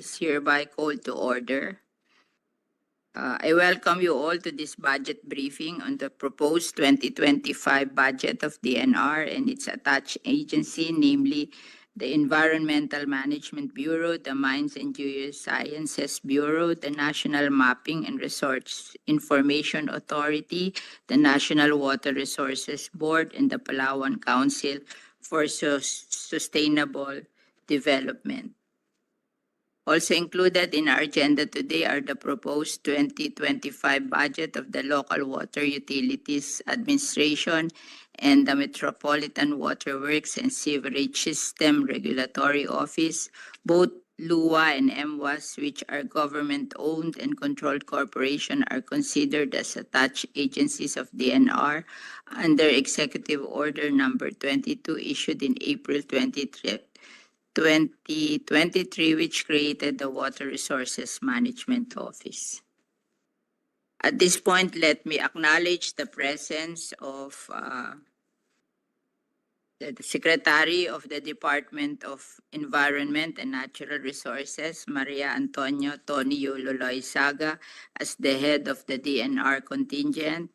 is hereby called to order. I welcome you all to this budget briefing on the proposed 2025 budget of DNR and its attached agency, namely the Environmental Management Bureau, the Mines and Geosciences Bureau, the National Mapping and Resource Information Authority, the National Water Resources Board, and the Palawan Council for Sustainable Development. Also included in our agenda today are the proposed 2025 budget of the Local Water Utilities Administration and the Metropolitan Water Works and Sewerage System Regulatory Office, both LUWA and MWAS, which are government-owned and controlled corporations, are considered as attached agencies of DNR under Executive Order Number 22 issued in April 2023, which created the Water Resources Management Office. At this point, let me acknowledge the presence of the Secretary of the Department of Environment and Natural Resources, Maria Antonio Tony Yulo Loizaga, as the head of the DNR contingent.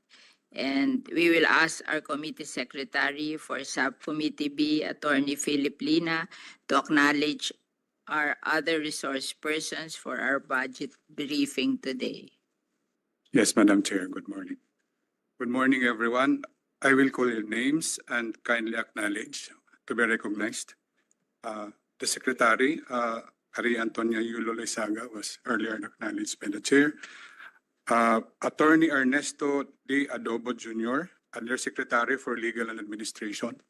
And we will ask our committee secretary for Subcommittee B, Attorney Philip Lina, to acknowledge our other resource persons for our budget briefing today. Yes, Madam Chair. Good morning. Good morning, everyone. I will call your names and kindly acknowledge to be recognized. The Secretary, Maria Antonia Yulo Loizaga, was earlier acknowledged by the Chair. Attorney Ernesto D. Adobo Jr., Undersecretary for Legal and Administration.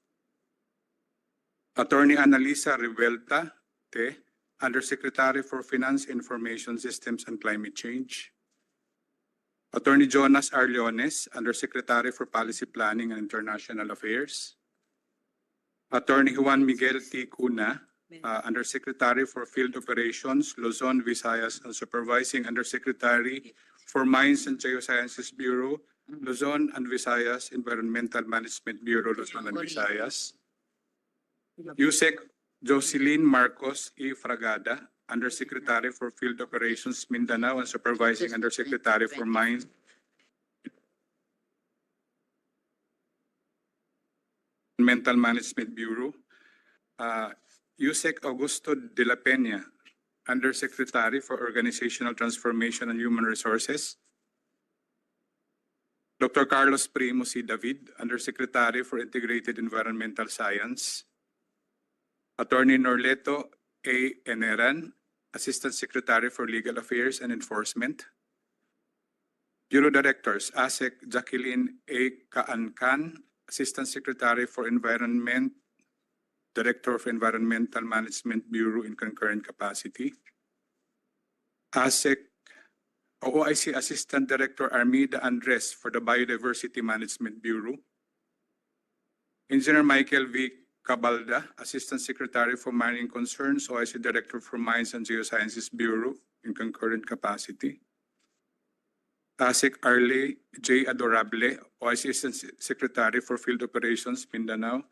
Attorney Annalisa Revuelta T., Undersecretary for Finance, Information Systems and Climate Change. Attorney Jonas R. Leones, Undersecretary for Policy Planning and International Affairs. Attorney Juan Miguel T. Cuna, Undersecretary for Field Operations, Luzon, Visayas, and Supervising Undersecretary for Mines and Geosciences Bureau, Luzon and Visayas, Environmental Management Bureau, Luzon and Visayas. Yusek Jocelyn Marcos E. Fragada, Undersecretary for Field Operations, Mindanao, and Supervising Undersecretary for Mines. Environmental Management Bureau. Yusek Augusto de la Peña, Undersecretary for Organizational Transformation and Human Resources. Dr. Carlos Primo C. David, Undersecretary for Integrated Environmental Science. Attorney Norleto A. Eneran, Assistant Secretary for Legal Affairs and Enforcement. Bureau Directors, ASEC Jacqueline A. Kaankan, Assistant Secretary for Environment, Director of Environmental Management Bureau in concurrent capacity. ASEC OIC Assistant Director Armida Andres for the Biodiversity Management Bureau. Engineer Michael V. Cabalda, Assistant Secretary for Mining Concerns, OIC Director for Mines and Geosciences Bureau in concurrent capacity. ASEC Arley J. Adorable, OIC Assistant Secretary for Field Operations, Mindanao,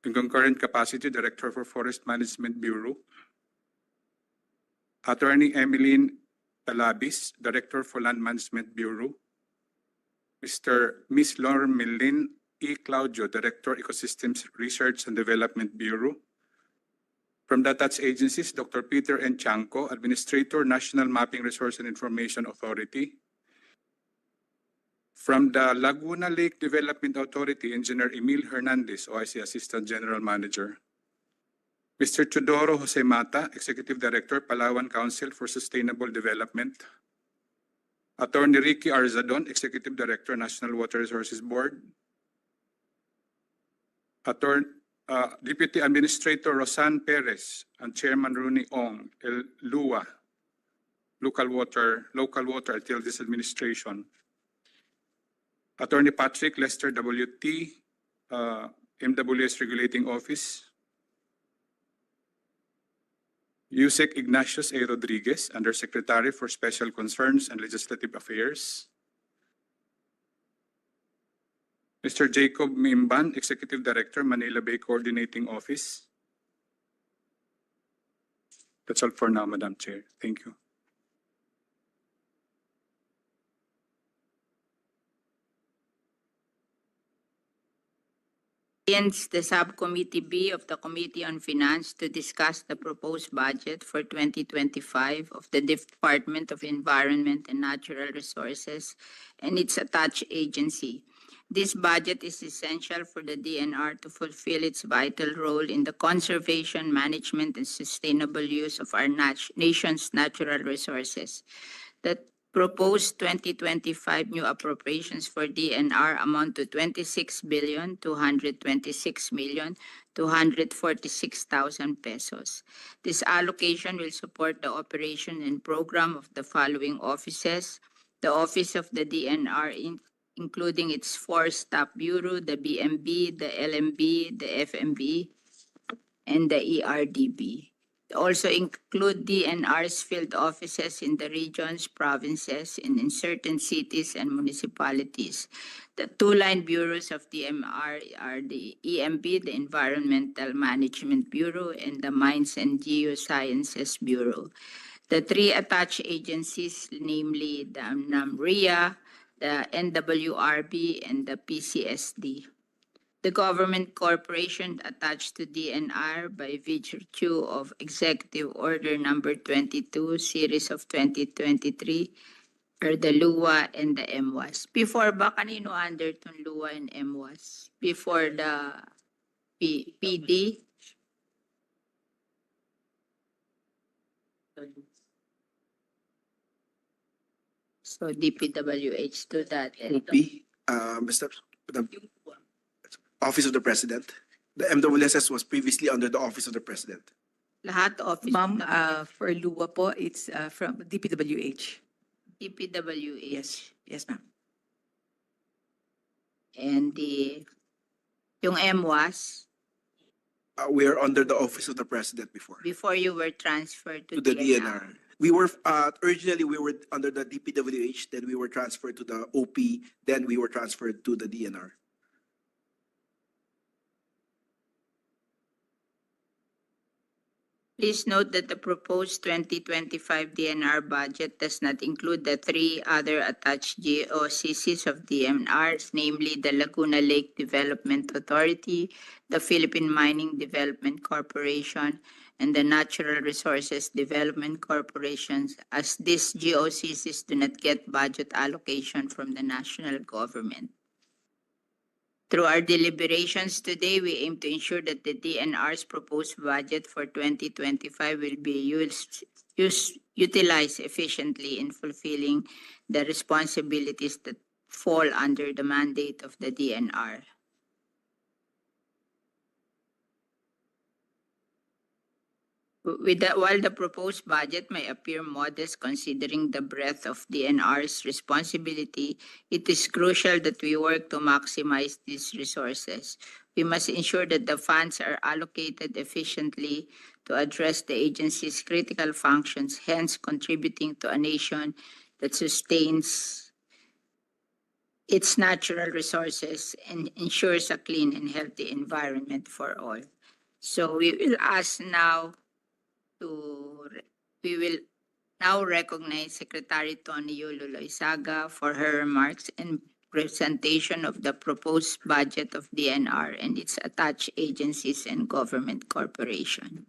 in concurrent capacity, Director for Forest Management Bureau. Attorney Emeline Talabis, Director for Land Management Bureau. Miss Laura Melin E. Claudio, Director, Ecosystems Research and Development Bureau. From the attached agencies, Dr. Peter N. Chanco, Administrator, National Mapping Resource and Information Authority. From the Laguna Lake Development Authority, Engineer Emil Hernandez, OIC Assistant General Manager. Mr. Teodoro Jose Mata, Executive Director, Palawan Council for Sustainable Development. Attorney Ricky Arzadon, Executive Director, National Water Resources Board. Deputy Administrator Rosan Perez and Chairman Rooney Ong, LUWA, Local Water Utilities Administration. Attorney Patrick Lester W.T., MWS Regulating Office. Yusek Ignatius A. Rodriguez, Undersecretary for Special Concerns and Legislative Affairs. Mr. Jacob Mimban, Executive Director, Manila Bay Coordinating Office. That's all for now, Madam Chair. Thank you. The Subcommittee B of the Committee on Finance to discuss the proposed budget for 2025 of the Department of Environment and Natural Resources and its attached agency. This budget is essential for the DNR to fulfill its vital role in the conservation, management, and sustainable use of our nation's natural resources. The proposed 2025 new appropriations for DNR amount to 26,226,246,000 pesos. This allocation will support the operation and program of the following offices: the Office of the DNR, including its 4 staff bureau, the BMB, the LMB, the FMB, and the ERDB. Also include DNR's field offices in the regions, provinces, and in certain cities and municipalities. The two-line bureaus of DMR are the EMB, the Environmental Management Bureau, and the Mines and Geosciences Bureau. The 3 attached agencies, namely the NAMRIA, the NWRB, and the PCSD. The government corporation attached to DNR by virtue of Executive Order Number 22, Series of 2023, are the LUA and the MWAS. Before ba, kanino under itong LUA and MWAS? Before the PD? So DPWH to that. OP, the Office of the President. The MWSS was previously under the Office of the President. Lahat office. Ma'am, for LUWA po, it's from DPWH. DPWH. Yes, ma'am. And yung MWAS, We are under the Office of the President before. before you were transferred to To the DNR. DNR. We were, originally we were under the DPWH, then we were transferred to the OP, then we were transferred to the DNR. Please note that the proposed 2025 DNR budget does not include the 3 other attached GOCCs of DNRs, namely the Laguna Lake Development Authority, the Philippine Mining Development Corporation, and the Natural Resources Development Corporations, as these GOCCs do not get budget allocation from the national government. Through our deliberations today, we aim to ensure that the DNR's proposed budget for 2025 will be utilized efficiently in fulfilling the responsibilities that fall under the mandate of the DNR. While the proposed budget may appear modest considering the breadth of DNR's responsibility, it is crucial that we work to maximize these resources. We must ensure that the funds are allocated efficiently to address the agency's critical functions, hence contributing to a nation that sustains its natural resources and ensures a clean and healthy environment for all. So we will now recognize Secretary Tony Yulo Loizaga for her remarks and presentation of the proposed budget of DNR and its attached agencies and government corporation.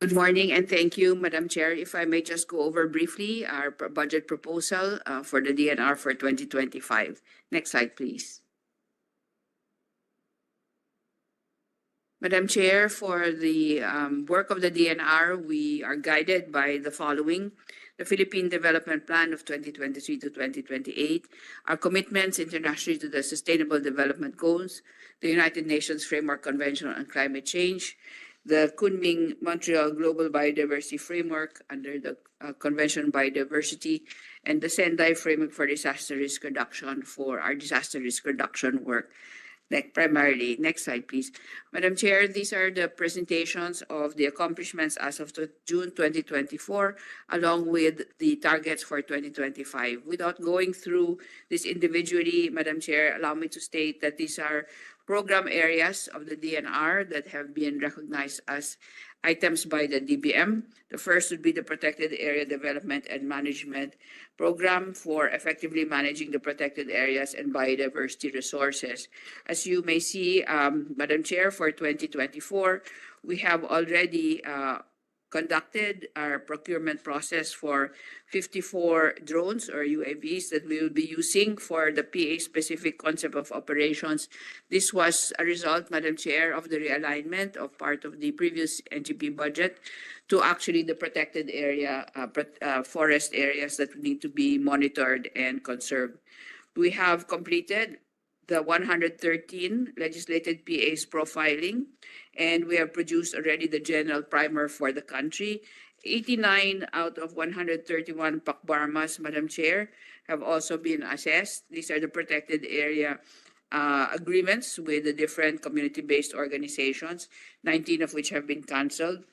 Good morning and thank you, Madam Chair. If I may just go over briefly our budget proposal for the DNR for 2025. Next slide, please. Madam Chair, for the work of the DNR, we are guided by the following: the Philippine Development Plan of 2023 to 2028, our commitments internationally to the Sustainable Development Goals, the United Nations Framework Convention on Climate Change, the Kunming-Montreal Global Biodiversity Framework under the Convention on Biodiversity, and the Sendai Framework for Disaster Risk Reduction for our disaster risk reduction work. Primarily. Next slide, please. Madam Chair, these are the presentations of the accomplishments as of June 2024, along with the targets for 2025. Without going through this individually, Madam Chair, allow me to state that these are program areas of the DNR that have been recognized as items by the DBM. The first would be the Protected Area Development and Management Program for effectively managing the protected areas and biodiversity resources. As you may see, Madam Chair, for 2024, we have already conducted our procurement process for 54 drones or UAVs that we will be using for the PA-specific concept of operations. This was a result, Madam Chair, of the realignment of part of the previous NGP budget to actually the protected area, forest areas that need to be monitored and conserved. We have completed the 113 legislated PAs profiling, and we have produced already the general primer for the country. 89 out of 131 pakbarmas, Madam Chair, have also been assessed. These are the protected area agreements with the different community-based organizations, 19 of which have been canceled.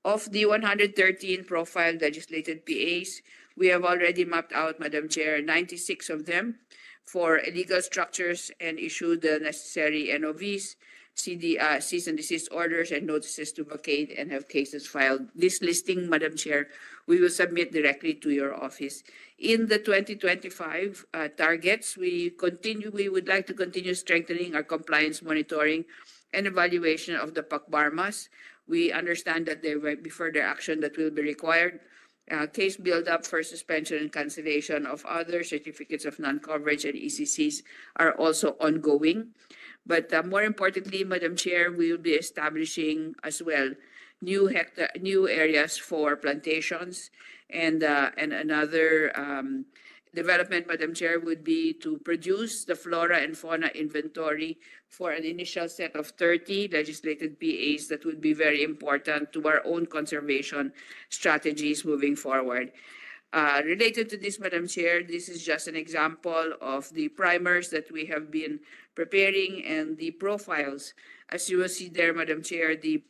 Of the 113 profiled legislated PAs, we have already mapped out, Madam Chair, 96 of them for illegal structures and issued the necessary NOVs, cease and desist orders, and notices to vacate, and have cases filed. This listing, Madam Chair, we will submit directly to your office. In the 2025 targets, we would like to continue strengthening our compliance monitoring and evaluation of the pakbarmas. We understand that there will be further action that will be required. Case build-up for suspension and cancellation of other certificates of non-coverage and ECCs are also ongoing. But more importantly, Madam Chair, we will be establishing as well new areas for plantations, and another development, Madam Chair, would be to produce the flora and fauna inventory for an initial set of 30 legislated PAs that would be very important to our own conservation strategies moving forward. Related to this, Madam Chair, this is just an example of the primers that we have been preparing and the profiles. As you will see there, Madam Chair, the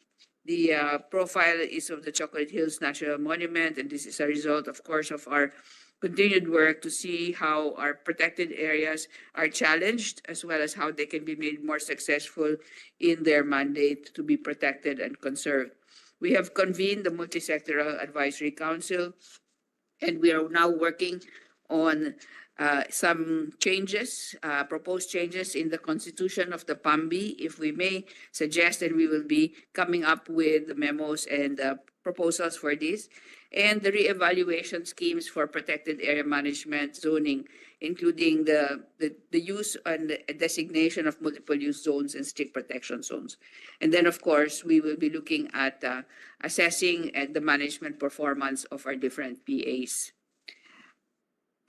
profile is of the Chocolate Hills National Monument, and this is a result, of course, of our continued work to see how our protected areas are challenged, as well as how they can be made more successful in their mandate to be protected and conserved. We have convened the Multisectoral Advisory Council, and we are now working on some changes, proposed changes in the constitution of the PAMBI, if we may suggest, that we will be coming up with the memos and proposals for this, and the reevaluation schemes for protected area management zoning, including the use and the designation of multiple use zones and strict protection zones. And then, of course, we will be looking at assessing the management performance of our different PAs.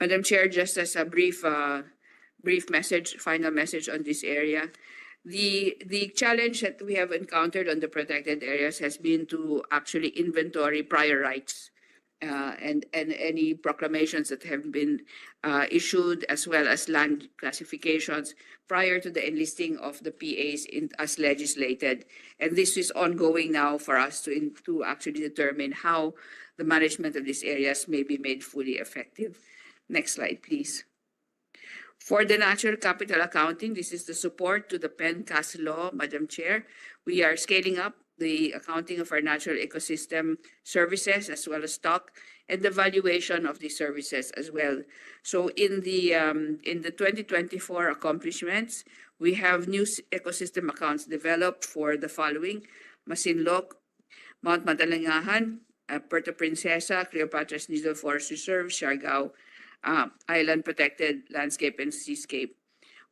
Madam Chair, just as a brief message, final message on this area. The challenge that we have encountered on the protected areas has been to actually inventory prior rights and any proclamations that have been issued, as well as land classifications prior to the enlisting of the PAs as legislated. And this is ongoing now for us to actually determine how the management of these areas may be made fully effective. Next slide, please. For the natural capital accounting, this is the support to the PENCAS law, Madam Chair. We are scaling up the accounting of our natural ecosystem services as well as stock, and the valuation of these services as well. So in the 2024 accomplishments, we have new ecosystem accounts developed for the following: Masinloc, Mount Matalangahan, Puerto Princesa, Cleopatra's Needle Forest Reserve, Siargao Island Protected Landscape and Seascape.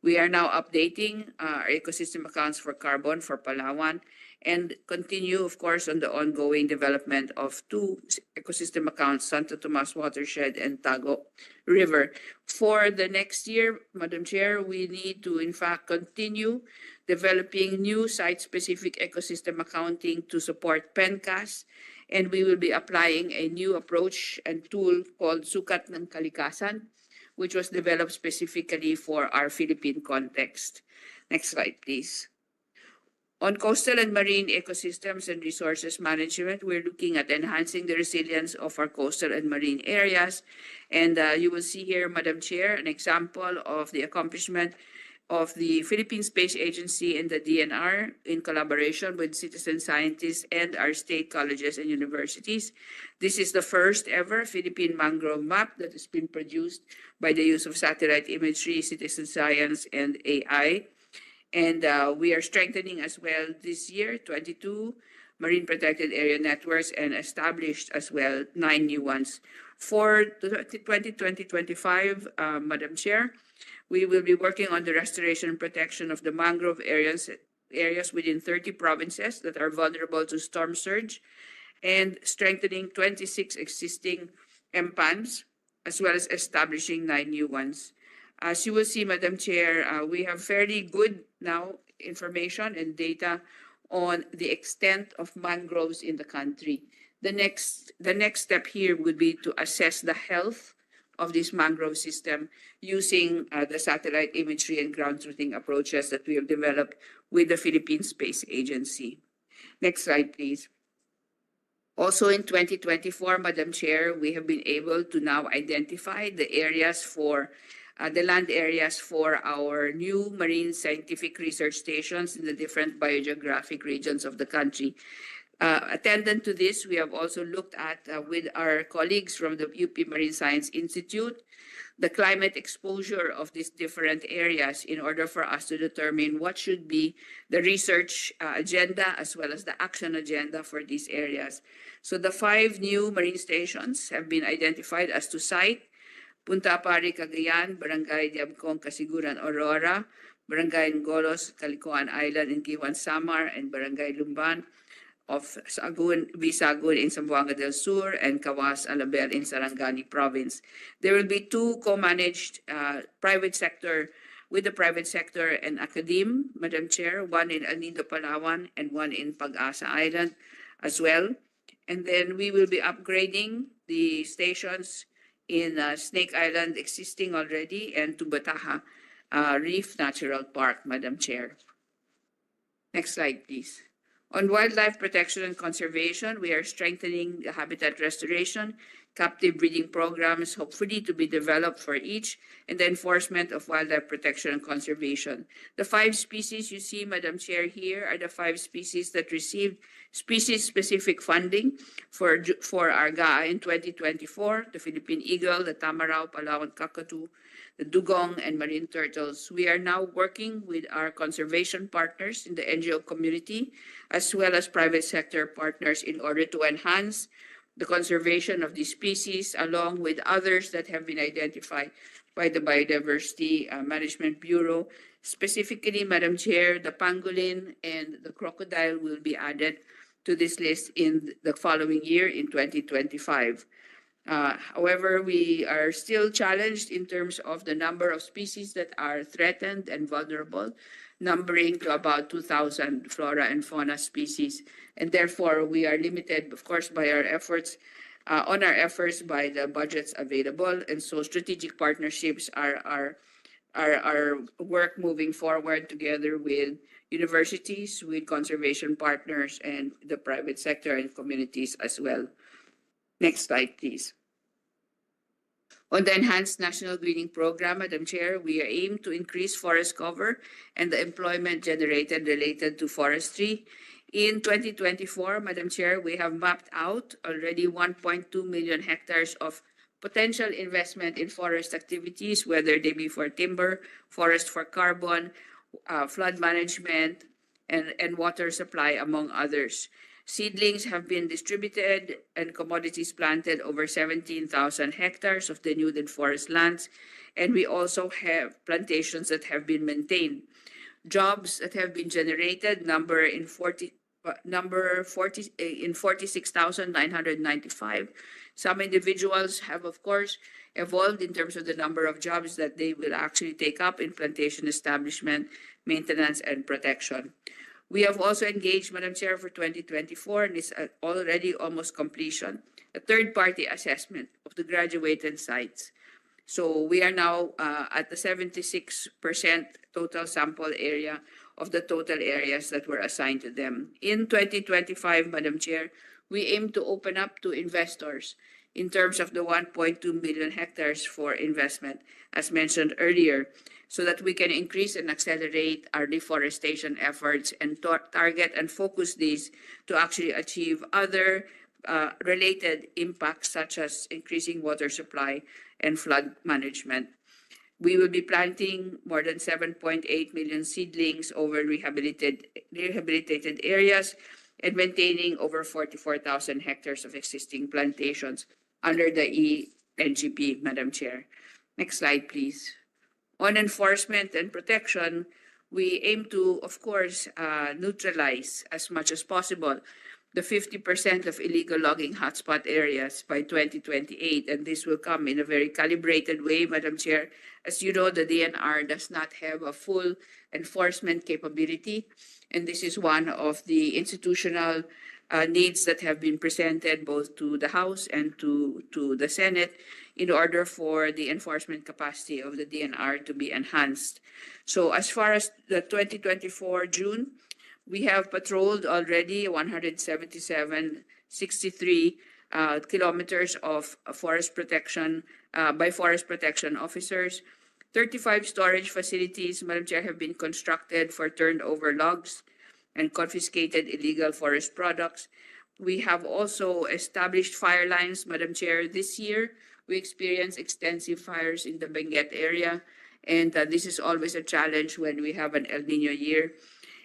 We are now updating our ecosystem accounts for carbon for Palawan, and continue, of course, on the ongoing development of two ecosystem accounts, Santo Tomas Watershed and Tago River. For the next year, Madam Chair, we need to, in fact, continue developing new site-specific ecosystem accounting to support PENCAS, and we will be applying a new approach and tool called Sukat ng Kalikasan, which was developed specifically for our Philippine context. Next slide, please. On coastal and marine ecosystems and resources management, we're looking at enhancing the resilience of our coastal and marine areas. And you will see here, Madam Chair, an example of the accomplishment of the Philippine Space Agency and the DNR in collaboration with citizen scientists and our state colleges and universities. This is the first ever Philippine mangrove map that has been produced by the use of satellite imagery, citizen science, and AI. And we are strengthening as well this year 22 marine protected area networks and established as well 9 new ones. For 2020-2025, Madam Chair, we will be working on the restoration and protection of the mangrove areas within 30 provinces that are vulnerable to storm surge, and strengthening 26 existing MPANs, as well as establishing 9 new ones. As you will see, Madam Chair, we have fairly good now information and data on the extent of mangroves in the country. The next step here would be to assess the health of this mangrove system using the satellite imagery and ground truthing approaches that we have developed with the Philippine Space Agency. Next slide, please. Also in 2024, Madam Chair, we have been able to now identify the areas for the land areas for our new marine scientific research stations in the different biogeographic regions of the country. Attendant to this, we have also looked at, with our colleagues from the UP Marine Science Institute, the climate exposure of these different areas in order for us to determine what should be the research agenda as well as the action agenda for these areas. So the 5 new marine stations have been identified as to site: Punta Pari, Cagayan, Barangay Diabcong, Kasiguran, Aurora, Barangay Ngolos, Calikuan Island in Kiwan, Samar, and Barangay Lumban of Bisagun in Zamboanga del Sur, and Kawas Alabel in Sarangani Province. There will be 2 co-managed private sector with the private sector and academe, Madam Chair, one in El Nido, Palawan, and one in Pag-asa Island as well. And then we will be upgrading the stations in Snake Island, existing already, and to Bataha Reef Natural Park, Madam Chair. Next slide, please. On wildlife protection and conservation, we are strengthening the habitat restoration, captive breeding programs, hopefully to be developed for each, and the enforcement of wildlife protection and conservation. The 5 species you see, Madam Chair, here are the 5 species that received species-specific funding for our GAA in 2024, the Philippine eagle, the tamarao, Palawan kakadu, the dugong, and marine turtles. We are now working with our conservation partners in the NGO community, as well as private sector partners, in order to enhance the conservation of these species, along with others that have been identified by the Biodiversity Management Bureau. Specifically, Madam Chair, the pangolin and the crocodile will be added to this list in the following year, in 2025. However, we are still challenged in terms of the number of species that are threatened and vulnerable, numbering to about 2,000 flora and fauna species. And therefore, we are limited, of course, by our efforts, by the budgets available. And so strategic partnerships are our work moving forward together with universities, with conservation partners, and the private sector and communities as well. Next slide, please. On the Enhanced National Greening Program, Madam Chair, we aim to increase forest cover and the employment generated related to forestry. In 2024, Madam Chair, we have mapped out already 1.2 million hectares of potential investment in forest activities, whether they be for timber, forest for carbon, flood management, and water supply, among others. Seedlings have been distributed and commodities planted over 17,000 hectares of denuded forest lands. And we also have plantations that have been maintained. Jobs that have been generated number in 46,995. Some individuals have, of course, evolved in terms of the number of jobs that they will actually take up in plantation establishment, maintenance, and protection. We have also engaged, Madam Chair, for 2024, and is already almost completion, a third-party assessment of the graduated sites. So we are now at the 76% total sample area of the total areas that were assigned to them. In 2025, Madam Chair, we aim to open up to investors in terms of the 1.2 million hectares for investment, as mentioned earlier, so that we can increase and accelerate our deforestation efforts and target and focus these to actually achieve other related impacts such as increasing water supply and flood management. We will be planting more than 7.8 million seedlings over rehabilitated areas and maintaining over 44,000 hectares of existing plantations under the ENGP, Madam Chair. Next slide, please. On enforcement and protection, we aim to, of course, neutralize as much as possible the 50% of illegal logging hotspot areas by 2028. And this will come in a very calibrated way, Madam Chair. As you know, the DNR does not have a full enforcement capability. And this is one of the institutional needs that have been presented both to the House and to the Senate in order for the enforcement capacity of the DNR to be enhanced. So as far as the 2024 June, we have patrolled already 177.63 kilometers of forest protection by forest protection officers. 35 storage facilities, Madam Chair, have been constructed for turned over logs and confiscated illegal forest products. We have also established fire lines, Madam Chair. This year, we experienced extensive fires in the Benguet area, and this is always a challenge when we have an El Nino year.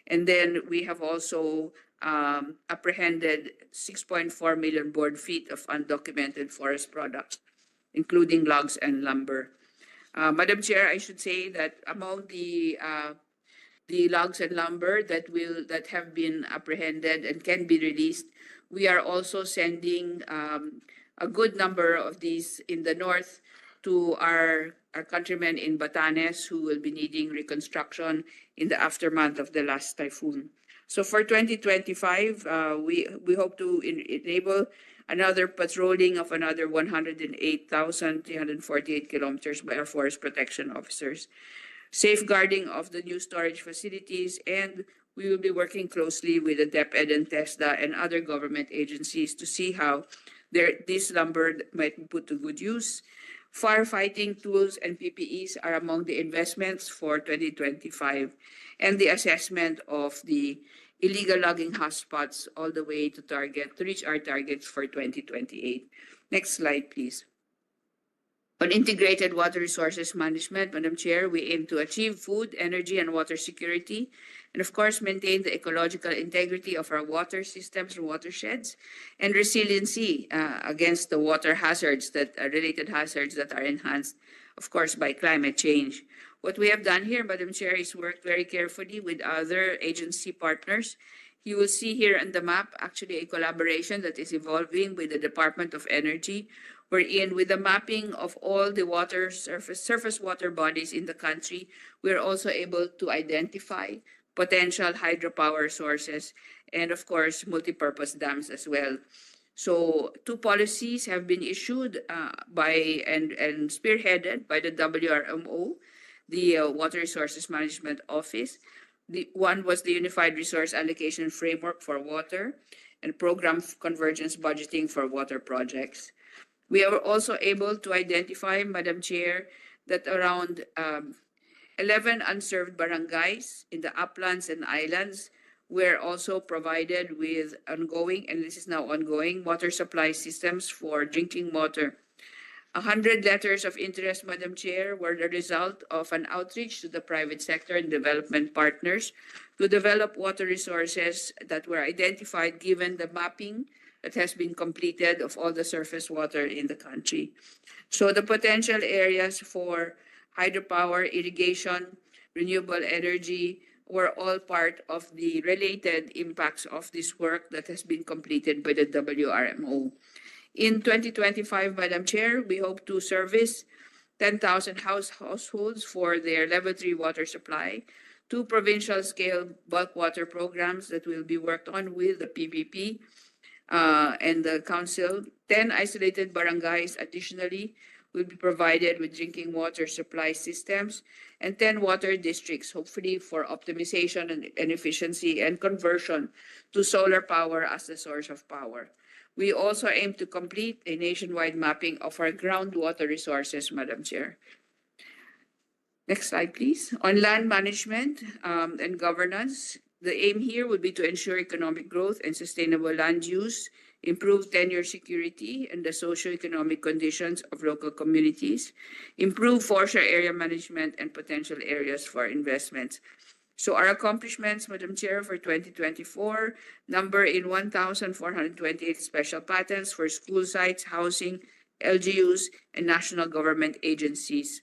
And then we have also apprehended 6.4 million board feet of undocumented forest products, including logs and lumber. Madam Chair, I should say that among the logs and lumber that have been apprehended and can be released, we are also sending a good number of these in the north to our countrymen in Batanes who will be needing reconstruction in the aftermath of the last typhoon. So for 2025, we hope to enable another patrolling of another 108,348 kilometers by our forest protection officers, safeguarding of the new storage facilities, and we will be working closely with the Dept and TESDA and other government agencies to see how this lumber might be put to good use. Firefighting tools and PPEs are among the investments for 2025, and the assessment of the illegal logging hotspots all the way to reach our targets for 2028. Next slide, please. On integrated water resources management, Madam Chair, we aim to achieve food, energy, and water security, and of course, maintain the ecological integrity of our water systems and watersheds, and resiliency against the water hazards related hazards that are enhanced, of course, by climate change. What we have done here, Madam Chair, is worked very carefully with other agency partners. You will see here on the map actually a collaboration that is evolving with the Department of Energy, wherein with the mapping of all the surface water bodies in the country, we're also able to identify potential hydropower sources and of course multipurpose dams as well. So 2 policies have been issued by and spearheaded by the WRMO, the Water Resources Management Office. One was the Unified Resource Allocation Framework for Water and Program Convergence Budgeting for Water Projects. We are also able to identify, Madam Chair, that around 11 unserved barangays in the uplands and islands were also provided with ongoing, and this is now ongoing, water supply systems for drinking water. 100 letters of interest, Madam Chair, were the result of an outreach to the private sector and development partners to develop water resources that were identified given the mapping that has been completed of all the surface water in the country. So the potential areas for hydropower, irrigation, renewable energy were all part of the related impacts of this work that has been completed by the WRMO. In 2025, Madam Chair, we hope to service 10,000 households for their level 3 water supply, 2 provincial scale bulk water programs that will be worked on with the PPP and the council. 10 isolated barangays additionally will be provided with drinking water supply systems, and 10 water districts, hopefully for optimization and efficiency and conversion to solar power as the source of power. We also aim to complete a nationwide mapping of our groundwater resources, Madam Chair. Next slide, please. On land management and governance, the aim here would be to ensure economic growth and sustainable land use, improve tenure security and the socio-economic conditions of local communities, improve foreshore area management and potential areas for investments. So our accomplishments, Madam Chair, for 2024 number in 1,428 special patents for school sites, housing, LGUs, and national government agencies.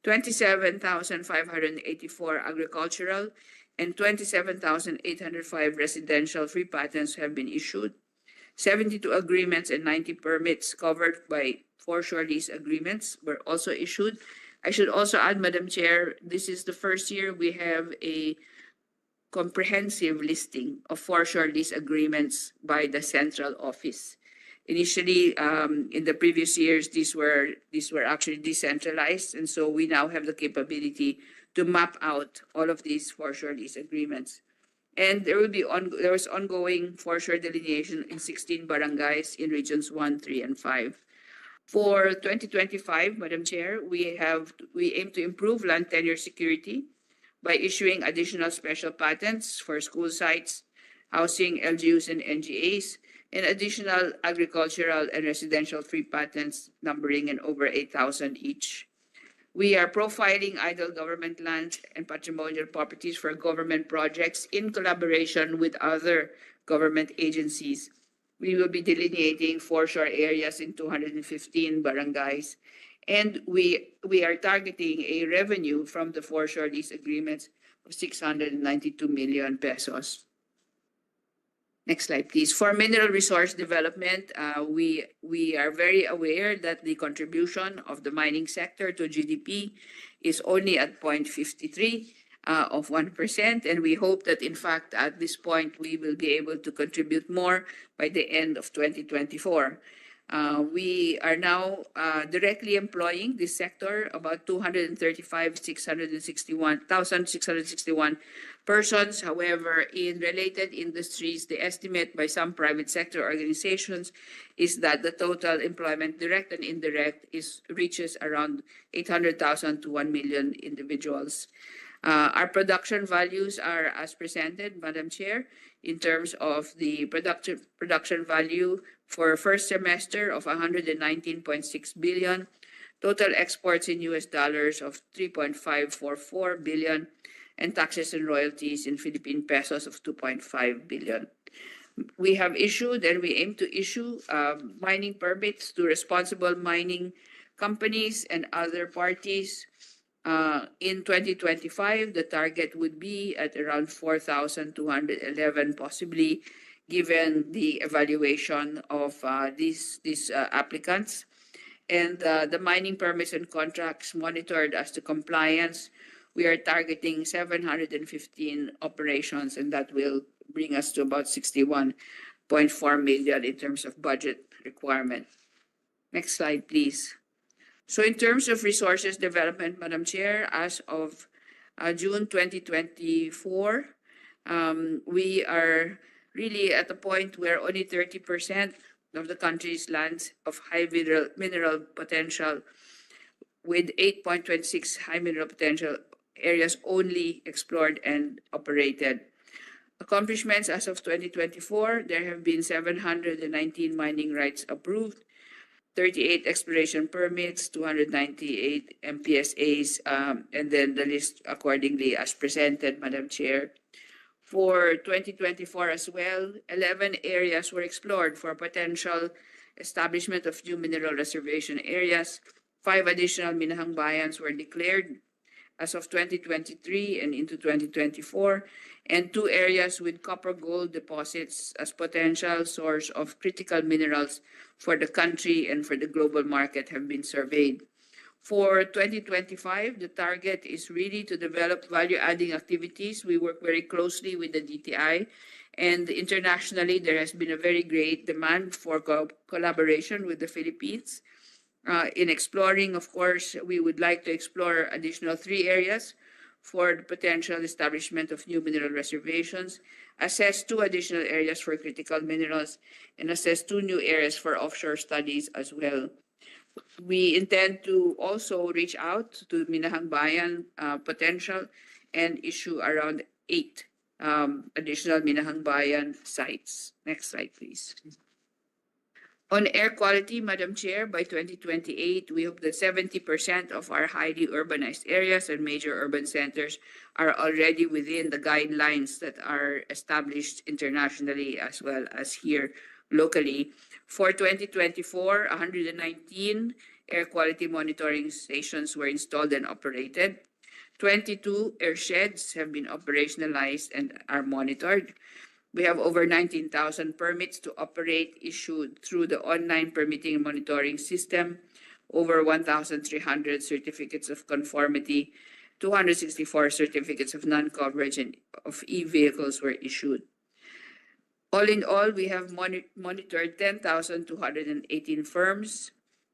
27,584 agricultural and 27,805 residential free patents have been issued. 72 agreements and 90 permits covered by foreshore lease agreements were also issued. I should also add, Madam Chair, this is the first year we have a comprehensive listing of foreshore lease agreements by the central office. Initially, in the previous years, these were actually decentralized, and so we now have the capability to map out all of these foreshore lease agreements. And there was ongoing foreshore delineation in 16 barangays in regions 1, 3, and 5. For 2025, Madam Chair, we aim to improve land tenure security by issuing additional special patents for school sites, housing, LGUs, and NGAs, and additional agricultural and residential free patents numbering in over 8,000 each. We are profiling idle government lands and patrimonial properties for government projects in collaboration with other government agencies. We will be delineating foreshore areas in 215 barangays, and we are targeting a revenue from the foreshore lease agreements of 692 million pesos. Next slide, please. For mineral resource development, we are very aware that the contribution of the mining sector to GDP is only at 0.53 of 1%, and we hope that in fact at this point we will be able to contribute more by the end of 2024. We are now directly employing this sector about 235,661 persons. However, in related industries, the estimate by some private sector organizations is that the total employment, direct and indirect, reaches around 800,000 to 1 million individuals. Our production values are as presented, Madam Chair, in terms of the production value for first semester of 119.6 billion, total exports in US dollars of 3.544 billion, and taxes and royalties in Philippine pesos of 2.5 billion. We have issued and we aim to issue mining permits to responsible mining companies and other parties. In 2025, the target would be at around 4,211, possibly, given the evaluation of these applicants. And the mining permits and contracts monitored as to compliance, we are targeting 715 operations, and that will bring us to about 61.4 million in terms of budget requirement. Next slide, please. So in terms of resources development, Madam Chair, as of June 2024, we are really at a point where only 30% of the country's lands of high mineral potential, with 8.26 high mineral potential areas only explored and operated. Accomplishments as of 2024, there have been 719 mining rights approved, 38 exploration permits, 298 MPSAs, and then the list accordingly as presented, Madam Chair. For 2024 as well, 11 areas were explored for potential establishment of new mineral reservation areas. 5 additional Minahang Bayans were declared as of 2023 and into 2024, and 2 areas with copper gold deposits as potential source of critical minerals for the country and for the global market have been surveyed. For 2025, the target is really to develop value-adding activities. We work very closely with the DTI, and internationally there has been a very great demand for collaboration with the Philippines. In exploring, of course, we would like to explore additional 3 areas for the potential establishment of new mineral reservations, assess 2 additional areas for critical minerals, and assess 2 new areas for offshore studies as well. We intend to also reach out to Minahang Bayan potential and issue around 8 additional Minahang Bayan sites. Next slide, please. On air quality, Madam Chair, by 2028, we hope that 70% of our highly urbanized areas and major urban centers are already within the guidelines that are established internationally as well as here locally. For 2024, 119 air quality monitoring stations were installed and operated. 22 air sheds have been operationalized and are monitored. We have over 19,000 permits to operate issued through the online permitting and monitoring system, over 1,300 certificates of conformity, 264 certificates of non-coverage and of e-vehicles were issued. All in all, we have monitored 10,218 firms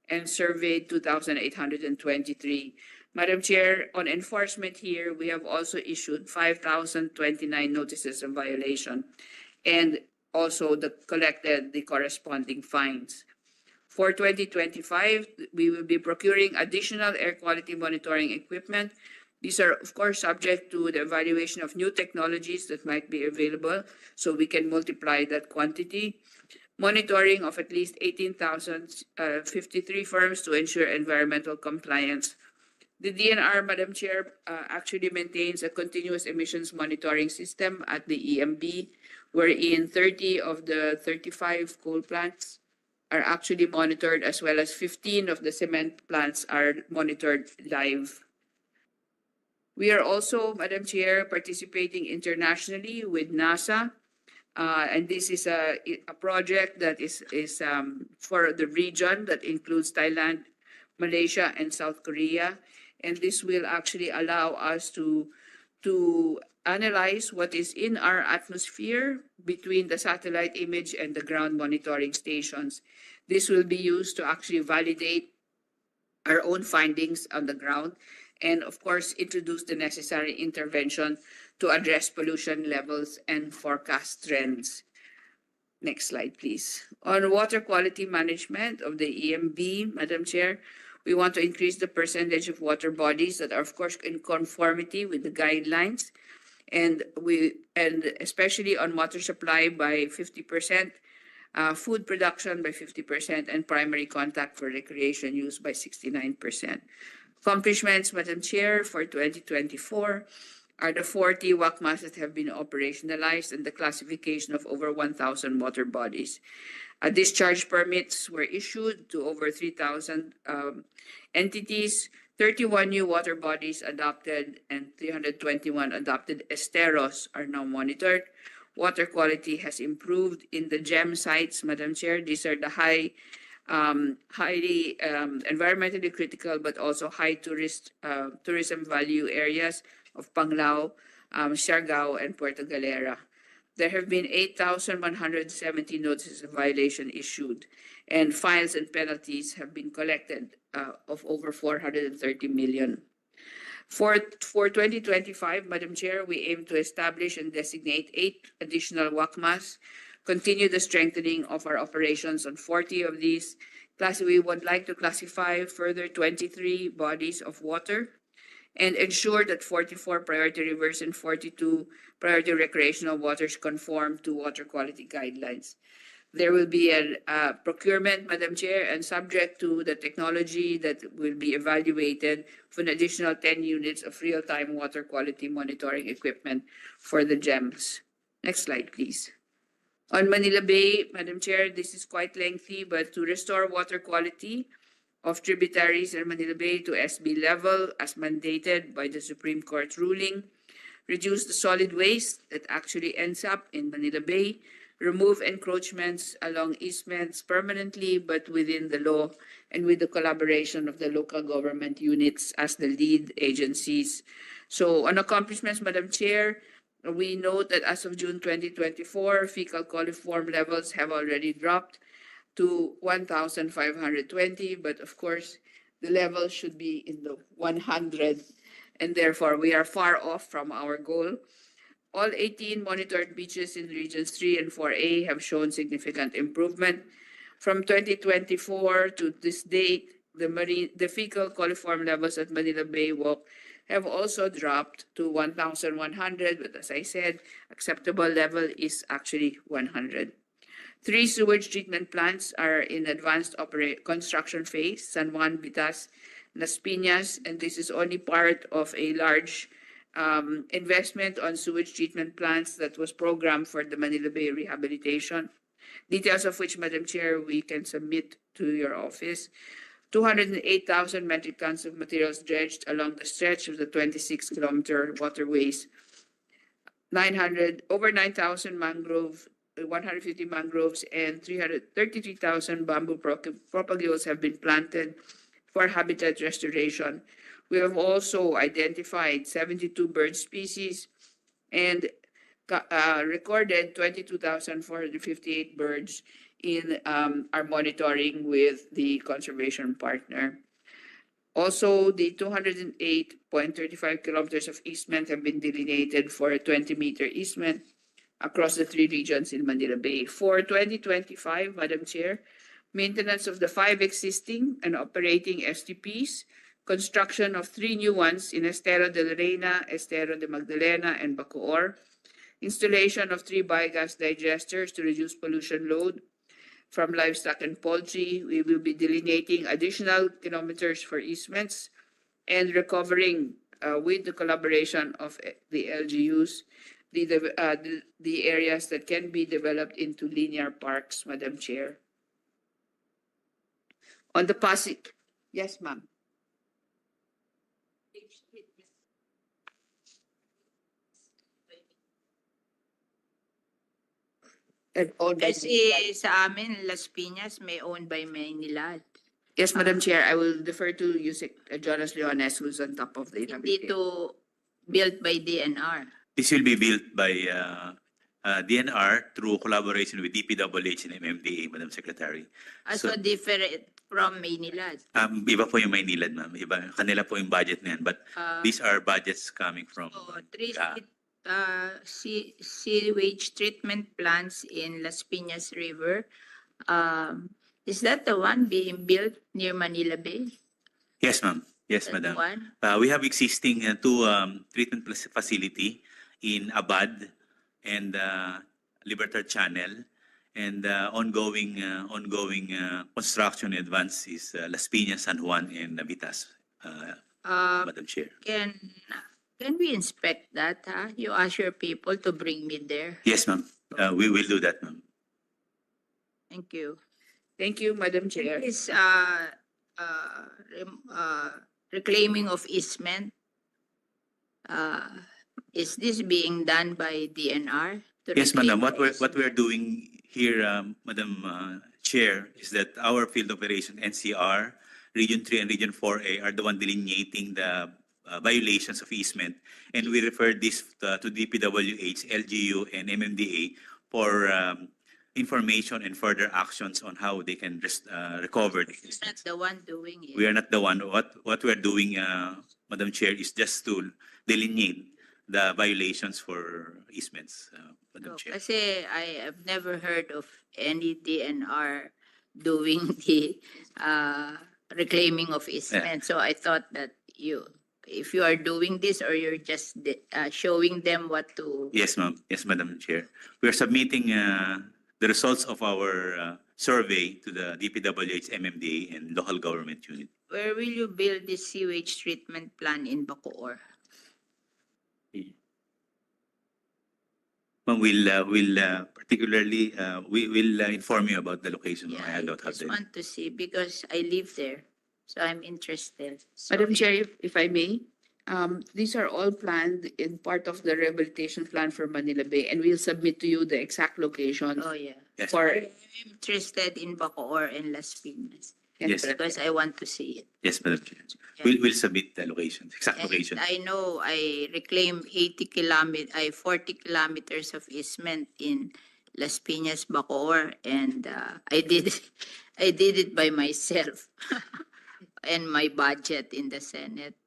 and surveyed 2,823. Madam Chair, on enforcement here, we have also issued 5,029 notices of violation and also collected the corresponding fines. For 2025, we will be procuring additional air quality monitoring equipment. These are, of course, subject to the evaluation of new technologies that might be available, so we can multiply that quantity. Monitoring of at least 18,053 firms to ensure environmental compliance. The DNR, Madam Chair, actually maintains a continuous emissions monitoring system at the EMB, wherein 30 of the 35 coal plants are actually monitored, as well as 15 of the cement plants are monitored live. We are also, Madam Chair, participating internationally with NASA, and this is a project that is for the region that includes Thailand, Malaysia, and South Korea. And this will actually allow us to analyze what is in our atmosphere between the satellite image and the ground monitoring stations. This will be used to actually validate our own findings on the ground and, of course, introduce the necessary intervention to address pollution levels and forecast trends. Next slide, please. On water quality management of the EMB, Madam Chair, we want to increase the percentage of water bodies that are, of course, in conformity with the guidelines, and especially on water supply by 50%, food production by 50%, and primary contact for recreation use by 69%. Accomplishments, Madam Chair, for 2024 are the 40 WACMAs that have been operationalized and the classification of over 1,000 water bodies. Discharge permits were issued to over 3,000 entities, 31 new water bodies adopted, and 321 adopted esteros are now monitored. Water quality has improved in the GEM sites, Madam Chair. These are the highly environmentally critical but also high tourism value areas of Panglao, Siargao, and Puerto Galera. There have been 8,170 notices of violation issued, and fines and penalties have been collected of over 430 million. For 2025, Madam Chair, we aim to establish and designate 8 additional WACMAs, continue the strengthening of our operations on 40 of these. We would like to classify further 23 bodies of water and ensure that 44 priority rivers and 42 priority recreational waters conform to water quality guidelines. There will be a procurement, Madam Chair, and subject to the technology that will be evaluated for an additional 10 units of real-time water quality monitoring equipment for the GEMs. Next slide, please. On Manila Bay, Madam Chair, this is quite lengthy, but to restore water quality of tributaries in Manila Bay to SB level as mandated by the Supreme Court ruling, reduce the solid waste that actually ends up in Manila Bay, remove encroachments along easements permanently but within the law and with the collaboration of the local government units as the lead agencies. So on accomplishments, Madam Chair, we note that as of June 2024, fecal coliform levels have already dropped to 1,520, but of course, the level should be in the 100 and therefore we are far off from our goal. All 18 monitored beaches in Regions 3 and 4A have shown significant improvement. From 2024 to this date, the fecal coliform levels at Manila Bay Walk have also dropped to 1,100, but as I said, acceptable level is actually 100. 3 sewage treatment plants are in advanced construction phase, San Juan, Bitas, Las Piñas, and this is only part of a large investment on sewage treatment plants that was programmed for the Manila Bay rehabilitation, details of which, Madam Chair, we can submit to your office. 208,000 metric tons of materials dredged along the stretch of the 26-kilometer waterways. Over 9,000 mangrove, 150 mangroves, and 333,000 bamboo propagules have been planted for habitat restoration. We have also identified 72 bird species and recorded 22,458 birds in our monitoring with the conservation partner. Also, the 208.35 kilometers of easement have been delineated for a 20-meter easement across the 3 regions in Manila Bay. For 2025, Madam Chair, maintenance of the 5 existing and operating STPs, construction of 3 new ones in Estero de la Reina, Estero de Magdalena, and Bacoor, installation of 3 biogas digesters to reduce pollution load from livestock and poultry. We will be delineating additional kilometers for easements and recovering with the collaboration of the LGUs, the areas that can be developed into linear parks, Madam Chair. On the Pasig, yes, ma'am. And owned by Kasi sa amin, Las Piñas may owned by Maynilad. Yes, Madam Chair, I will defer to Yusek Jonas Leones, who's on top of the Hindi to built by DNR. This will be built by DNR through collaboration with DPWH and MMDA, Madam Secretary. So different from Maynilad. Iba po yung Maynilad, ma'am. Iba, kanila po yung budget na yan. But these are budgets coming from... Sewage treatment plants in Las Piñas River. Is that the one being built near Manila Bay? Yes, ma'am. Yes, That madam. one? We have existing 2 treatment facility in Abad and Libertad Channel, and ongoing construction advance is Las Piñas, San Juan, and Navitas, Madam Chair. Can we inspect that? You ask your people to bring me there. Yes, ma'am. We will do that, ma'am. Thank you. Thank you, Madam Chair. This reclaiming of easement, is this being done by DNR? Yes, madam. reclaim What we're doing here, Madam Chair, is that our field operation, NCR, Region 3 and Region 4A, are the one delineating the violations of easement. And we refer this to DPWH, LGU, and MMDA for information and further actions on how they can recover the It's not easements. the one doing it. We are not the one. What we are doing, Madam Chair, is just to delineate the violations for easements, Madam Chair. Kasi I have never heard of any DNR doing the reclaiming of easement. So I thought that if you are doing this, or you're just showing them what to. Yes, ma'am. Yes, Madam Chair. We are submitting the results of our survey to the DPWH, MMDA, and local government unit. Where will you build this sewage treatment plant in Bacoor? Ma'am, we'll particularly we will inform you about the location. Yeah, I I don't have just the. want to see because I live there, so I'm interested. Madam Chair, if I may, these are all planned in part of the rehabilitation plan for Manila Bay, and we'll submit to you the exact location Oh yeah, Yes, for. I'm interested in Bacoor and Las Piñas Yes. because I want to see it. Yes, Madam Chair. Yeah. We'll submit the locations, exact And location. I know I reclaim 40 kilometers of easement in Las Piñas, Bacoor, and I did it by myself and my budget in the Senate.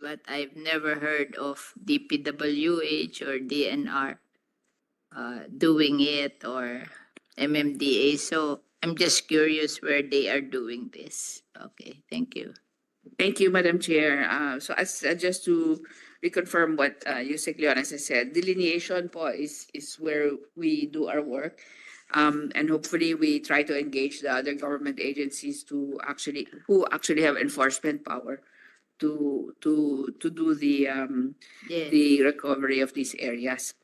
but I've never heard of DPWH or DNR doing it, or MMDA. So I'm just curious where they are doing this. Okay, thank you. Thank you, Madam Chair. So as just to reconfirm what Yusek Leones has said, delineation po is where we do our work. And hopefully we try to engage the other government agencies to who actually have enforcement power to do Yeah, the recovery of these areas.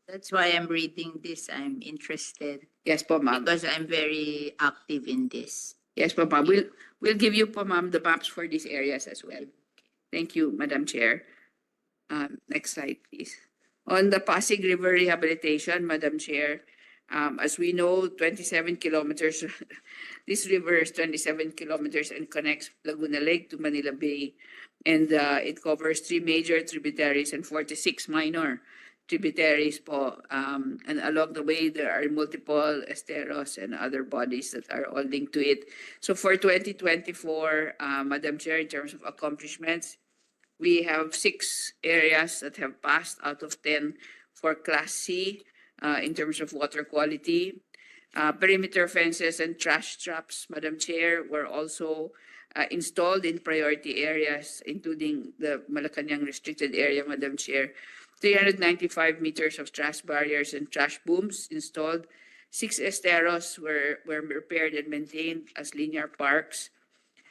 that's why I'm reading this. I'm interested Yes po, ma'am. because I'm very active in this. Yes po, ma'am. We'll give you po, ma'am, the maps for these areas as well. Thank you, Madam Chair. Next slide, please. On the Pasig River rehabilitation, Madam Chair, as we know, 27 kilometers, this river is 27 kilometers and connects Laguna Lake to Manila Bay. And it covers 3 major tributaries and 46 minor tributaries po. And along the way, there are multiple esteros and other bodies that are all linked to it. So for 2024, Madam Chair, in terms of accomplishments, we have 6 areas that have passed out of 10 for Class C in terms of water quality. Perimeter fences and trash traps, Madam Chair, were also installed in priority areas, including the Malacanang restricted area, Madam Chair. 395 meters of trash barriers and trash booms installed. 6 esteros were repaired and maintained as linear parks.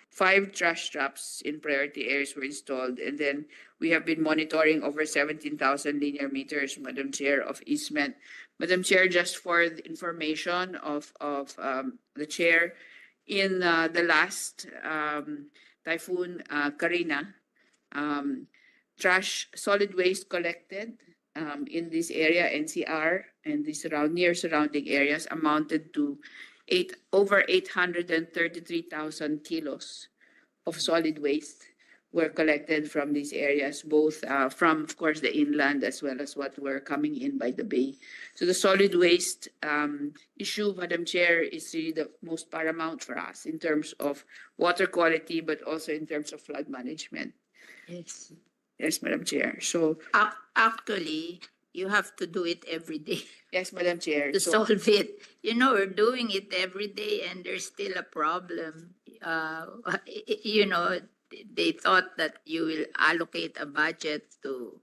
5 trash traps in priority areas were installed. And then we have been monitoring over 17,000 linear meters, Madam Chair, of easement. Madam Chair, just for the information of the Chair, in the last Typhoon Karina, solid waste collected in this area, NCR, and the surrounding areas amounted to over 833,000 kilos of solid waste were collected from these areas, both from, of course, the inland as well as what were coming in by the bay. So the solid waste issue, Madam Chair, is really the most paramount for us in terms of water quality, but also in terms of flood management. Yes. Yes, Madam Chair. So, Actually, you have to do it every day yes, Madam Chair. to So, solve it. You know, we're doing it every day and there's still a problem. You know, they thought that you will allocate a budget to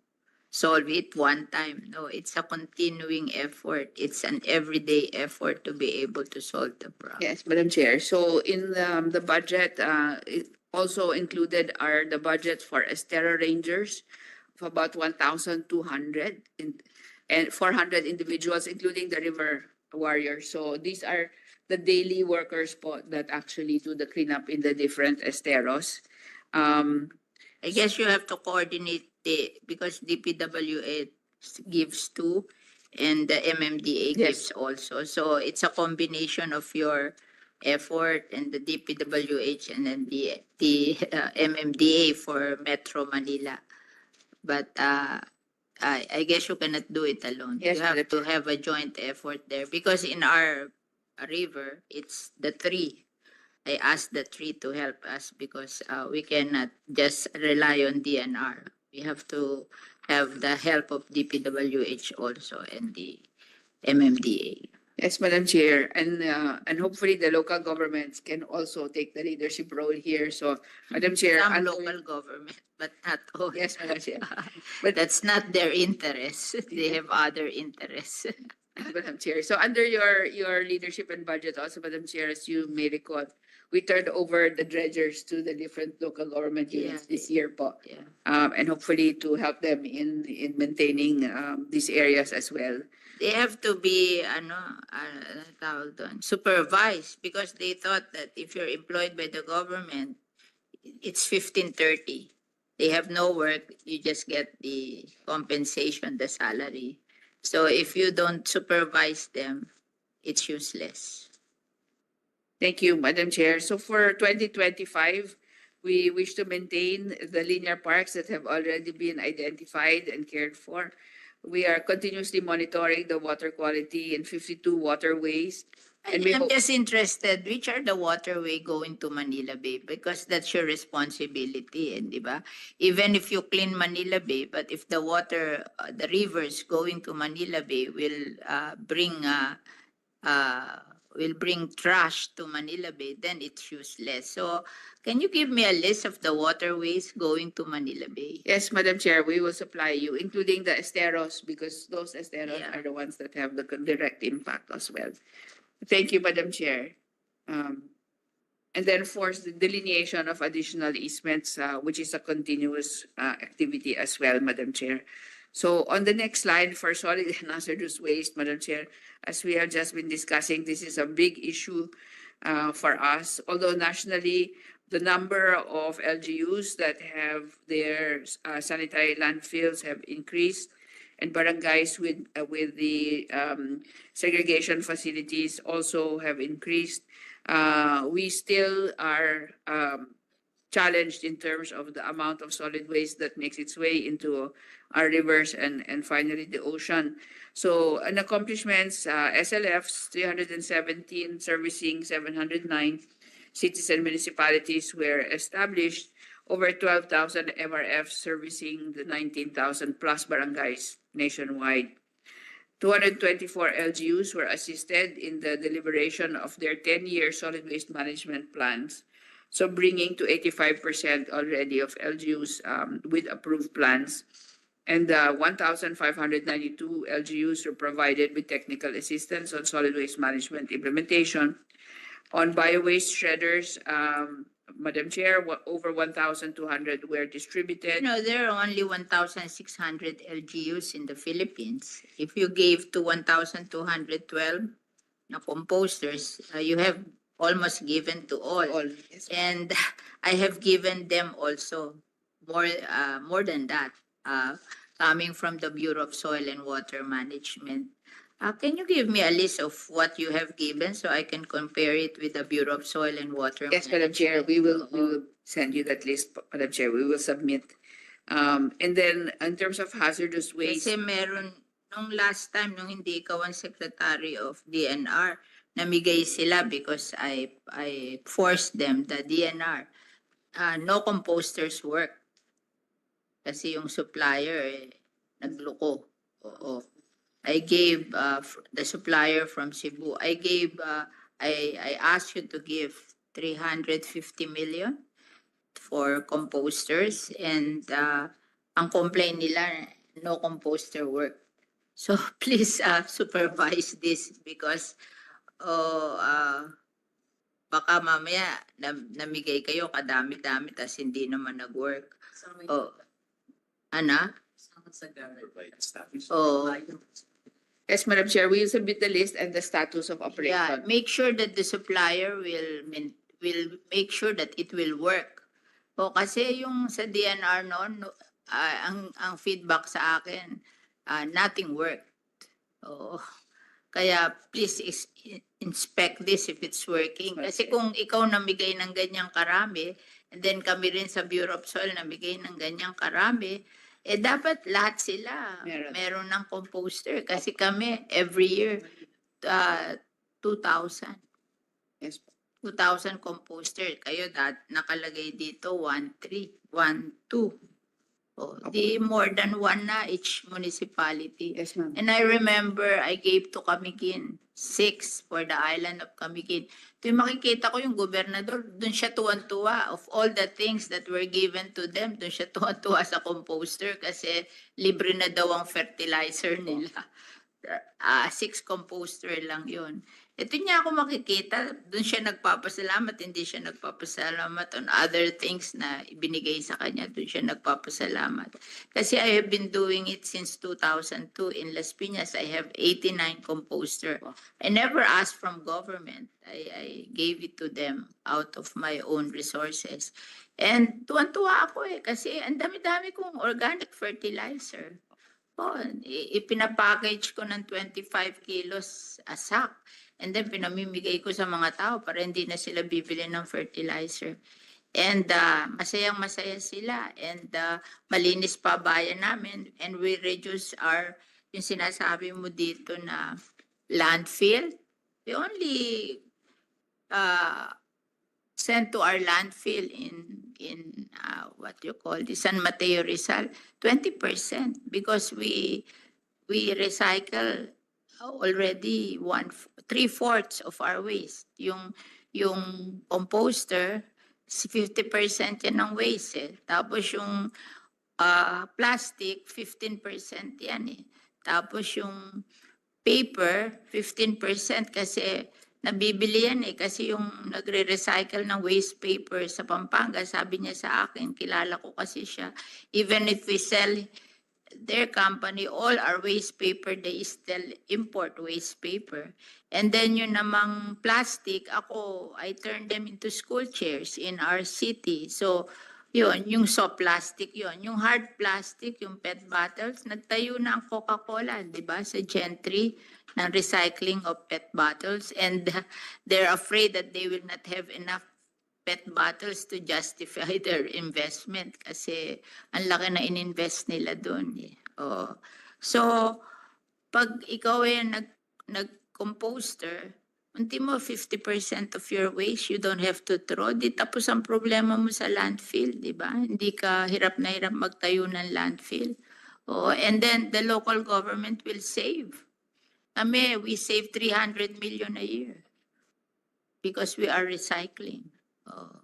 solve it one time. No, it's a continuing effort. It's an everyday effort to be able to solve the problem. yes, Madam Chair. So in the budget, it also included the budget for Estero Rangers of about 1,200 and 400 individuals, including the river warriors. So these are the daily workers po that actually do the cleanup in the different esteros. I guess you have to coordinate because DPWA gives 2 and the MMDA Yes. gives also. So it's a combination of your effort and the DPWH and then the MMDA for Metro Manila. But I guess you cannot do it alone. Yes, You have Madam to have a joint effort there because in our river, it's the 3. I asked the 3 to help us because we cannot just rely on DNR. We have to have the help of DPWH also and the MMDA. Yes, Madam Chair, and hopefully the local governments can also take the leadership role here. So, Madam Chair, Some under- local government, but not all. Yes, Madam Chair. But that's not their interest. They have other interests. Madam Chair. So under your leadership and budget also, Madam Chair, as you may recall, we turned over the dredgers to the different local government units Yeah. this year po. Yeah. And hopefully to help them in maintaining these areas as well. They have to be supervised because they thought that if you're employed by the government, it's 1530. They have no work, you just get the compensation, the salary. So if you don't supervise them, it's useless. Thank you, Madam Chair. So for 2025, we wish to maintain the linear parks that have already been identified and cared for. We are continuously monitoring the water quality in 52 waterways And we I'm hope- just interested, which are the waterway going to Manila Bay? Because that's your responsibility, and di ba? Even if you clean Manila Bay, but if the water, the rivers going to Manila Bay will bring trash to Manila Bay, then it's useless. So can you give me a list of the waterways going to Manila Bay? Yes, Madam Chair, we will supply you, including the esteros, because those esteros Yeah. are the ones that have the direct impact as well. Thank you, Madam Chair. And then for the delineation of additional easements, which is a continuous activity as well, Madam Chair. So on the next slide, for solid and hazardous waste, Madam Chair, as we have just been discussing, this is a big issue for us. Although nationally, the number of LGUs that have their sanitary landfills have increased, and barangays with the segregation facilities also have increased. We still are challenged in terms of the amount of solid waste that makes its way into our rivers and finally the ocean. So, an accomplishments, SLFs 317 servicing 709 cities and municipalities were established, over 12,000 MRFs servicing the 19,000 plus barangays nationwide. 224 LGUs were assisted in the deliberation of their 10-year solid waste management plans. So bringing to 85% already of LGUs with approved plans. And 1,592 LGUs were provided with technical assistance on solid waste management implementation. On bio-waste shredders, Madam Chair, over 1,200 were distributed. There are only 1,600 LGUs in the Philippines. If you gave to 1,212 na composters, you have almost given to all. Yes. And I have given them also more than that, coming from the Bureau of Soil and Water Management. Can you give me a list of what you have given so I can compare it with the Bureau of Soil and Water Yes, Madam Chair, we will send you that list, Madam Chair. We will submit. And then in terms of hazardous waste, Kasi meron, nung last time, nung hindi ikaw ang Secretary of DNR, namigay sila because I forced them, the DNR, no composters work. Kasi yung supplier, nagluko. Oo. I gave the supplier from Cebu, I asked you to give 350 million for composters, and ang complaint nila, no composter work. So please supervise this because baka mamaya namigay kayo kadami-dami tas hindi naman nag-work. Oh. Ana? Oh. yes, Madam Chair, we will submit the list and the status of Yeah, operation. make sure that the supplier will make sure that it will work. O kasi yung sa DNR noon, ang feedback sa akin, nothing worked. Oo. Kaya please inspect this if it's working. Kasi kung ikaw namigay ng ganyang karami, and then kami rin sa Bureau of Soil namigay ng ganyang karami, dapat lahat sila meron ng composter. Kasi kami, every year, 2,000. Yes. 2,000 composter. Kayo nakalagay dito 1,300, 1,200. Oh, di more than one na each municipality. Yes, ma'am. And I remember I gave to Camiguin 6 for the island of Camiguin. Ito yung makikita ko yung gobernador, dun siya tuwan-tuwa of all the things that were given to them. Dun siya tuwan-tuwa sa composter kasi libre na daw ang fertilizer nila. 6 composter lang yun. Ito niya ako makikita, dun siya nagpapasalamat, hindi siya nagpapasalamat on other things na ibinigay sa kanya, dun siya nagpapasalamat. Kasi I have been doing it since 2002. In Las Piñas, I have 89 composter. I never asked from government. I gave it to them out of my own resources. And tuwan-tuwa ako kasi ang dami-dami kong organic fertilizer. Oh, ipinapackage ko ng 25 kilos a sack. And then pinamimigay ko sa mga tao para hindi na sila bibili ng fertilizer. And masayang-masaya sila. And malinis pa bayan namin. And we reduce yung sinasabi mo dito na landfill. we only sent to our landfill in what you call the San Mateo Rizal 20% because we recycle already 3/4 of our waste. Yung composter 50% yan ng waste eh. Tapos yung plastic 15% yan eh. Tapos yung paper 15% kasi nabibili yan eh kasi yung nagre-recycle ng waste paper sa Pampanga, sabi niya sa akin, kilala ko kasi siya, even if we sell their company, all our waste paper, they still import waste paper. And then yun namang plastic, I turn them into school chairs in our city. So yun, yung soft plastic yun. Yung hard plastic, yung PET bottles, nagtayo na ang Coca-Cola, di ba, sa Gentry ng recycling of PET bottles. And they're afraid that they will not have enough PET bottles to justify their investment kasi ang laki na ininvest nila doon. Eh. Oh. So, pag ikaw ay nag-composter, unti mo 50% of your waste, you don't have to throw. Di tapos ang problema mo sa landfill, di ba? Hindi ka hirap na hirap magtayo ng landfill. Oh, and then the local government will save. We save 300 million a year because we are recycling. Oh,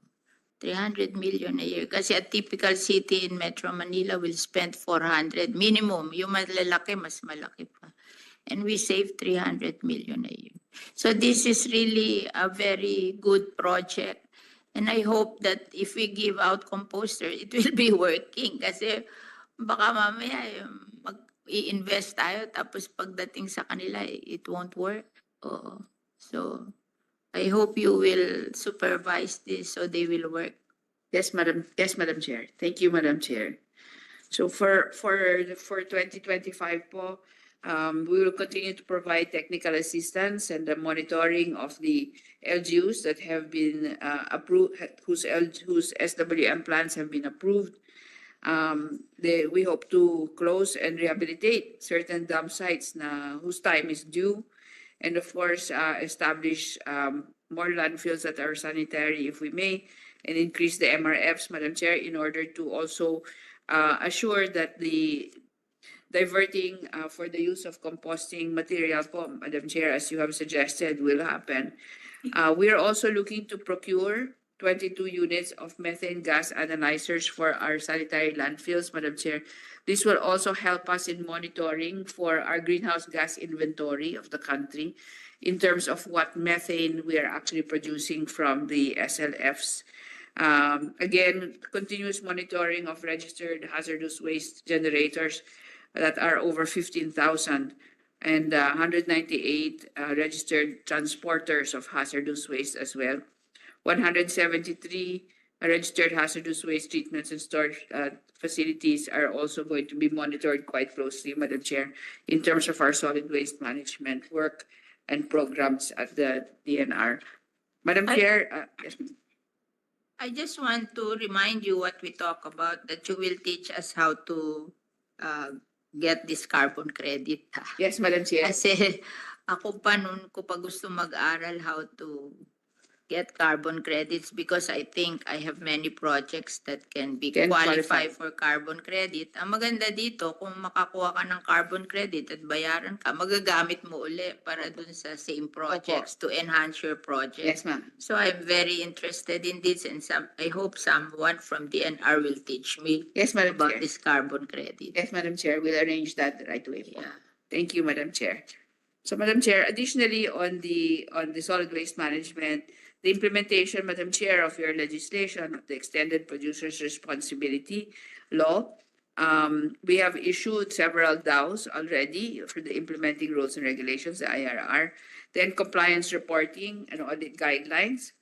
300 million a year. Kasi a typical city in Metro Manila will spend 400 minimum. Yung malalaki, mas malaki pa. And we save 300 million a year. So this is really a very good project. And I hope that if we give out composter, it will be working. Kasi baka mamaya mag-i-invest tayo tapos pagdating sa kanila, it won't work. Oh. So I hope you will supervise this so they will work. Yes, Madam Chair. Thank you, Madam Chair. So for 2025 po, we will continue to provide technical assistance and the monitoring of the LGUs that have been approved, whose SWM plans have been approved. We hope to close and rehabilitate certain dump sites whose time is due, and of course establish more landfills that are sanitary if we may, and increase the MRFs, Madam Chair, in order to also assure that the diverting for the use of composting material po, Madam Chair, as you have suggested, will happen. We are also looking to procure 22 units of methane gas analyzers for our sanitary landfills, Madam Chair. This will also help us in monitoring for our greenhouse gas inventory of the country in terms of what methane we are actually producing from the SLFs. Again, continuous monitoring of registered hazardous waste generators that are over 15,000 and 198 registered transporters of hazardous waste as well. 173 registered hazardous waste treatments and storage facilities are also going to be monitored quite closely, Madam Chair, in terms of our solid waste management work and programs at the DNR. Madam Chair, yes. I just want to remind you what we talk about, that you will teach us how to get this carbon credit. Yes, Madam Chair. Kasi ako pa noon ko pa gusto mag-aral how to get carbon credits because I think I have many projects that can qualify for carbon credit. Ang maganda dito, kung makakuha ka ng carbon credit at bayaran ka, magagamit mo uli para dun sa same projects to enhance your project. Yes, ma'am. So I'm very interested in this and I hope someone from DNR will teach me Yes, Madam about Chair. this carbon credit. Yes, Madam Chair. We'll arrange that right away. Yeah. Thank you, Madam Chair. So, Madam Chair, additionally on the solid waste management, the implementation, Madam Chair, of your legislation, the Extended Producer's Responsibility Law, we have issued several DAOs already for the implementing rules and regulations, the IRR, then compliance reporting and audit guidelines.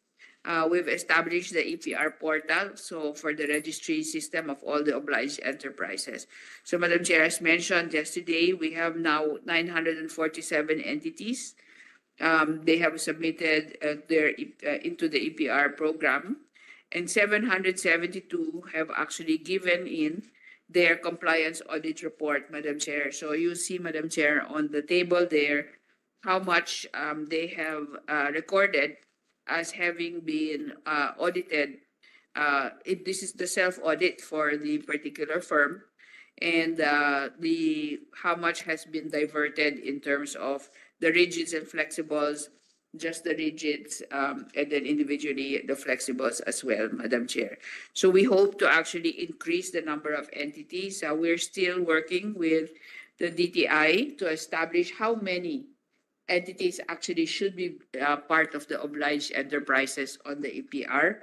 We've established the EPR portal, so for the registry system of all the obliged enterprises. So, Madam Chair, as mentioned yesterday, we have now 947 entities. They have submitted into the EPR program, and 772 have actually given in their compliance audit report, Madam Chair. So you see, Madam Chair, on the table there, how much they have recorded as having been audited. This is the self-audit for the particular firm, and the how much has been diverted in terms of the rigids and flexibles, just the rigids, and then individually the flexibles as well, Madam Chair. So we hope to actually increase the number of entities. We're still working with the DTI to establish how many entities actually should be part of the obliged enterprises on the APR.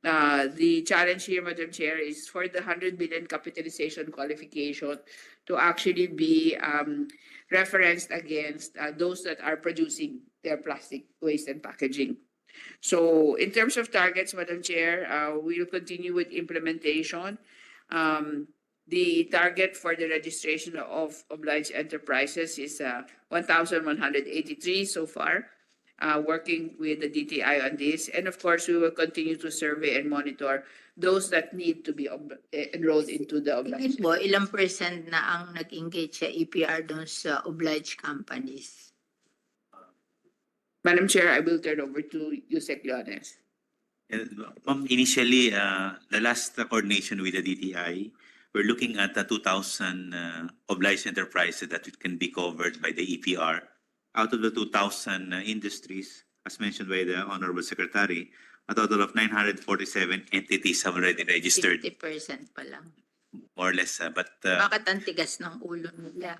The challenge here, Madam Chair, is for the 100 billion capitalization qualification to actually be referenced against those that are producing their plastic waste and packaging. So in terms of targets, Madam Chair, we will continue with implementation. The target for the registration of obliged enterprises is 1,183 so far, working with the DTI on this. And of course, we will continue to survey and monitor those that need to be enrolled into the obliged. Po, ilang percent na ang nag-engage sa EPR doon sa obliged companies? Madam Chair, I will turn over to Yusek Leones. Initially, the last coordination with the DTI, we're looking at 2,000 obliged enterprises that it can be covered by the EPR. Out of the 2,000 industries, as mentioned by the Honorable Secretary, a total of 947 entities have already registered, 50% pa lang. more or less. Bakit ang tigas ng ulo nila?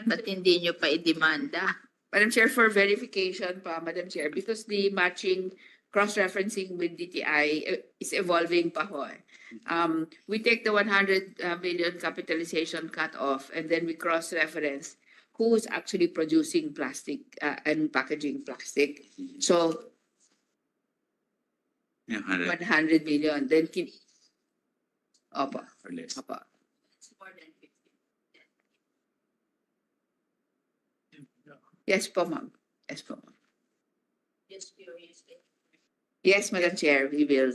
Ba't hindi nyo pa i-demanda? Madam Chair, for verification pa, Madam Chair, because the matching cross-referencing with DTI is evolving pa ho. We take the 100 million capitalization cut off and then we cross-reference who is actually producing plastic and packaging plastic. So Yeah, 100 million. Then Opo. or less. Opo. Yes po, ma'am. Yes po, ma'am. Yes, Madam Chair, we will.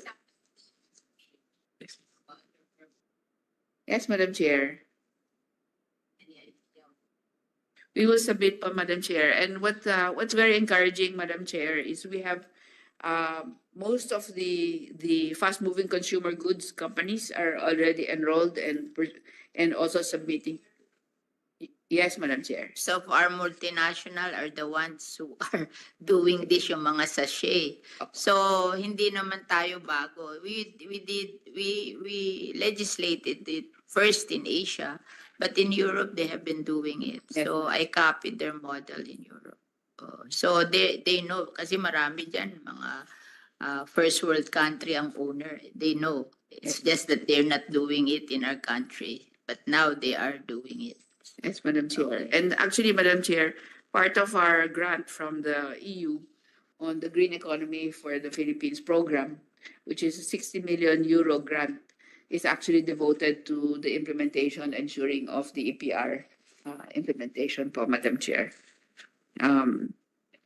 Yes, Madam Chair. We will submit pa, Madam Chair. And what's very encouraging, Madam Chair, is we have most of the fast-moving consumer goods companies are already enrolled and also submitting. Yes, Madam Chair. So our multinational are the ones who are doing this, yung mga sachet. So hindi naman tayo bago. We legislated it first in Asia, but in Europe they have been doing it. So I copied their model in Europe. So they know, kasi marami dyan, mga first world country ang owner. They know. It's just that they're not doing it in our country. But now they are doing it. Yes, Madam Chair. And actually, Madam Chair, part of our grant from the EU on the green economy for the Philippines program, which is a 60 million euro grant, is actually devoted to the implementation, ensuring of the EPR implementation po, Madam Chair.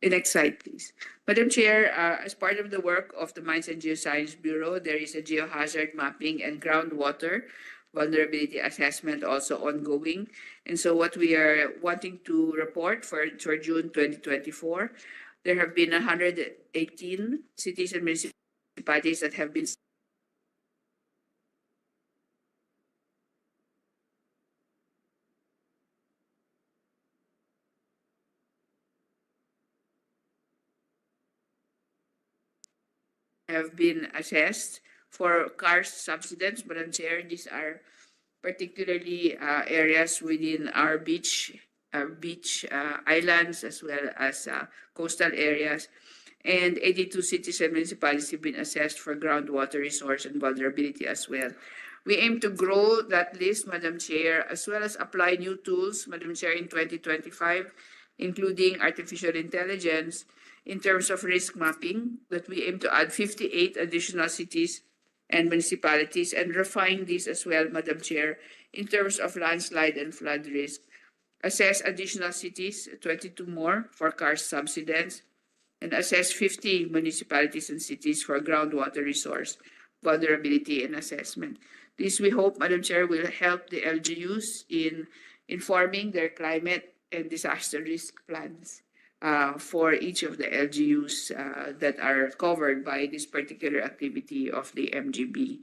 Next slide, please. Madam Chair, as part of the work of the Mines and Geoscience Bureau, there is a geohazard mapping and groundwater vulnerability assessment also ongoing. And so what we are wanting to report for June 2024, there have been 118 cities and municipalities that have been assessed for cars subsidence, Madam Chair. These are particularly areas within our beach islands as well as coastal areas. And 82 cities and municipalities have been assessed for groundwater resource and vulnerability as well. We aim to grow that list, Madam Chair, as well as apply new tools, Madam Chair, in 2025, including artificial intelligence, in terms of risk mapping, that we aim to add 58 additional cities and municipalities and refine this as well, Madam Chair, in terms of landslide and flood risk. Assess additional cities, 22 more for cars subsidence, and assess 50 municipalities and cities for groundwater resource vulnerability and assessment. This, we hope, Madam Chair, will help the LGUs in informing their climate and disaster risk plans for each of the LGUs that are covered by this particular activity of the MGB.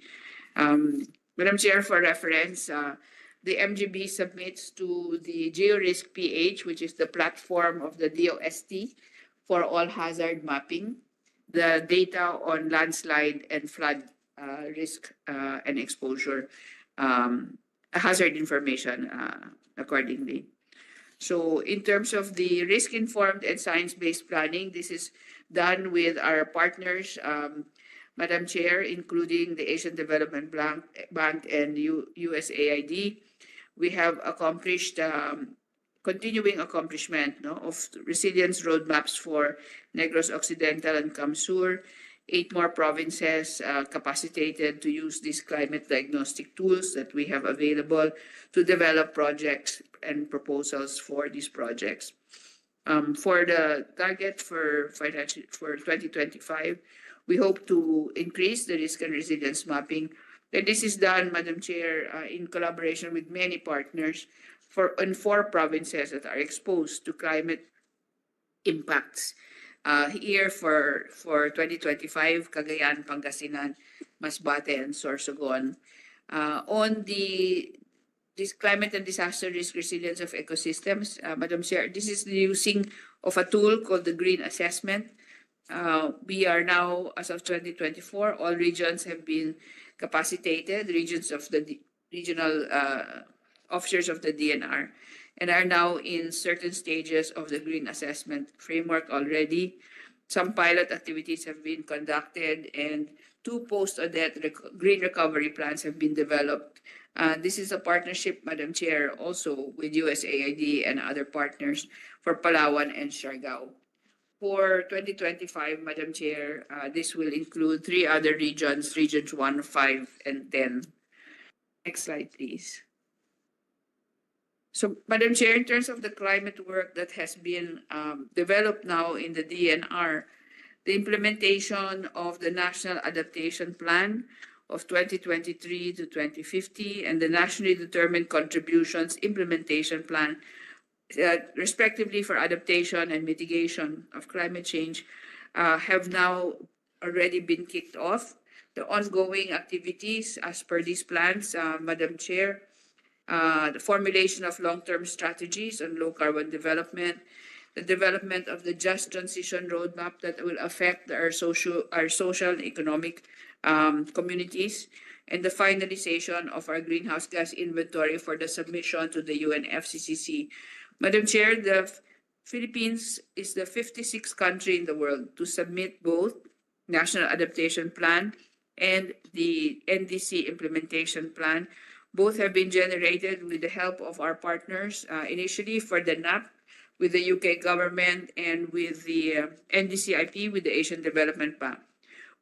Madam Chair, for reference, the MGB submits to the GeoRisk PH, which is the platform of the DOST for all hazard mapping, the data on landslide and flood risk and exposure hazard information accordingly. So in terms of the risk-informed and science-based planning, this is done with our partners, Madam Chair, including the Asian Development Bank and USAID. We have accomplished continuing accomplishment of resilience roadmaps for Negros Occidental and Camsur. 8 more provinces capacitated to use these climate diagnostic tools that we have available to develop projects and proposals for these projects. For the target for 2025, we hope to increase the risk and resilience mapping. And this is done, Madam Chair, in collaboration with many partners in 4 provinces that are exposed to climate impacts. Here for 2025, Cagayan, Pangasinan, Masbate, and Sorsogon. On this climate and disaster risk resilience of ecosystems, Madam Chair, this is the using of a tool called the Green Assessment. We are now, as of 2024, all regions have been capacitated, regions of the regional officers of the DNR, and are now in certain stages of the green assessment framework already. Some pilot activities have been conducted and 2 post-audit green recovery plans have been developed. This is a partnership, Madam Chair, also with USAID and other partners for Palawan and Siargao. For 2025, Madam Chair, this will include 3 other regions, regions 1, 5, and 10. Next slide, please. So, Madam Chair, in terms of the climate work that has been developed now in the DNR, the implementation of the National Adaptation Plan of 2023 to 2050 and the Nationally Determined Contributions Implementation Plan, respectively for adaptation and mitigation of climate change, have now already been kicked off. The ongoing activities as per these plans, Madam Chair, the formulation of long-term strategies on low-carbon development, the development of the just transition roadmap that will affect our social and economic communities, and the finalization of our greenhouse gas inventory for the submission to the UNFCCC. Madam Chair, the Philippines is the 56th country in the world to submit both National Adaptation Plan and the NDC Implementation Plan. Both have been generated with the help of our partners, initially for the NAP with the UK government and with the NDCIP with the Asian Development Bank.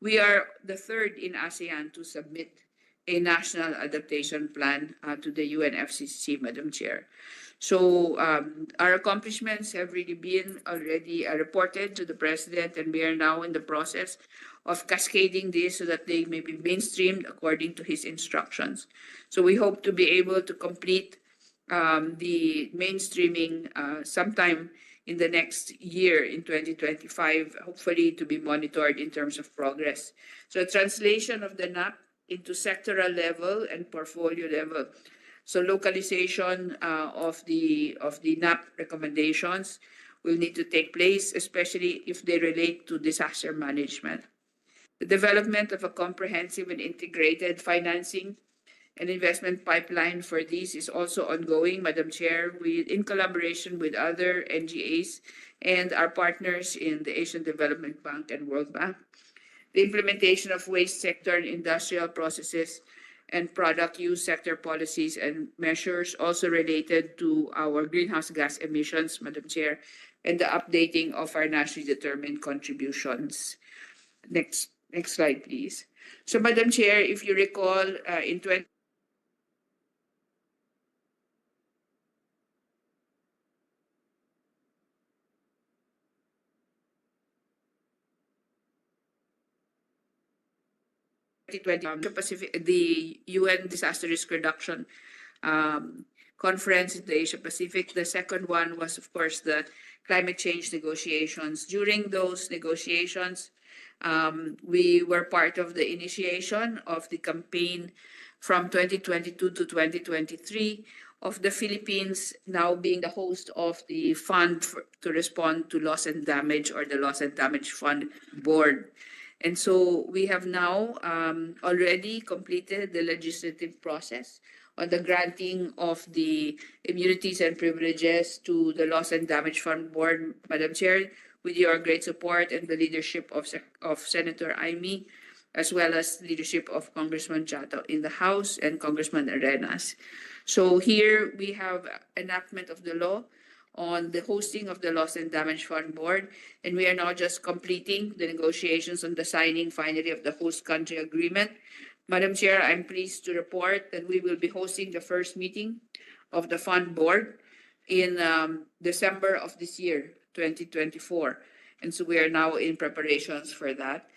We are the 3rd in ASEAN to submit a national adaptation plan to the UNFCCC, Madam Chair. So our accomplishments have really been already reported to the President, and we are now in the process of cascading this so that they may be mainstreamed according to his instructions. So we hope to be able to complete the mainstreaming sometime in the next year in 2025, hopefully to be monitored in terms of progress. So translation of the NAP into sectoral level and portfolio level. So localization of the NAP recommendations will need to take place, especially if they relate to disaster management. The development of a comprehensive and integrated financing and investment pipeline for these is also ongoing, Madam Chair, in collaboration with other NGAs and our partners in the Asian Development Bank and World Bank. The implementation of waste sector and industrial processes and product use sector policies and measures also related to our greenhouse gas emissions, Madam Chair, and the updating of our nationally determined contributions. Next slide, please. So, Madam Chair, if you recall, in 2020, the UN Disaster Risk Reduction conference in the Asia Pacific. The second one was, of course, the climate change negotiations. During those negotiations, we were part of the initiation of the campaign from 2022 to 2023 of the Philippines now being the host of the fund to respond to loss and damage, or the Loss and Damage Fund Board. And so we have now already completed the legislative process on the granting of the immunities and privileges to the Loss and Damage Fund Board, Madam Chair, with your great support and the leadership of Senator Aimee, as well as leadership of Congressman Jato in the House and Congressman Arenas. So here we have enactment of the law on the hosting of the Loss and Damage Fund Board, and we are now just completing the negotiations on the signing finally of the host country agreement. Madam Chair, I'm pleased to report that we will be hosting the first meeting of the fund board in December of this year, 2024. And so we are now in preparations for that.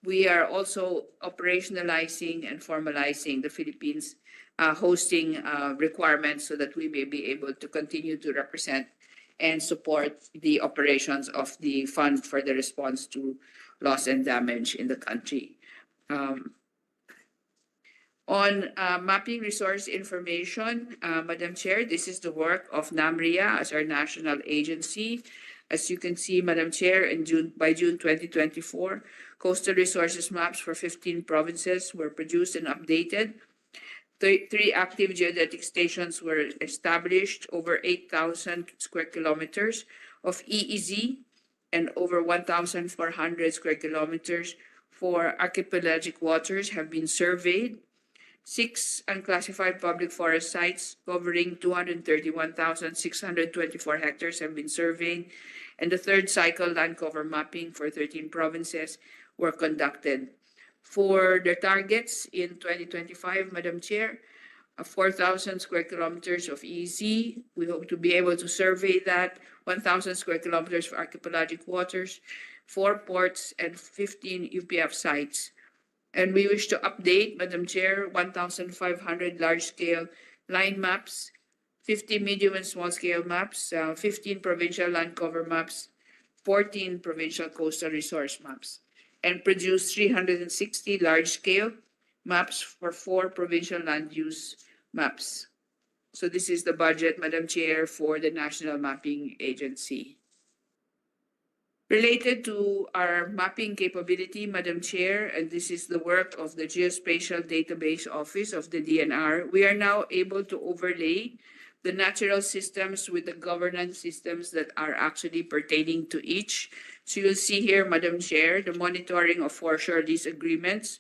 We are also operationalizing and formalizing the Philippines hosting requirements so that we may be able to continue to represent and support the operations of the fund for the response to loss and damage in the country. On mapping resource information, Madam Chair, this is the work of NAMRIA as our national agency. As you can see, Madam Chair, by June 2024, coastal resources maps for 15 provinces were produced and updated. Three active geodetic stations were established, over 8,000 square kilometers of EEZ and over 1,400 square kilometers for archipelagic waters have been surveyed. 6 unclassified public forest sites covering 231,624 hectares have been surveyed, and the third cycle land cover mapping for 13 provinces were conducted. For the targets in 2025, Madam Chair, 4,000 square kilometers of EEZ. We hope to be able to survey that, 1,000 square kilometers for archipelagic waters, 4 ports, and 15 UPF sites. And we wish to update, Madam Chair, 1,500 large-scale line maps, 50 medium and small-scale maps, 15 provincial land cover maps, 14 provincial coastal resource maps, and produce 360 large-scale maps for 4 provincial land use maps. So this is the budget, Madam Chair, for the National Mapping Agency. Related to our mapping capability, Madam Chair, and this is the work of the Geospatial Database Office of the DNR, we are now able to overlay the natural systems with the governance systems that are actually pertaining to each. So you'll see here, Madam Chair, the monitoring of foreshore lease agreements.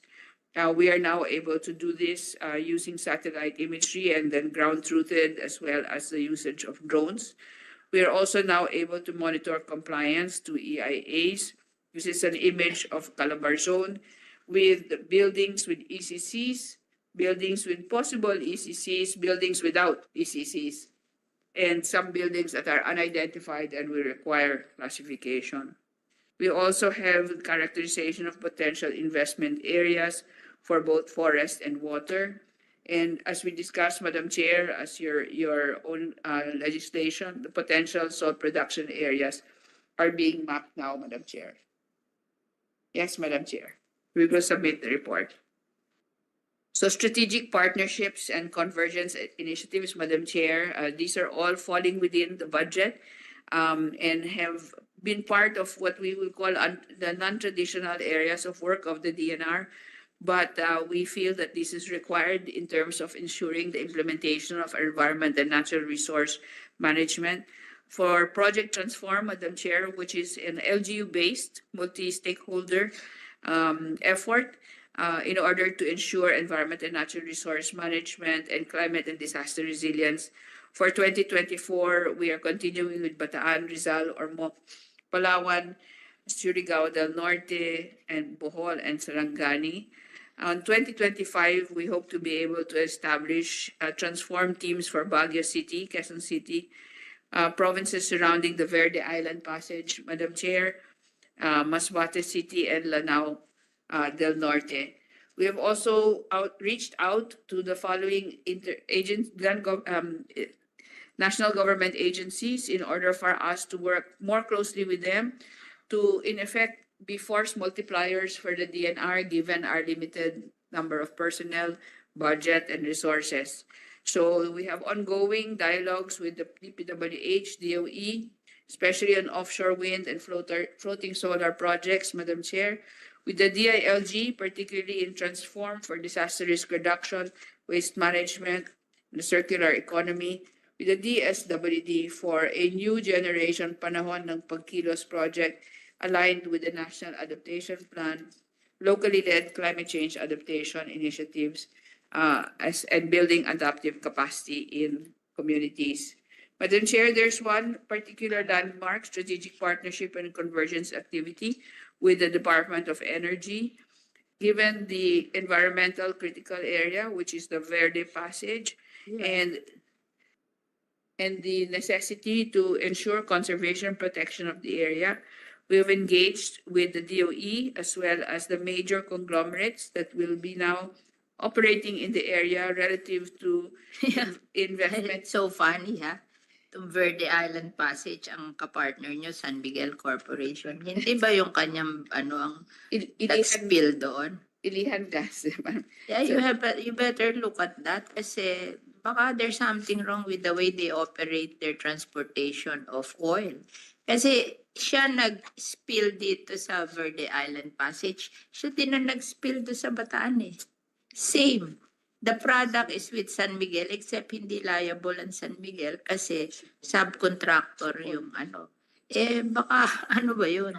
We are now able to do this using satellite imagery and then ground-truthed, as well as the usage of drones. We are also now able to monitor compliance to EIAs. This is an image of Calabar Zone with buildings with ECCs, buildings with possible ECCs, buildings without ECCs, and some buildings that are unidentified and will require classification. We also have characterization of potential investment areas for both forest and water. And as we discussed, Madam Chair, as your own legislation, the potential salt production areas are being mapped now, Madam Chair. Yes, Madam Chair. We will submit the report. So strategic partnerships and convergence initiatives, Madam Chair, these are all falling within the budget and have been part of what we will call the non-traditional areas of work of the DNR. But we feel that this is required in terms of ensuring the implementation of environment and natural resource management. For Project Transform, Madam Chair, which is an LGU-based multi-stakeholder effort in order to ensure environment and natural resource management and climate and disaster resilience. For 2024, we are continuing with Bataan, Rizal, Ormoc, Palawan, Surigao del Norte, and Bohol and Sarangani. On 2025, we hope to be able to establish transform teams for Baguio City, Quezon City, provinces surrounding the Verde Island Passage, Madam Chair, Masbate City, and Lanao del Norte. We have also reached out to the following national government agencies in order for us to work more closely with them to, in effect, be force multipliers for the DNR given our limited number of personnel, budget, and resources. So we have ongoing dialogues with the DPWH, DOE, especially on offshore wind and floating solar projects, Madam Chair, with the DILG, particularly in Transform for disaster risk reduction, waste management, and the circular economy, with the DSWD for a new generation Panahon ng Pagkilos project aligned with the National Adaptation Plan, locally led climate change adaptation initiatives, and building adaptive capacity in communities. Madam Chair, there's one particular landmark strategic partnership and convergence activity with the Department of Energy. Given the environmental critical area, which is the Verde Passage, and the necessity to ensure conservation protection of the area, we have engaged with the DOE as well as the major conglomerates that will be now operating in the area relative to investment. It's so funny, ha? Itong Verde Island Passage, ang kapartner nyo, San Miguel Corporation. Hindi ba yung kanyang, ang nag-spill doon? Ilihan gas. Yeah, you better look at that kasi baka there's something wrong with the way they operate their transportation of oil. Kasi siya nag-spill dito sa Verde Island Passage. Siya din ang nag-spill doon sa Bataan eh. Same. The product is with San Miguel except hindi liable ang San Miguel kasi subcontractor yung baka ba yun?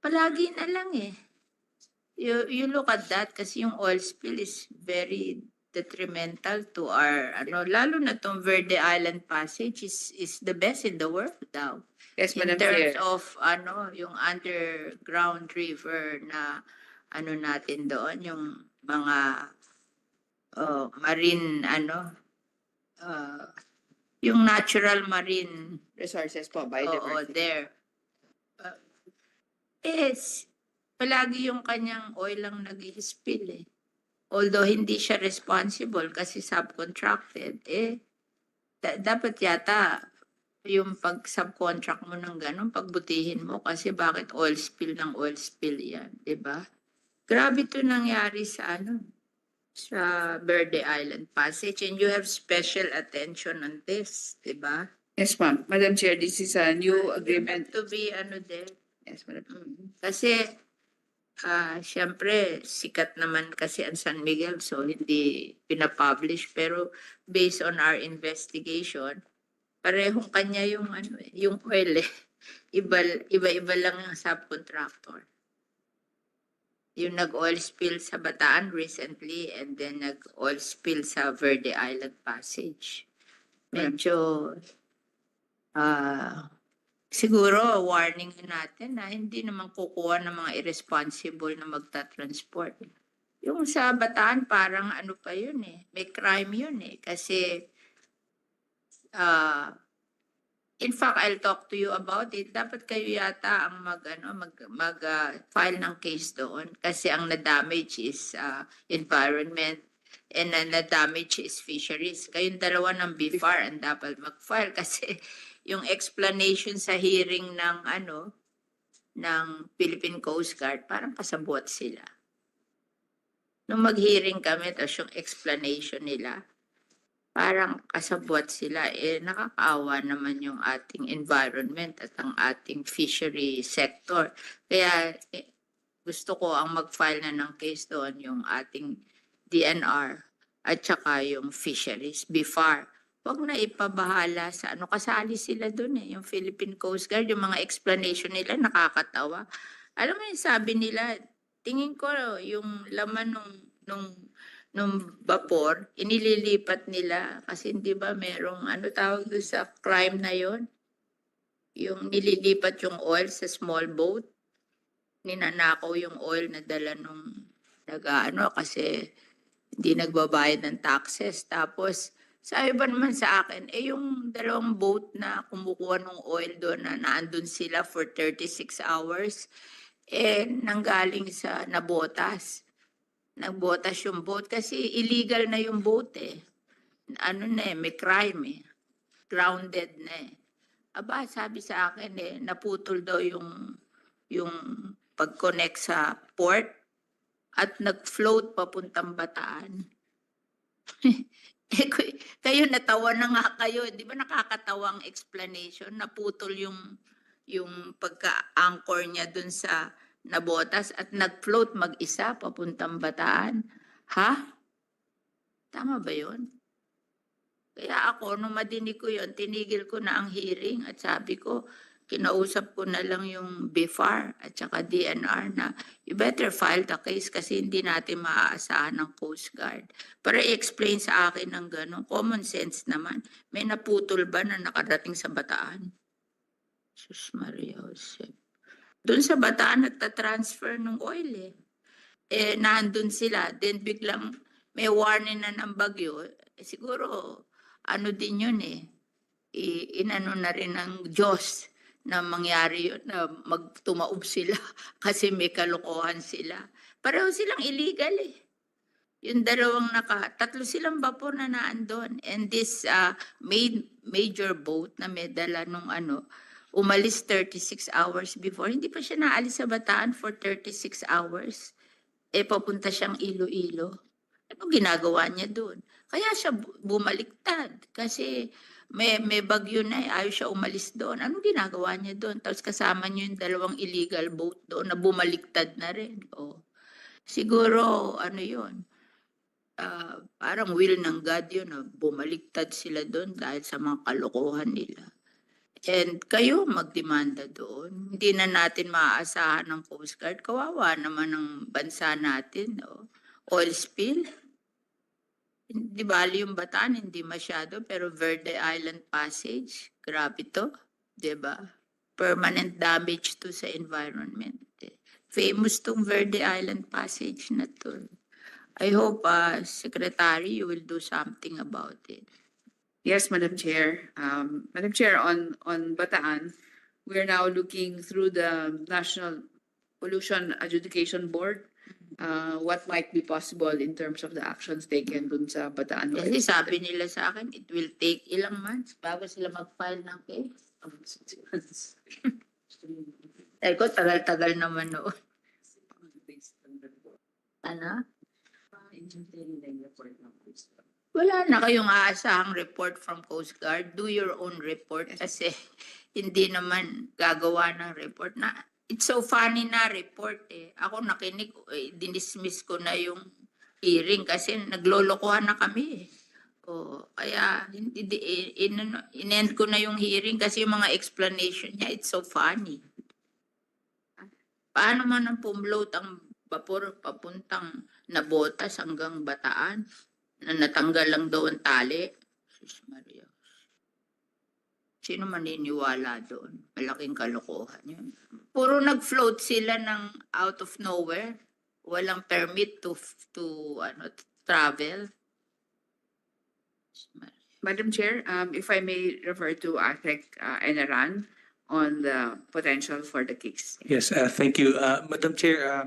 Palagi na lang eh. You look at that kasi yung oil spill is very detrimental to our lalo na tong Verde Island Passage is the best in the world daw. Yes, In Madam terms Chair. of yung underground river na natin doon, yung mga marine yung natural marine Resources po, oo biodiversity. there. Palagi yung kanyang oil lang nag-i-spill eh. Although hindi siya responsible kasi subcontracted, dapat yata yung pag-subcontract mo ng ganun, pagbutihin mo kasi bakit oil spill ng oil spill yan, di ba? Grabe to nangyari sa sa Verde Island Passage and you have special attention on this, di ba? Yes, ma'am. Madam Chair, this is a new agreement. To be there. Yes, Madam. Kasi, siyempre, sikat naman kasi ang San Miguel, so hindi pinapublish. Pero based on our investigation, parehong kanya yung yung oil eh. Iba-iba lang yung subcontractor. Yung nag-oil spill sa Bataan recently and then nag-oil spill sa Verde Island Passage. Medyo, siguro warning natin na hindi naman kukuha ng mga irresponsible na magta-transport. Yung sa Bataan parang pa yun eh, may crime yun eh. Kasi, in fact, I'll talk to you about it. Dapat kayo yata ang mag-file ng case doon kasi ang na-damage is environment and na-damage is fisheries. Kayong dalawa ng BIFAR ang dapat mag-file kasi yung explanation sa hearing ng Philippine Coast Guard, parang kasabot sila. Nung mag-hearing kami, tapos yung explanation nila, parang kasabwat sila, nakakaawa naman yung ating environment at ang ating fishery sector. Kaya gusto ko ang mag-file na ng case doon yung ating DNR at saka yung fisheries, BIFAR. Huwag na ipabahala sa kasali sila doon yung Philippine Coast Guard, yung mga explanation nila nakakatawa. Alam mo yung sabi nila, tingin ko yung laman nung vapor, inililipat nila kasi hindi ba merong tawag doon sa crime na yon, yung nililipat yung oil sa small boat, ninanakaw yung oil na dala nung kasi hindi nagbabayad ng taxes. Tapos sabi ba naman sa akin, yung dalawang boat na kumukuha ng oil doon na naandun sila for 36 hours, nanggaling sa nabotas. Nagbotas yung boat kasi illegal na yung boat eh. May crime eh. grounded na eh. Aba, sabi sa akin eh, naputol daw yung pag-connect sa port at nag-float papuntang Bataan. Kayo natawa na nga kayo, di ba nakakatawang explanation, naputol yung pagka-anchor niya dun sa Nabotas at nag-float mag-isa papuntang Bataan. Ha? Tama ba yun? Kaya ako, nung madinig ko yun, tinigil ko na ang hearing at sabi ko, kinausap ko na lang yung BIFAR at saka DNR na you better file the case kasi hindi natin maaasahan ng Coast Guard. Para i-explain sa akin ng gano'n, common sense naman. May naputol ba na nakarating sa Bataan? Sus Maria Jose. Doon sa Bataan, nagtatransfer ng oil eh. Nandun sila, then biglang may warning na ng bagyo. Siguro, ano din yun eh. Inano na rin ng Diyos na mangyari yun, na magtumaob sila kasi may kalokohan sila. Pareho silang illegal eh. Yung dalawang tatlo silang vapor na naandun. And this major boat na may dala nung umalis 36 hours before. Hindi pa siya naalis sa Bataan for 36 hours. Papunta siyang Iloilo. Ano ginagawa niya doon? Kaya siya bumaliktad kasi may bagyo na ayaw siya umalis doon. Ano ginagawa niya doon? Tapos kasama niyo yung dalawang illegal boat doon na bumaliktad na rin. Siguro, yun? Parang will ng God yun. Bumaliktad sila doon dahil sa mga kalokohan nila. And kayo magdemanda doon. Hindi na natin maaasahan ng Coast Guard. Kawawa naman ng bansa natin. Oil spill. Hindi bali yung Bataan, hindi masyado. Pero Verde Island Passage, grabe to. Diba? Permanent damage to sa environment. Famous tong Verde Island Passage na to. I hope, Secretary, you will do something about it. Yes, Madam Chair. Madam Chair, on Bataan, we are now looking through the National Pollution Adjudication Board, what might be possible in terms of the actions taken dun sa Bataan. Kasi sabi nila sa akin, it will take ilang months bago sila mag-file ng case. Ay ko, tagal-tagal naman noon. Ano? Wala na kayong aasahang report from Coast Guard. Do your own report kasi hindi naman gagawa ng report na. It's so funny na report eh. Ako nakinig, dinismiss ko na yung hearing kasi naglolokohan na kami eh. Kaya in-end ko na yung hearing kasi yung mga explanation niya, it's so funny. Paano man ang pumload ang vapor papuntang Nabotas hanggang Bataan na natanggal lang daw ang tali? Sus Maria. Sino maniniwala doon? Malaking kalokohan yun. Puro nag-float sila ng out of nowhere. Walang permit to travel. Madam Chair, if I may refer to ATEC Eneran on the potential for the case. Yes, thank you. Madam Chair,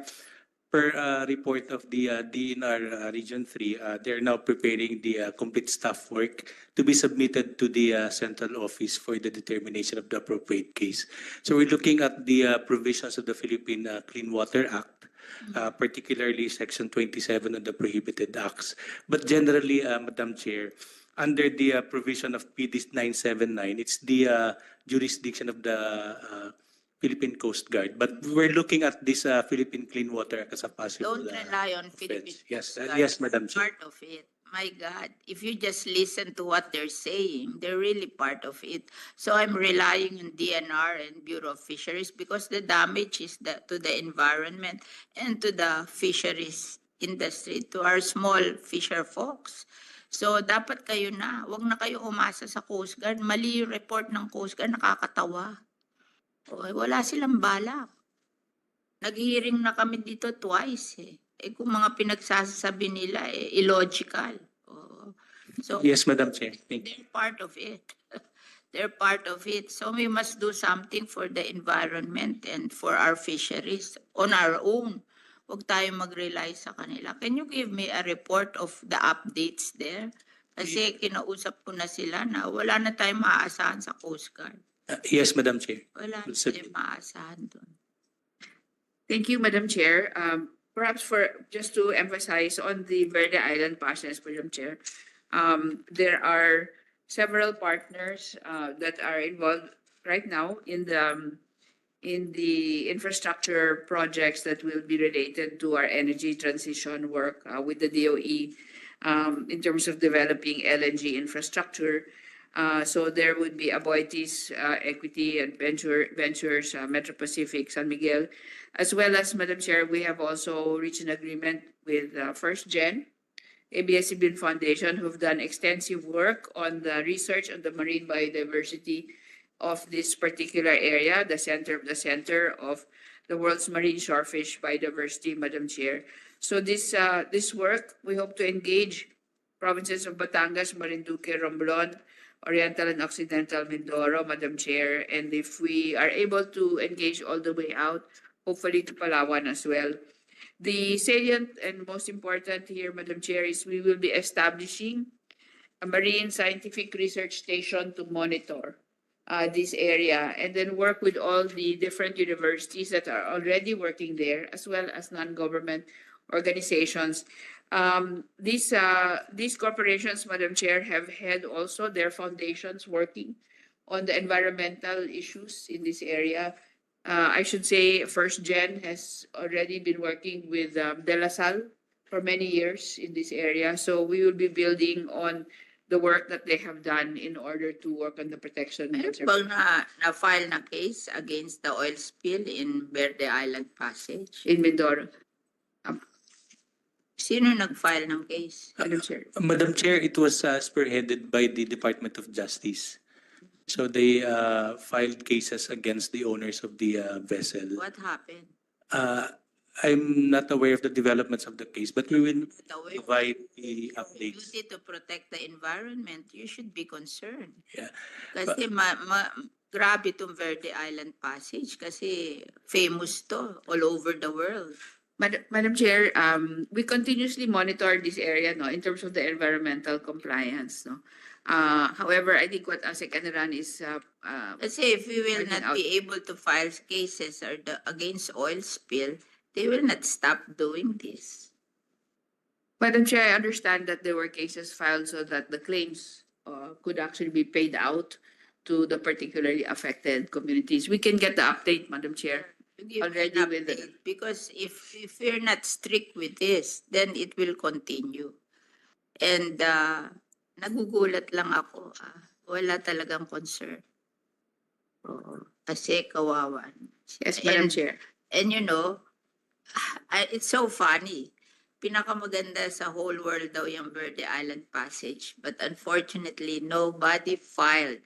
per report of the DNR Region 3, they're now preparing the complete staff work to be submitted to the central office for the determination of the appropriate case. So we're looking at the provisions of the Philippine Clean Water Act, particularly Section 27 of the Prohibited Acts. But generally, Madam Chair, under the provision of PD 979, it's the jurisdiction of the Philippine Coast Guard. But we're looking at this Philippine Clean Water as a possible. Don't rely on Philippine Yes, Coast Guard. yes, Madam Chair. Part of it. My God, if you just listen to what they're saying, they're really part of it. So I'm relying on DNR and Bureau of Fisheries because the damage is to the environment and to the fisheries industry, to our small fisher folks. So dapat kayo na, wag na kayo umasa sa Coast Guard. Mali yung report ng Coast Guard, nakakatawa. Wala silang balak. Nag-hearing na kami dito twice eh. Kung mga pinagsasabi nila illogical. So Yes, Madam Chair. Thank you. they're part of it. They're part of it. So we must do something for the environment and for our fisheries on our own. Huwag tayo mag-rely sa kanila. Can you give me a report of the updates there? Kasi kinausap ko na sila na wala na tayong maaasahan sa Coast Guard. Yes, Madam Chair. Wala na We'll sub- tayong maaasahan doon. Thank you, Madam Chair. Perhaps for just to emphasize on the Verde Island process, Madam Chair, there are several partners that are involved right now in the infrastructure projects that will be related to our energy transition work with the DOE in terms of developing LNG infrastructure. So there would be Aboitiz Equity and Ventures, Metro Pacific, San Miguel, as well as, Madam Chair, we have also reached an agreement with First Gen, ABS-CBN Foundation, who've done extensive work on the research on the marine biodiversity of this particular area, the center of the world's marine shorefish biodiversity, Madam Chair. So this work, we hope to engage provinces of Batangas, Marinduque, Romblon, Oriental and Occidental Mindoro, Madam Chair, and if we are able to engage all the way out, hopefully to Palawan as well. The salient and most important here, Madam Chair, is we will be establishing a marine scientific research station to monitor this area and then work with all the different universities that are already working there, as well as non-government organizations. These corporations, Madam Chair, have had also their foundations working on the environmental issues in this area. I should say First Gen has already been working with De La Salle for many years in this area. So we will be building on the work that they have done in order to work on the protection. Meron bang na-file na case against the oil spill in Verde Island Passage? In Mindoro. Sino nag-file ng case? Madam Chair. Madam Chair, it was spearheaded by the Department of Justice. So they filed cases against the owners of the vessel. What happened? I'm not aware of the developments of the case, but we will The way provide the updates. duty to protect the environment, you should be concerned. Yeah. Kasi grabe itong Verde Island Passage kasi famous to all over the world. Madam Chair, we continuously monitor this area, no, in terms of the environmental compliance, no. However, I think what ASEC Enran is Kasi if we will Pointing not be able to file cases against oil spill, they will not stop doing this. Madam Chair, I understand that there were cases filed so that the claims could actually be paid out to the particularly affected communities. We can get the update, Madam Chair. To give Already an with update, because if we're not strict with this, then it will continue. And nagugulat lang ako, wala talagang concern. Kasi kawawan. Yes, Madam Chair. And you know, it's so funny. Pinakamaganda sa whole world daw yung Verde Island Passage. But unfortunately, nobody filed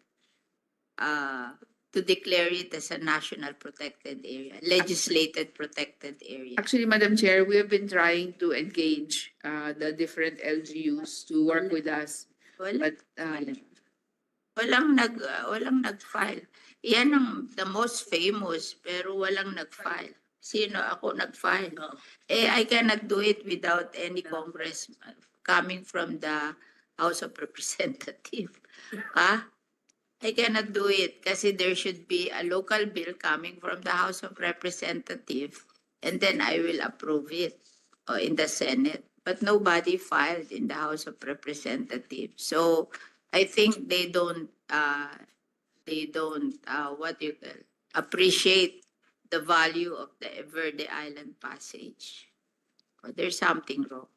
to declare it as a national protected area, legislated protected area. Actually, Madam Chair, we have been trying to engage the different LGUs to work with us. But Walang nag-file. Yan ang the most famous, pero walang nag-file. Sino ako nag-file? I cannot do it without any Congress coming from the House of Representatives. I cannot do it kasi there should be a local bill coming from the House of Representatives and then I will approve it in the Senate. But nobody filed in the House of Representatives. So I think they don't appreciate the value of the Verde Island Passage. There's something wrong.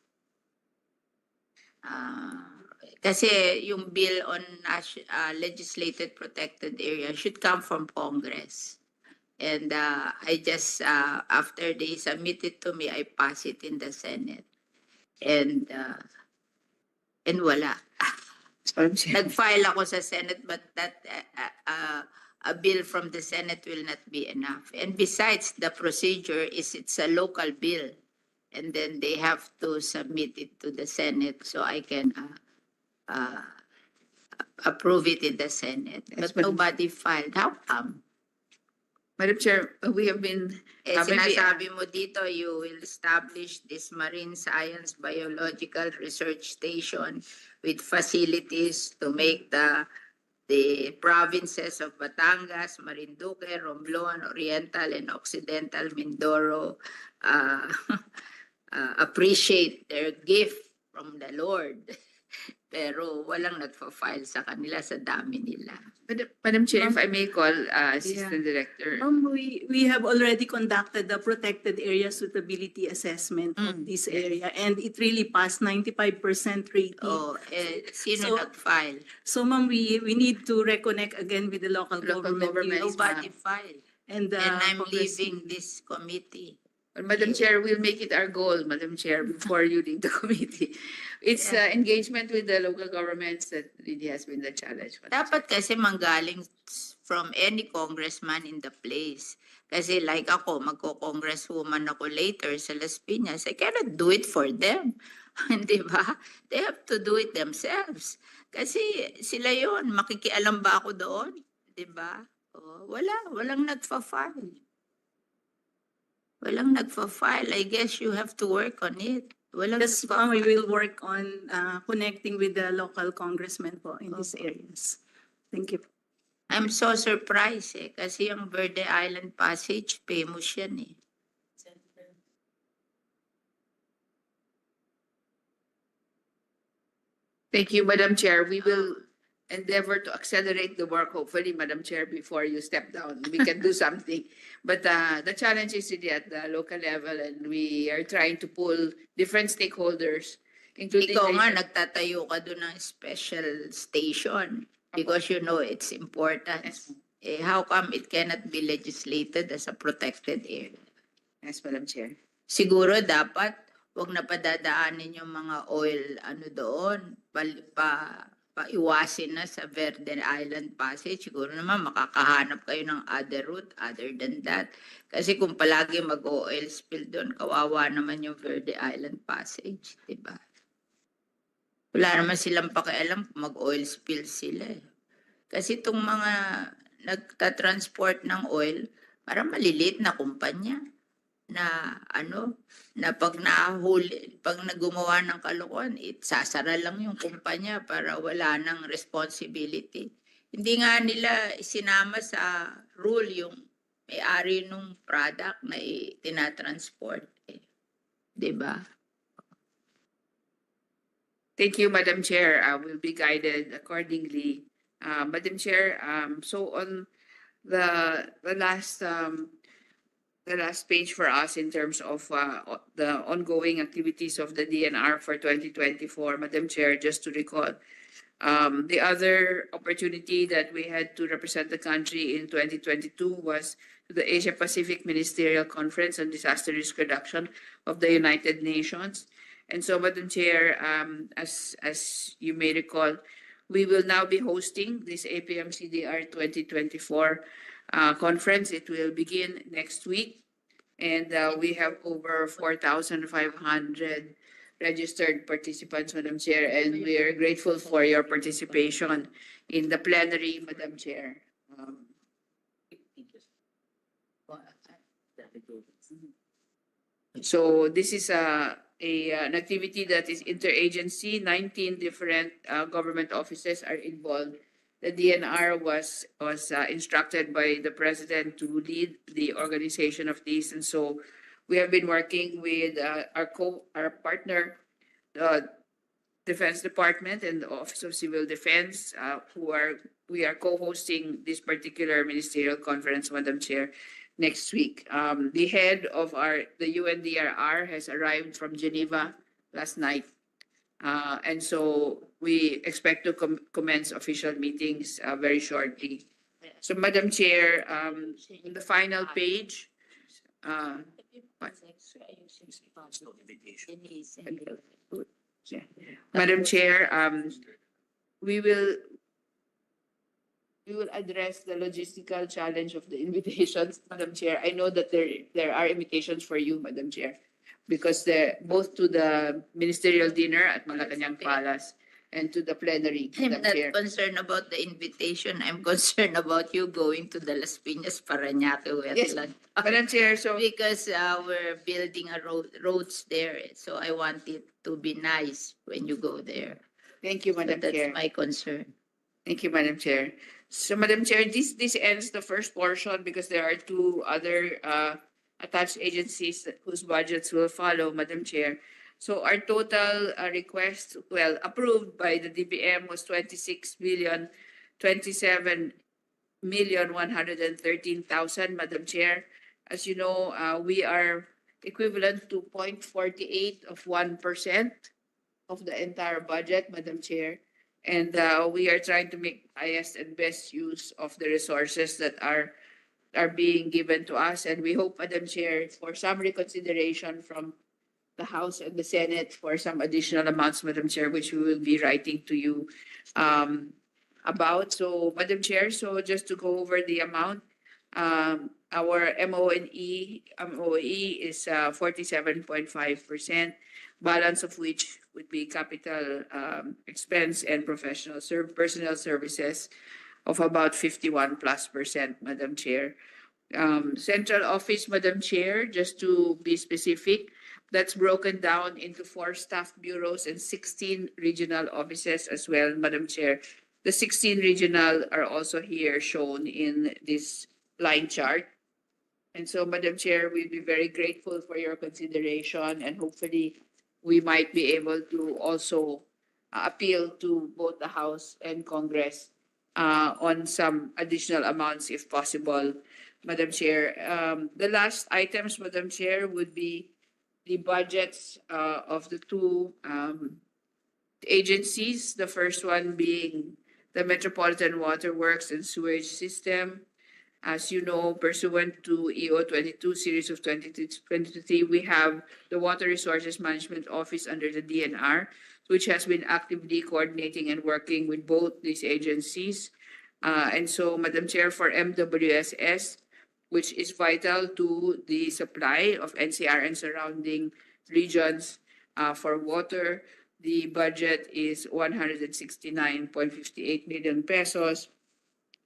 Kasi yung bill on legislated protected area should come from Congress. And I just, after they submit it to me, I pass it in the Senate. And wala. Nag-file ako sa Senate, but that a bill from the Senate will not be enough. And besides, the procedure is it's a local bill. And then they have to submit it to the Senate so I can approve it in the Senate. Yes, But nobody filed. How come? Madam Chair, we have been, Eh, maybe, sinasabi mo dito, you will establish this Marine Science Biological Research Station with facilities to make the provinces of Batangas, Marinduque, Romblon, Oriental, and Occidental Mindoro appreciate their gift from the Lord. Pero walang nagfa-file sa kanila sa dami nila. Madam Chair, if I may call Assistant Director. We have already conducted the protected area suitability assessment of this area, and it really passed 95% rating. Oh, sino So- nag-file? So ma'am, we need to reconnect again with the local government. units, Nobody ma'am. filed. And And I'm Congress- leaving this committee. Madam Chair, we'll make it our goal, Madam Chair, before you leave the committee. It's engagement with the local governments that really has been the challenge. Madam Dapat kasi manggaling from any congressman in the place. Kasi like ako, magko-congresswoman ako later sa Las Piñas. I cannot do it for them. Di ba? They have to do it themselves. Kasi sila yon, makikialam ba ako doon? Di ba? Oh, walang nagfa-file. Walang nagfa-file. I guess you have to work on it. Walang Yes, ma'am, we nagfa-file. will work on connecting with the local congressmen po in these areas. Thank you. I'm so surprised kasi yung Verde Island Passage, famous yan eh. Thank you, Madam Chair. We will endeavor to accelerate the work, hopefully, Madam Chair, before you step down. We can do something. But the challenge is really at the local level, and we are trying to pull different stakeholders, including Ikaw nga, the- nagtatayo ka doon ng special station because you know its importance. Eh, how come it cannot be legislated as a protected area? Yes, Madam Chair. Siguro dapat wag na padadaanin yung mga oil doon, paiwasin na sa Verde Island Passage. Siguro naman makakahanap kayo ng other route other than that. Kasi kung palagi mag-oil spill doon, kawawa naman yung Verde Island Passage, di ba? Wala naman silang pakialam kung mag-oil spill sila eh. Kasi itong mga nagta-transport ng oil, parang maliliit na kumpanya na na pag nahuli, pag nagumawa ng kalokohan, sasara lang yung kumpanya para wala nang responsibility. Hindi nga nila sinama sa rule yung may-ari nung product na tinatransport. Eh. Diba? Thank you, Madam Chair. We'll be guided accordingly. Madam Chair, so on the last page for us in terms of the ongoing activities of the DNR for 2024, Madam Chair, just to recall, the other opportunity that we had to represent the country in 2022 was the Asia Pacific Ministerial Conference on Disaster Risk Reduction of the United Nations. And so, Madam Chair, as you may recall, we will now be hosting this APM-CDR 2024 conference. It will begin next week, and we have over 4,500 registered participants, Madam Chair, and we are grateful for your participation in the plenary, Madam Chair. So this is an activity that is interagency. 19 different government offices are involved. The DNR was instructed by the president to lead the organization of these, and so we have been working with our partner, the Defense Department and the Office of Civil Defense, we are co-hosting this particular ministerial conference, Madam Chair, next week. The head of the UNDRR has arrived from Geneva last night. And so we expect to commence official meetings very shortly. So, Madam Chair, on the final page, Madam Chair, we will address the logistical challenge of the invitations, Madam Chair. I know that there are invitations for you, Madam Chair, because both to the ministerial dinner at Malacanang Palace and to the plenary, I'm Madam not Chair. concerned about the invitation. I'm concerned about you going to the Las Piñas Parañaque Yes, wetland. Madam Chair, so Because we're building roads there, so I want it to be nice when you go there. thank you, So Madam that's Chair. my concern. Thank you, Madam Chair. So, Madam Chair, this ends the first portion because there are two other attached agencies whose budgets will follow, Madam Chair. So our total request, well, approved by the DBM was 26,027,113,000, Madam Chair. As you know, we are equivalent to 0.48 of 1% of the entire budget, Madam Chair. And we are trying to make highest and best use of the resources that are being given to us. And we hope, Madam Chair, for some reconsideration from the House and the Senate for some additional amounts, Madam Chair, which we will be writing to you about. So, Madam Chair, so just to go over the amount, our MOE is 47.5%, balance of which would be capital expense and personnel services of about 51+%, Madam Chair. Central office, Madam Chair, just to be specific, that's broken down into 4 staff bureaus and 16 regional offices as well, Madam Chair. The 16 regional are also here shown in this line chart. And so, Madam Chair, we'd be very grateful for your consideration, and hopefully we might be able to also appeal to both the House and Congress on some additional amounts if possible, Madam Chair. The last items, Madam Chair, would be the budgets of the two agencies. The first one being the Metropolitan Water Works and Sewage System. As you know, pursuant to EO 22 series of 2023, we have the Water Resources Management Office under the DNR, which has been actively coordinating and working with both these agencies. And so, Madam Chair, for MWSS, which is vital to the supply of NCR and surrounding regions for water, the budget is 169.58 million pesos.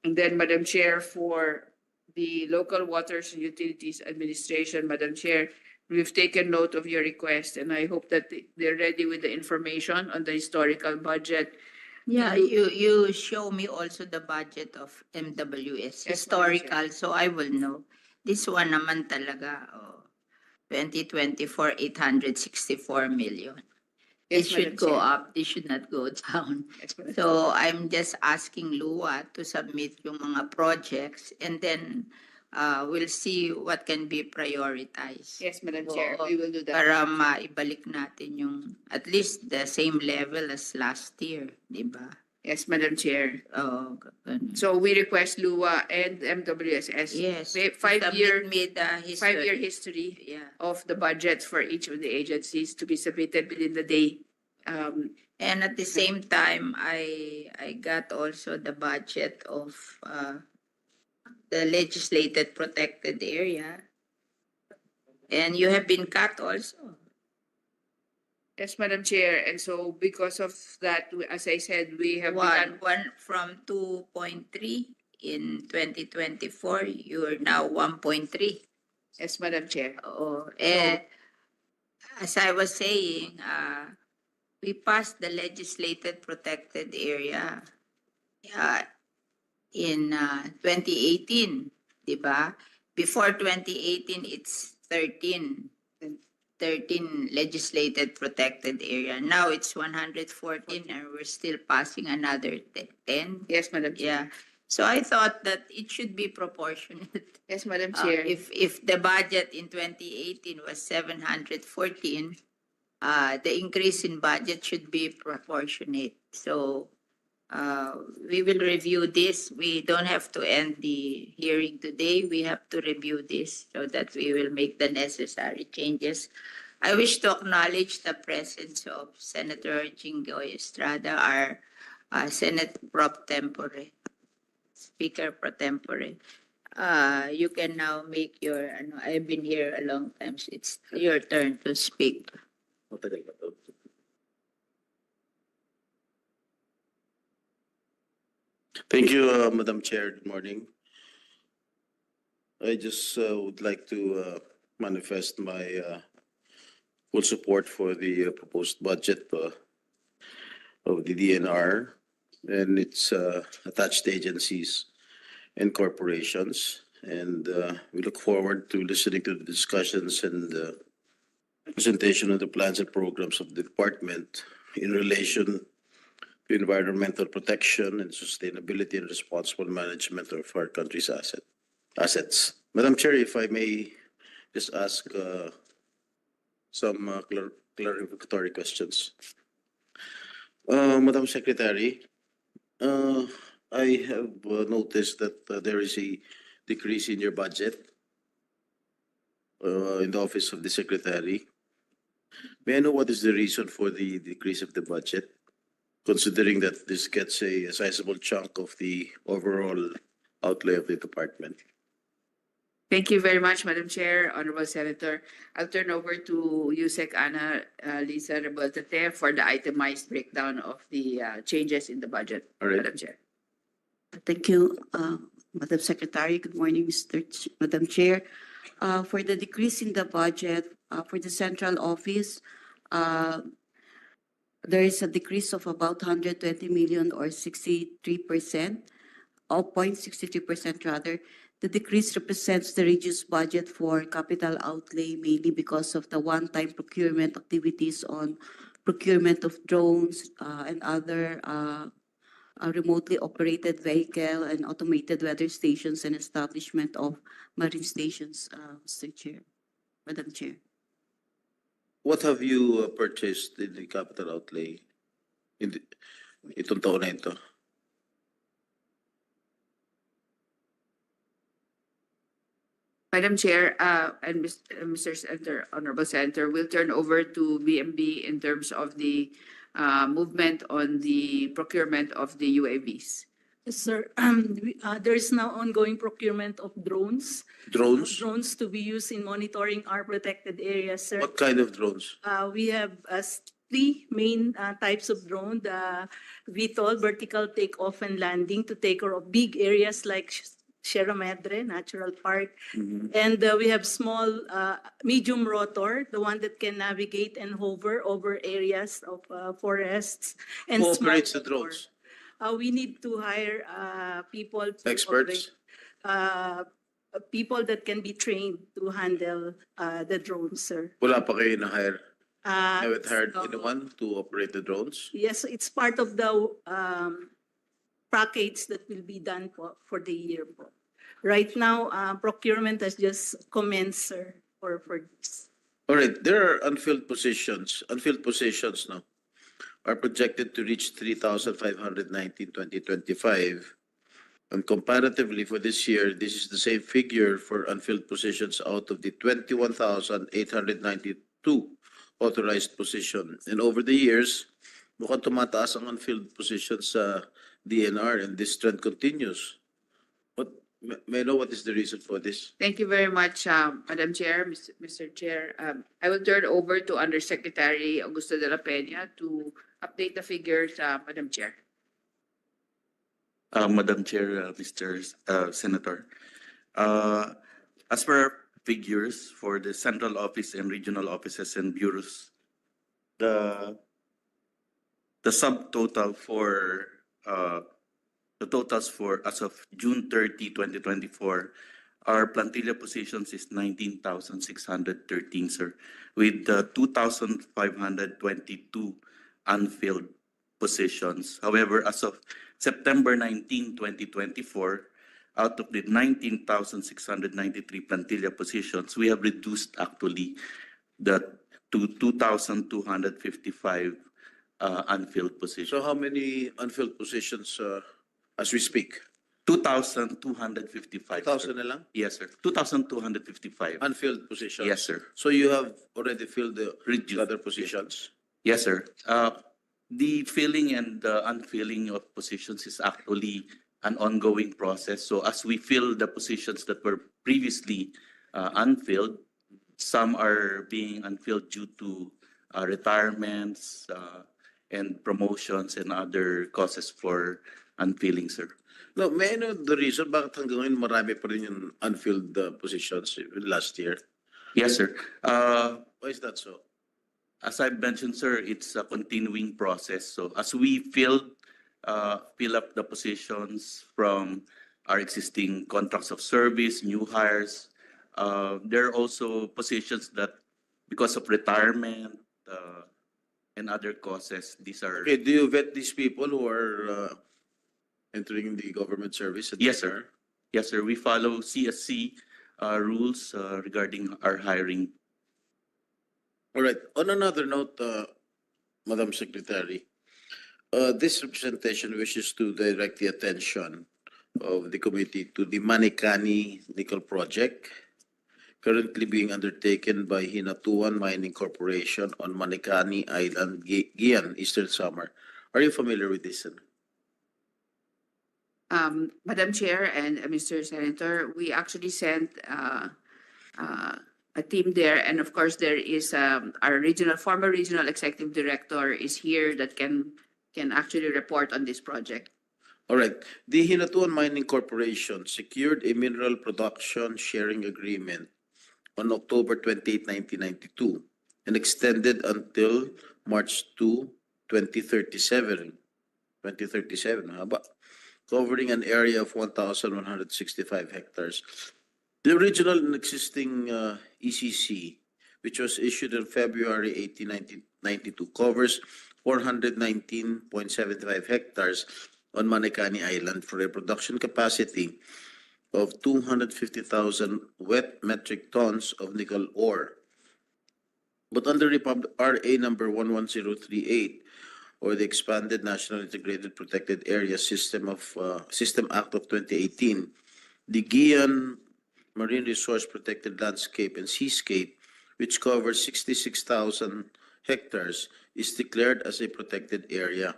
And then, Madam Chair, for the Local Waters and Utilities Administration, Madam Chair, we've taken note of your request, and I hope that they're ready with the information on the historical budget. Yeah, you show me also the budget of MWS, Yes, Madam historical, so I will know. This one naman talaga, 2024, 864 million. It Yes, should Madam go Chair. up, this should not go down. Yes, Madam So I'm just asking Lua to submit yung mga projects, and then we'll see what can be prioritized. Yes, Madam Chair, Oo, we will do that. para maibalik natin yung at least the same level as last year, di ba? Yes, Madam Chair. Oh, ganun. So we request LUA and MWSS. Yes. May Submit 5-year me the history. 5-year history Yeah. of the budgets for each of the agencies to be submitted within the day. And at the same time, I got also the budget of the legislated protected area. And you have been cut also. Yes, Madam Chair. And so because of that, as I said, we have One begun. from 2.3 in 2024, you are now 1.3. Yes, Madam Chair. Oh, as I was saying, we passed the legislated protected area in 2018, di ba? Before 2018, it's 13 legislated protected area. Now it's 114, and we're still passing another 10. Yes, Madam Chair. Yeah. So I thought that it should be proportionate. Yes, Madam Chair. If the budget in 2018 was 714, the increase in budget should be proportionate. So we will review this. We don't have to end the hearing today. We have to review this so that we will make the necessary changes. I wish to acknowledge the presence of Senator Jinggoy Estrada, our Senate pro tempore, Speaker pro tempore. You can now make your, I've been here a long time, so it's your turn to speak. Thank you, Madam Chair. Good morning. I just would like to manifest my full support for the proposed budget of the DNR and its attached agencies and corporations. And we look forward to listening to the discussions and presentation of the plans and programs of the department in relation to environmental protection and sustainability and responsible management of our country's assets. Madam Chair, if I may just ask some clarificatory questions. Madam Secretary, I have noticed that there is a decrease in your budget in the office of the Secretary. May I know what is the reason for the decrease of the budget, considering that this gets a sizable chunk of the overall outlay of the department? Thank you very much, Madam Chair, Honorable Senator. I'll turn over to Yusek Ana Lisa Reboltate for the itemized breakdown of the changes in the budget. All right. Madam Chair. Thank you, Madam Secretary. Good morning, Madam Chair. For the decrease in the budget for the central office, there is a decrease of about 120 million or 63%, or 0.63% rather. The decrease represents the reduced budget for capital outlay, mainly because of the one-time procurement activities on procurement of drones and other remotely operated vehicle and automated weather stations and establishment of marine stations, Mr. Chair, Madam Chair. What have you purchased in the capital outlay in itong taon na ito? Madam Chair, and Mr. Senator, Honorable Senator, we'll turn over to BMB in terms of the movement on the procurement of the UAVs. Yes, sir. There is now ongoing procurement of drones. Drones? Drones to be used in monitoring our protected areas, sir. What kind of drones? We have three main types of drone: the VTOL, vertical takeoff and landing, to take care of big areas like Sierra Madre Natural Park. And we have small, medium rotor, the one that can navigate and hover over areas of forests. And Who small operates the rotor. drones? We need to hire people. To Experts? operate, people that can be trained to handle the drones, sir. Wala pa kayo na-hire? Haven't hired no. anyone to operate the drones? Yes, it's part of the package that will be done for the year. Right now, procurement has just commenced, sir, for this. All right, there are unfilled positions. Unfilled positions now are projected to reach 3,590 in 2025. And comparatively for this year, this is the same figure for unfilled positions out of the 21,892 authorized position. And over the years, mukhang tumataas ang unfilled positions sa DNR and this trend continues. May I know what is the reason for this? Thank you very much, Madam Chair, Mr. Chair. I will turn over to Undersecretary Augusto de la Peña to update the figures, Madam Chair. Madam Chair, Mr. Senator, as per figures for the central office and regional offices and bureaus, the subtotal for the totals for as of June 30, 2024, our plantilla positions is 19,613, sir, with 2,522 unfilled positions. However, as of September 19, 2024, out of the 19,693 plantilla positions, we have reduced actually to 2,255 unfilled positions. So how many unfilled positions as we speak? 2,255. 1,000 na lang? Yes, sir. 2,255. Unfilled positions? Yes, sir. So you have already filled the Reduced. other positions? Yes, sir. The filling and the unfilling of positions is actually an ongoing process. So as we fill the positions that were previously unfilled, some are being unfilled due to retirements and promotions and other causes for unfilling, sir. No, may I know the reason bakit hanggang ngayon marami pa rin yung unfilled positions last year? Yes, sir. Why is that so? As I mentioned, sir, it's a continuing process. So as we fill up the positions from our existing contracts of service, new hires, there are also positions that because of retirement and other causes, these are. Okay, do you vet these people who are entering the government service? At Yes, the sir. Yes, sir. We follow CSC rules regarding our hiring. All right. On another note, Madam Secretary, this representation wishes to direct the attention of the committee to the Manikani Nickel Project, currently being undertaken by Hinatuan Mining Corporation on Manikani Island, Gian, Eastern Samar. Are you familiar with this? Madam Chair and Mr. Senator, we actually sent a team there, and of course there is our former regional executive director is here that can actually report on this project. All right. The Hinatuan Mining Corporation secured a mineral production sharing agreement on October 28, 1992 and extended until March 2, 2037. 2037, haba. Covering an area of 1,165 hectares. The original and existing ECC, which was issued on February 18, 1992, covers 419.75 hectares on Manikani Island for a production capacity of 250,000 wet metric tons of nickel ore. But under RA number 11038, or the Expanded National Integrated Protected Area System Act of 2018, the Gian Marine Resource Protected Landscape and Seascape, which covers 66,000 hectares, is declared as a protected area.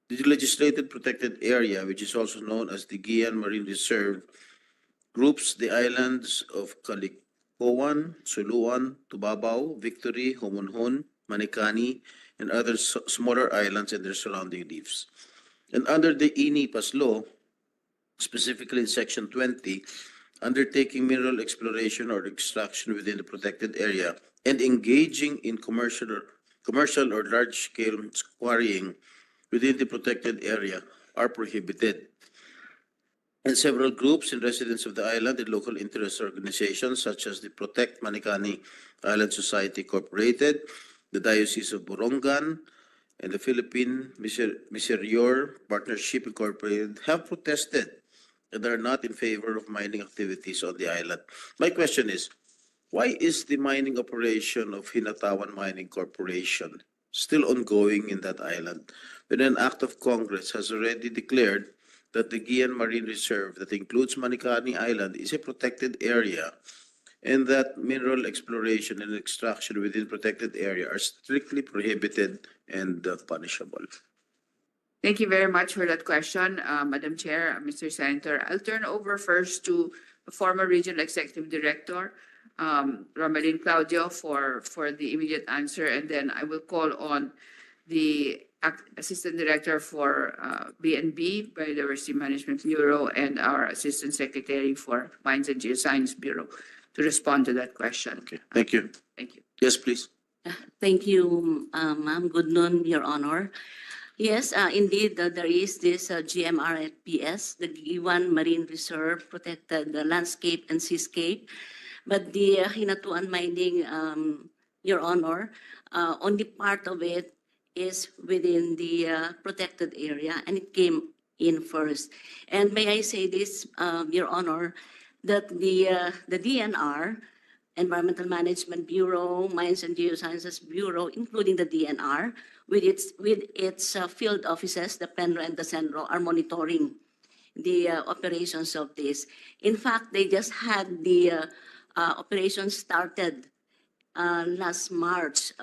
The legislated protected area, which is also known as the Gian Marine Reserve, groups the islands of Calikoan, Suluan, Tubabao, Victory, Homonhon, Manikani, and other smaller islands and their surrounding reefs. And under the INIPAS law, specifically in Section 20, undertaking mineral exploration or extraction within the protected area and engaging in commercial or large-scale quarrying within the protected area are prohibited. And several groups and residents of the island and local interest organizations such as the Protect Manikani Island Society Incorporated, the Diocese of Borongan, and the Philippine Miserior Partnership Incorporated have protested and are not in favor of mining activities on the island. My question is, why is the mining operation of Hinatawan Mining Corporation still ongoing in that island when an act of Congress has already declared that the Gian Marine Reserve that includes Manikani Island is a protected area and that mineral exploration and extraction within protected area are strictly prohibited and punishable? Thank you very much for that question, Madam Chair, Mr. Senator. I'll turn over first to the former Regional Executive Director, Romelin Claudio, for the immediate answer, and then I will call on the Assistant Director for BNB, Biodiversity Management Bureau, and our Assistant Secretary for Mines and Geoscience Bureau to respond to that question. Okay, thank you. Thank you. Yes, please. Thank you, ma'am. Good noon, Your Honor. Yes, indeed, there is this GMRFPS, the Giwan Marine Reserve Protected Landscape and Seascape. But the Hinatuan Mining, Your Honor, only part of it is within the protected area, and it came in first. And may I say this, Your Honor, that the DNR, Environmental Management Bureau, Mines and Geosciences Bureau, including the DNR, with its field offices, the PENRO and the CENRO, are monitoring the operations of this. In fact, they just had the operation started last March,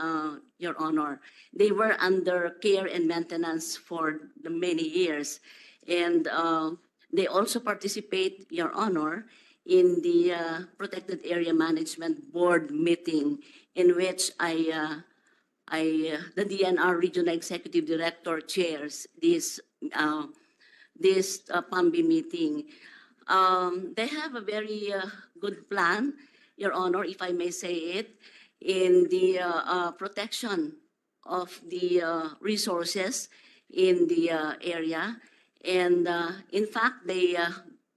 Your Honor. They were under care and maintenance for the many years. And they also participate, Your Honor, in the Protected Area Management Board meeting in which the DNR Regional Executive Director chairs this PAMBI meeting. They have a very good plan, Your Honor, if I may say it, in the protection of the resources in the area. And in fact, they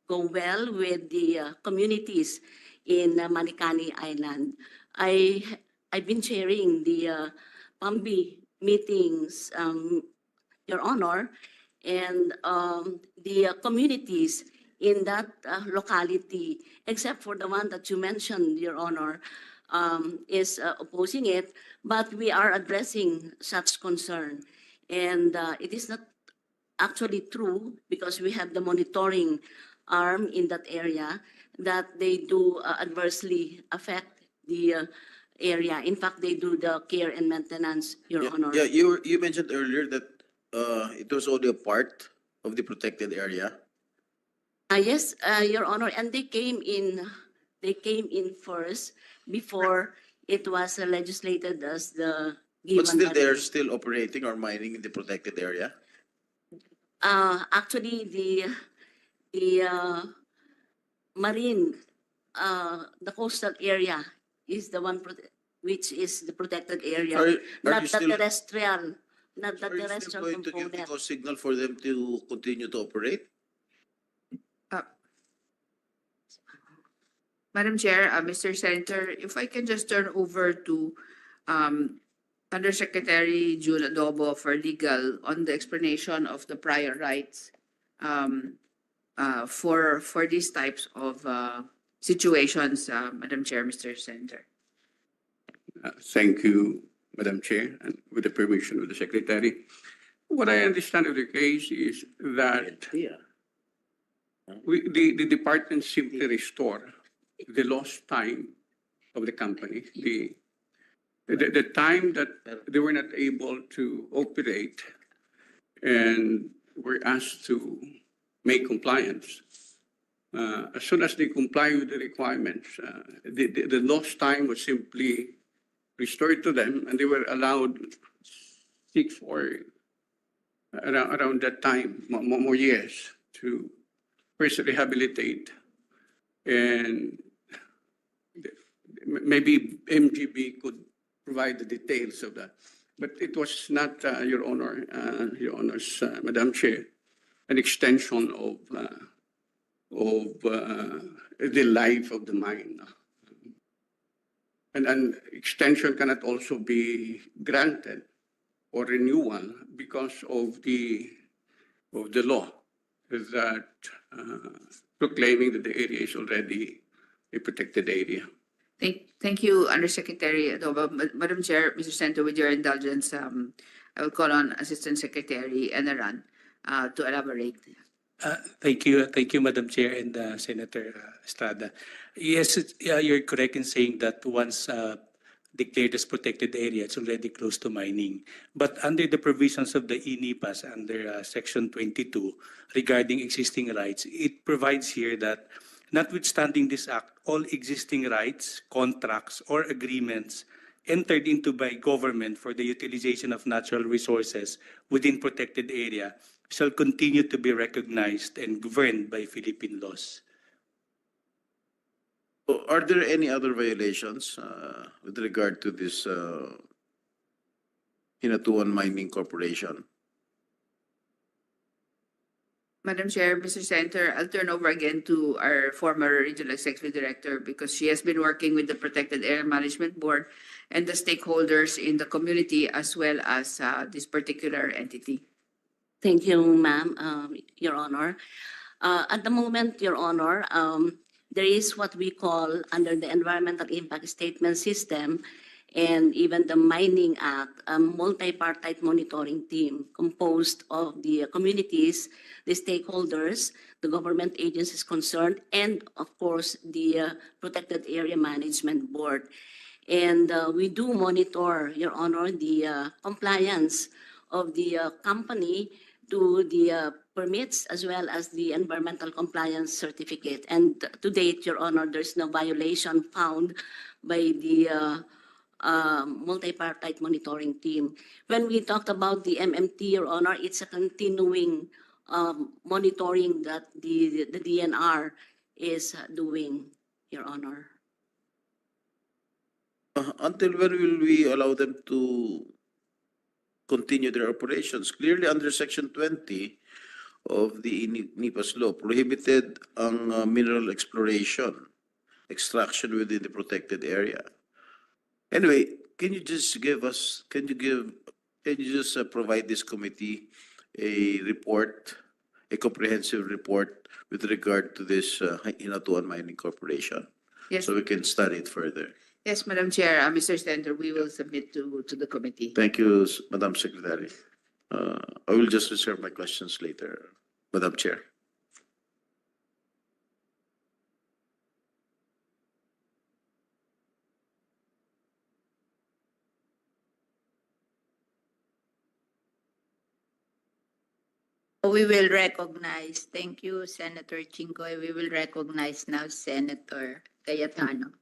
go well with the communities in Manikani Island. I've been chairing the PAMBI meetings, Your Honor, and the communities in that locality, except for the one that you mentioned, Your Honor, is opposing it, but we are addressing such concern. And it is not actually true because we have the monitoring arm in that area that they do adversely affect the area. In fact, they do the care and maintenance, Your Honor. Yeah, you mentioned earlier that it was only a part of the protected area. Yes, Your Honor, and they came in first before it was legislated as the given. But still, by they're the- still operating or mining in the protected area. Actually, the marine, the coastal area is the one which is the protected area, Are not you the still, terrestrial, not the are you still terrestrial going to give the component. cause signal for them to continue to operate? Madam Chair, Mr. Senator, if I can just turn over to Undersecretary June Adobo for legal on the explanation of the prior rights for these types of situations, Madam Chair, Mr. Senator. Thank you, Madam Chair, and with the permission of the Secretary. What I understand of the case is that the department simply restore the lost time of the company, the time that they were not able to operate and were asked to make compliance. As soon as they comply with the requirements, the lost time was simply restored to them, and they were allowed 6 or around that time, more years, to first rehabilitate. And maybe MGB could provide the details of that. But it was not, Your Honor, Your Honors, Madam Chair, an extension of the life of the mine. And an extension cannot also be granted or renewal because of the law that proclaiming that the area is already a protected area. Thank you, Undersecretary Adobo. Madam Chair, Mr. Senator, with your indulgence, I will call on Assistant Secretary Enaran to elaborate. Thank you, Madam Chair and Senator Estrada. Yes, you're correct in saying that once declared as protected area, it's already close to mining. But under the provisions of the INIPAS, under Section 22, regarding existing rights, it provides here that notwithstanding this act, all existing rights, contracts, or agreements entered into by government for the utilization of natural resources within protected area shall continue to be recognized and governed by Philippine laws. Are there any other violations with regard to this Hinatuan Mining Corporation? Madam Chair, Mr. Senator, I'll turn over again to our former Regional Executive Director because she has been working with the Protected Area Management Board and the stakeholders in the community as well as this particular entity. Thank you, ma'am, Your Honor. At the moment, Your Honor, there is what we call under the Environmental Impact Statement System and even the Mining Act, a multi-partite monitoring team composed of the communities, the stakeholders, the government agencies concerned, and of course, the Protected Area Management Board. And we do monitor, Your Honor, the compliance of the company to the permits as well as the environmental compliance certificate. And to date, Your Honor, there's no violation found by the multi-partite monitoring team. When we talked about the MMT, Your Honor, it's a continuing monitoring that the DNR is doing, Your Honor? Until when will we allow them to continue their operations? Clearly under Section 20 of the NIPA's law, prohibited ang mineral exploration, extraction within the protected area. Anyway, can you just provide this committee a report, a comprehensive report with regard to this Hinatuan Mining Corporation? Yes. So we can study it further. Yes, Madam Chair, Mr. Senator, we will submit to the committee. Thank you, Madam Secretary. I will just reserve my questions later, Madam Chair. We will recognize, thank you, Senator Chingoy. We will recognize now Senator Cayetano.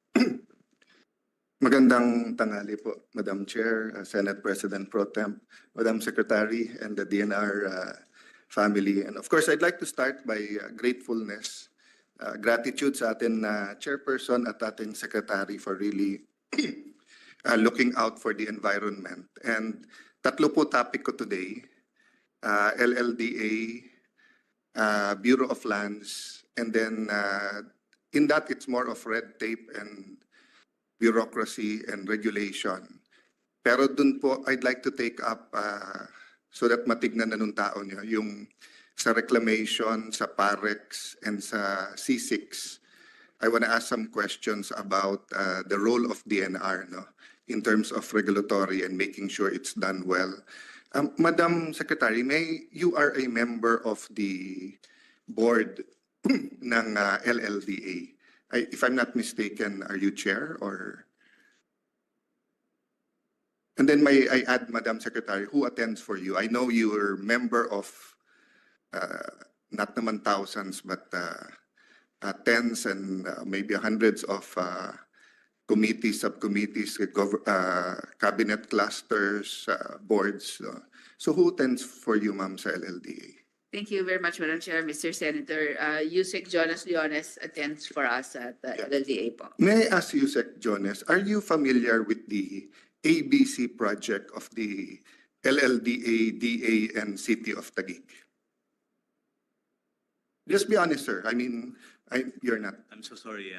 Magandang tanghali po, Madam Chair, Senate President Pro Temp, Madam Secretary, and the DNR family. And of course, I'd like to start by gratefulness, gratitude sa atin Chairperson at ating Secretary for really looking out for the environment. And tatlo po topic ko today, LLDA, Bureau of Lands, and then in that it's more of red tape and bureaucracy and regulation. Pero dun po, I'd like to take up so that matignan na nung tao niyo, yung sa reclamation, sa PAREX, and sa C6. I want to ask some questions about the role of DNR in terms of regulatory and making sure it's done well. Madam Secretary, you are a member of the board ng LLDA. If I'm not mistaken, are you chair or? And then may I add, Madam Secretary, who attends for you? I know you are member of not naman thousands, but tens and maybe hundreds of committees, subcommittees, cabinet clusters, boards. So who attends for you, ma'am, sa LLDA? Thank you very much, Madam Chair. Mr. Senator, Yusek Jonas Leones attends for us at the LLDA po. May I ask Yusek Jonas, are you familiar with the ABC project of the LLDA, DA, and City of Taguig? Just be honest, sir. I mean, you're not. I'm so sorry.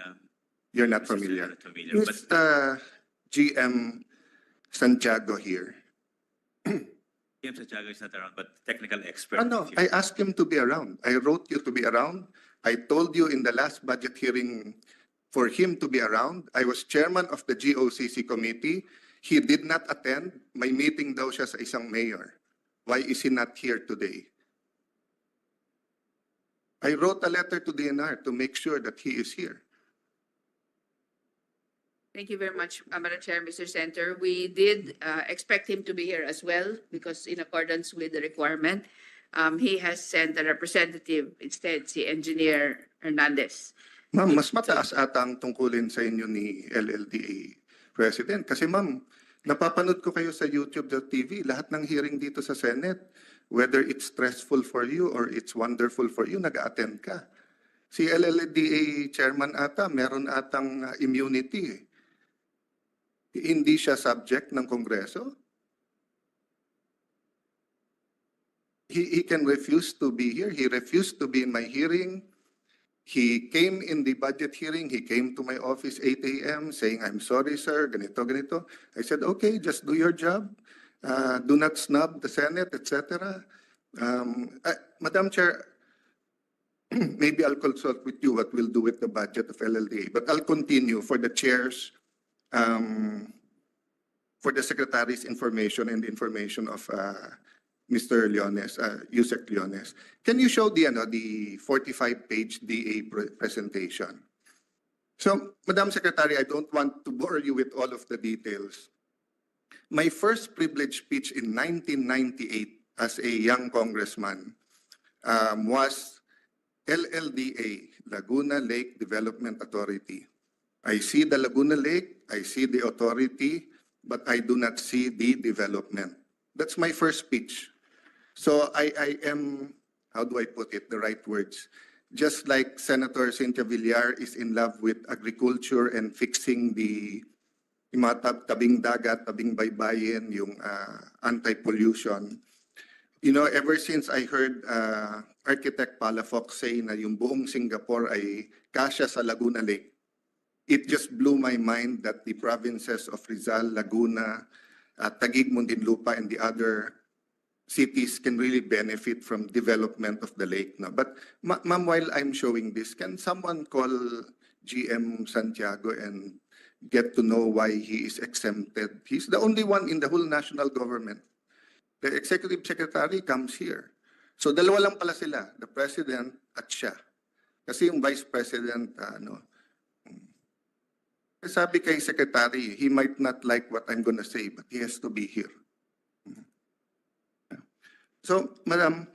You're not Mr. familiar. Not familiar, Is GM Santiago here? James Santiago is not around, but technical expert. No, is I here. asked him to be around. I wrote you to be around. I told you in the last budget hearing for him to be around. I was chairman of the GOCC committee. He did not attend. May meeting daw siya sa isang mayor. Why is he not here today? I wrote a letter to DNR to make sure that he is here. Thank you very much, Madam Chair, Mr. Senator. We did expect him to be here as well because in accordance with the requirement, he has sent a representative instead, si Engineer Hernandez. Ma'am, mas mataas ata ang tungkulin sa inyo ni LLDA President. Kasi ma'am, napapanood ko kayo sa YouTube.tv, lahat ng hearing dito sa Senate, whether it's stressful for you or it's wonderful for you, nag-attend ka. Si LLDA Chairman ata, meron atang immunity. Hindi siya subject ng Kongreso. He can refuse to be here. He refused to be in my hearing. He came in the budget hearing. He came to my office 8 a.m. saying, I'm sorry, sir, ganito, ganito. I said, okay, just do your job. Do not snub the Senate, etc. Madam Chair, maybe I'll consult with you what we'll do with the budget of LLDA, but I'll continue for the chairs, for the Secretary's information and the information of Mr. Leones, Yusek Leones. Can you show the 45-page DA presentation? So, Madam Secretary, I don't want to bore you with all of the details. My first privileged speech in 1998 as a young congressman was LLDA, Laguna Lake Development Authority. I see the Laguna Lake, I see the authority, but I do not see the development. That's my first speech. So I am how do I put it, the right words? Just like Senator Cynthia Villar is in love with agriculture and fixing yung mga tabing dagat, tabing baybayin, yung anti-pollution. You know, ever since I heard Architect Palafox say na yung buong Singapore ay kasya sa Laguna Lake, it just blew my mind that the provinces of Rizal, Laguna, Taguig, Muntinlupa, and the other cities can really benefit from development of the lake. No? But ma'am, while I'm showing this, can someone call GM Santiago and get to know why he is exempted? He's the only one in the whole national government. The executive secretary comes here. So dalawa lang pala sila, the president at siya. Kasi yung vice president, sabi kay secretary, he might not like what I'm gonna say, but he has to be here. So, Madam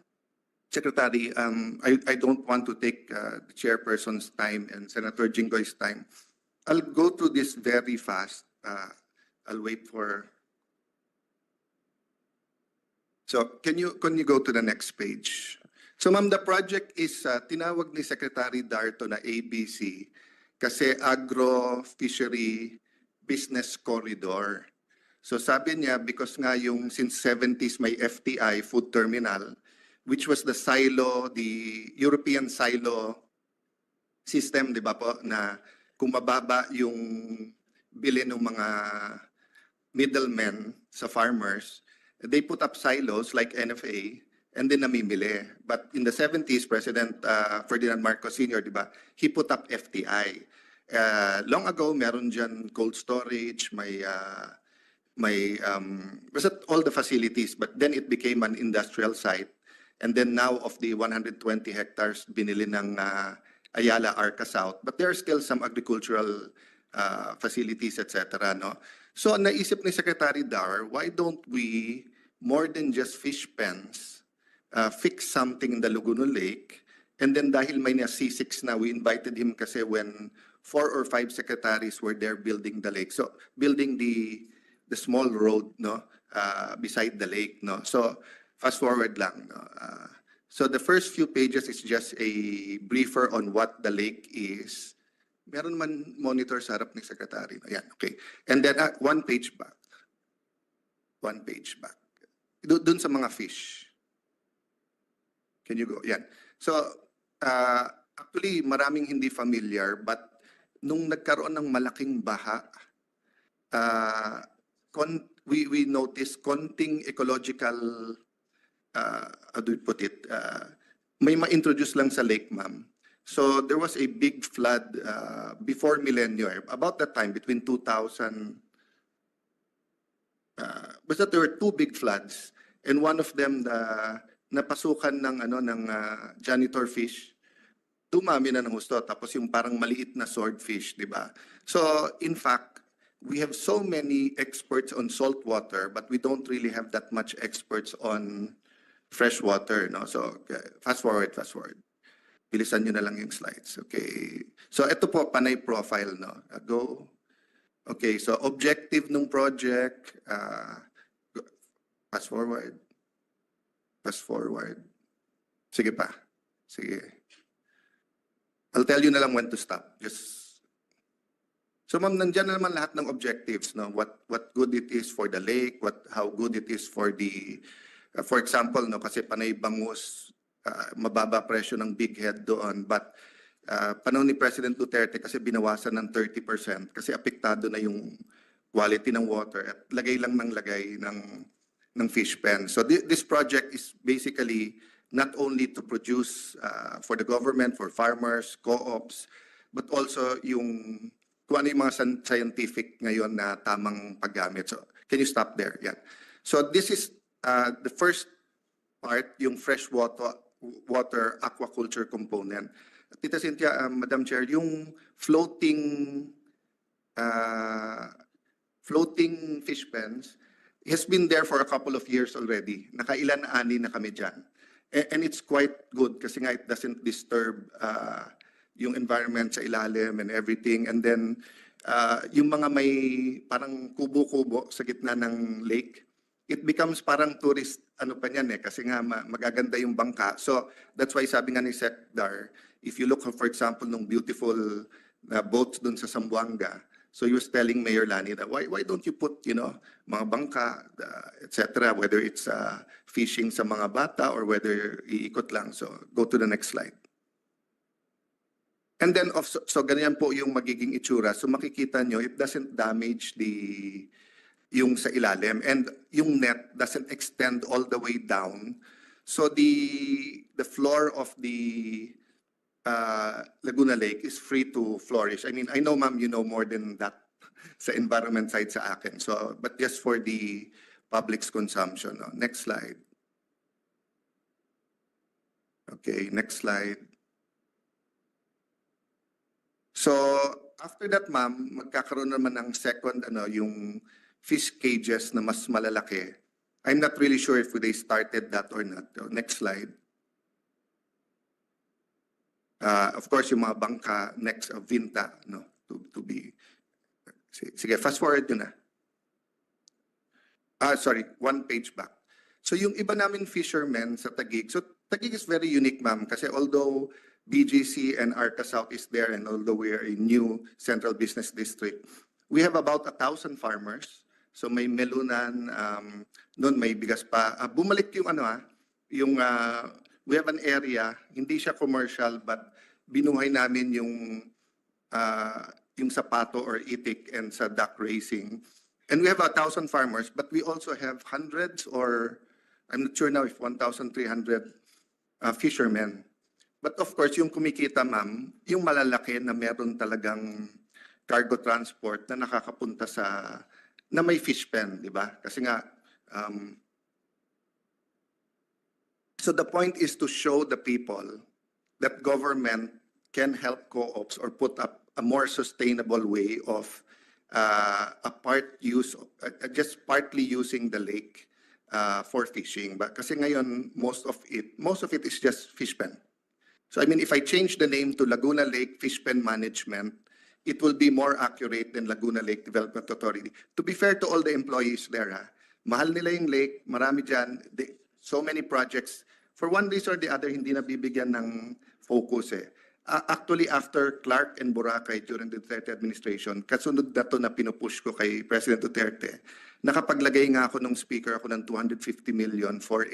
Secretary, I don't want to take the chairperson's time and Senator Jinggoy's time. I'll go through this very fast. I'll wait for. So, can you go to the next page? So, ma'am, the project is tinawag ni Secretary Darto na ABC kasi Agro-Fishery Business Corridor. So sabi niya, because nga yung since 70s may FTI, food terminal, which was the silo, the European silo system, di ba po, na kung mababa yung bili ng mga middlemen sa farmers, they put up silos like NFA, and then namimili. But in the 70s, President Ferdinand Marcos Sr., di ba, he put up FTI. Long ago, meron dyan cold storage, may all the facilities, but then it became an industrial site. And then now of the 120 hectares binili ng Ayala Arca South, but there are still some agricultural facilities, etc. No? So naisip ni Secretary Dar, why don't we, more than just fish pens, fix something in the Laguna Lake? And then dahil may na C6 na, we invited him kasi when 4 or 5 secretaries were there building the lake. So building the small road, no, beside the lake, no. So fast forward lang, no. So the first few pages is just a briefer on what the lake is. Meron man monitor sa harap ni secretary. Ayan, okay. And then one page back. One page back. Dun sa mga fish. Can you go? Yan. So actually maraming hindi familiar, but nung nagkaroon ng malaking baha, we noticed konting ecological, how do we put it, may ma-introduce lang sa lake, ma'am. So there was a big flood before millennium, about that time, between 2000, basta there were 2 big floods, and one of them, napasukan ng janitor fish, dumami na ng gusto, tapos yung parang maliit na swordfish, di ba? So in fact, we have so many experts on salt water, but we don't really have that much experts on fresh water, no? So, fast forward. Bilisan nyo na lang yung slides, okay? So, ito po, panay profile, no? Go. Okay, so objective ng project, fast forward. Sige pa. Sige. I'll tell you na lang when to stop. So ma'am, nandiyan na naman lahat ng objectives, no? What good it is for the lake, how good it is for the, for example, no, kasi panay bangus, mababa presyo ng big head doon, but panahon ni President Duterte kasi binawasan ng 30% kasi apektado na yung quality ng water at lagay lang ng lagay ng fish pen. So this project is basically not only to produce for the government, for farmers, co-ops, but also yung kung ano yung mga scientific ngayon na tamang paggamit. So, can you stop there? Yeah. So, this is the first part, yung fresh water aquaculture component. Tita Cynthia, Madam Chair, yung floating fish pens has been there for a couple of years already. Nakailan-ani na kami dyan. And it's quite good kasi nga it doesn't disturb yung environment sa ilalim and everything. And then, yung mga may parang kubo-kubo sa gitna ng lake, it becomes parang tourist, ano pa niyan eh, kasi nga magaganda yung bangka. So that's why sabi nga ni Sec Dar, if you look for example nung beautiful boats dun sa Zamboanga, so he was telling Mayor Lani that why don't you put, you know, mga bangka, etc., whether it's fishing sa mga bata or whether iikot lang. So go to the next slide. And then, so ganyan po yung magiging itsura. So makikita nyo, it doesn't damage yung sa ilalim. And yung net doesn't extend all the way down. So the floor of the Laguna Lake is free to flourish. I mean, I know, ma'am, you know more than that sa environment side sa akin. So, but just for the public's consumption. No? Next slide. Okay, next slide. So, after that, ma'am, magkakaroon naman ng second, yung fish cages na mas malalaki. I'm not really sure if they started that or not. Next slide. Of course, yung mga bangka, next, Vinta, no, to be. Sige, fast forward yun na. Sorry, one page back. So yung iba namin fishermen sa Taguig, so Taguig is very unique, ma'am, kasi although BGC and Arca South is there, and although we are a new central business district, we have about 1,000 farmers. So may melunan, noon may bigas pa. Bumalik yung we have an area, hindi siya commercial, but binuhay namin yung sapato or itik and sa duck racing. And we have 1,000 farmers, but we also have hundreds, or I'm not sure now if 1,300 fishermen. But of course, yung kumikita, ma'am, yung malalaki na meron talagang cargo transport na nakakapunta na may fish pen, di ba? Kasi nga, so the point is to show the people that government can help co-ops or put up a more sustainable way of just partly using the lake for fishing. But kasi ngayon, most of it is just fish pen. So I mean, if I change the name to Laguna Lake Fish Pen Management, it will be more accurate than Laguna Lake Development Authority. To be fair to all the employees there, mahal nila yung lake, marami dyan, so many projects. For one reason or the other, hindi na bibigyan ng focus eh. Actually, after Clark and Boracay during the Duterte administration, kasunod na to na pinupush ko kay President Duterte, nakapaglagay nga ako ng speaker ako ng 250 million for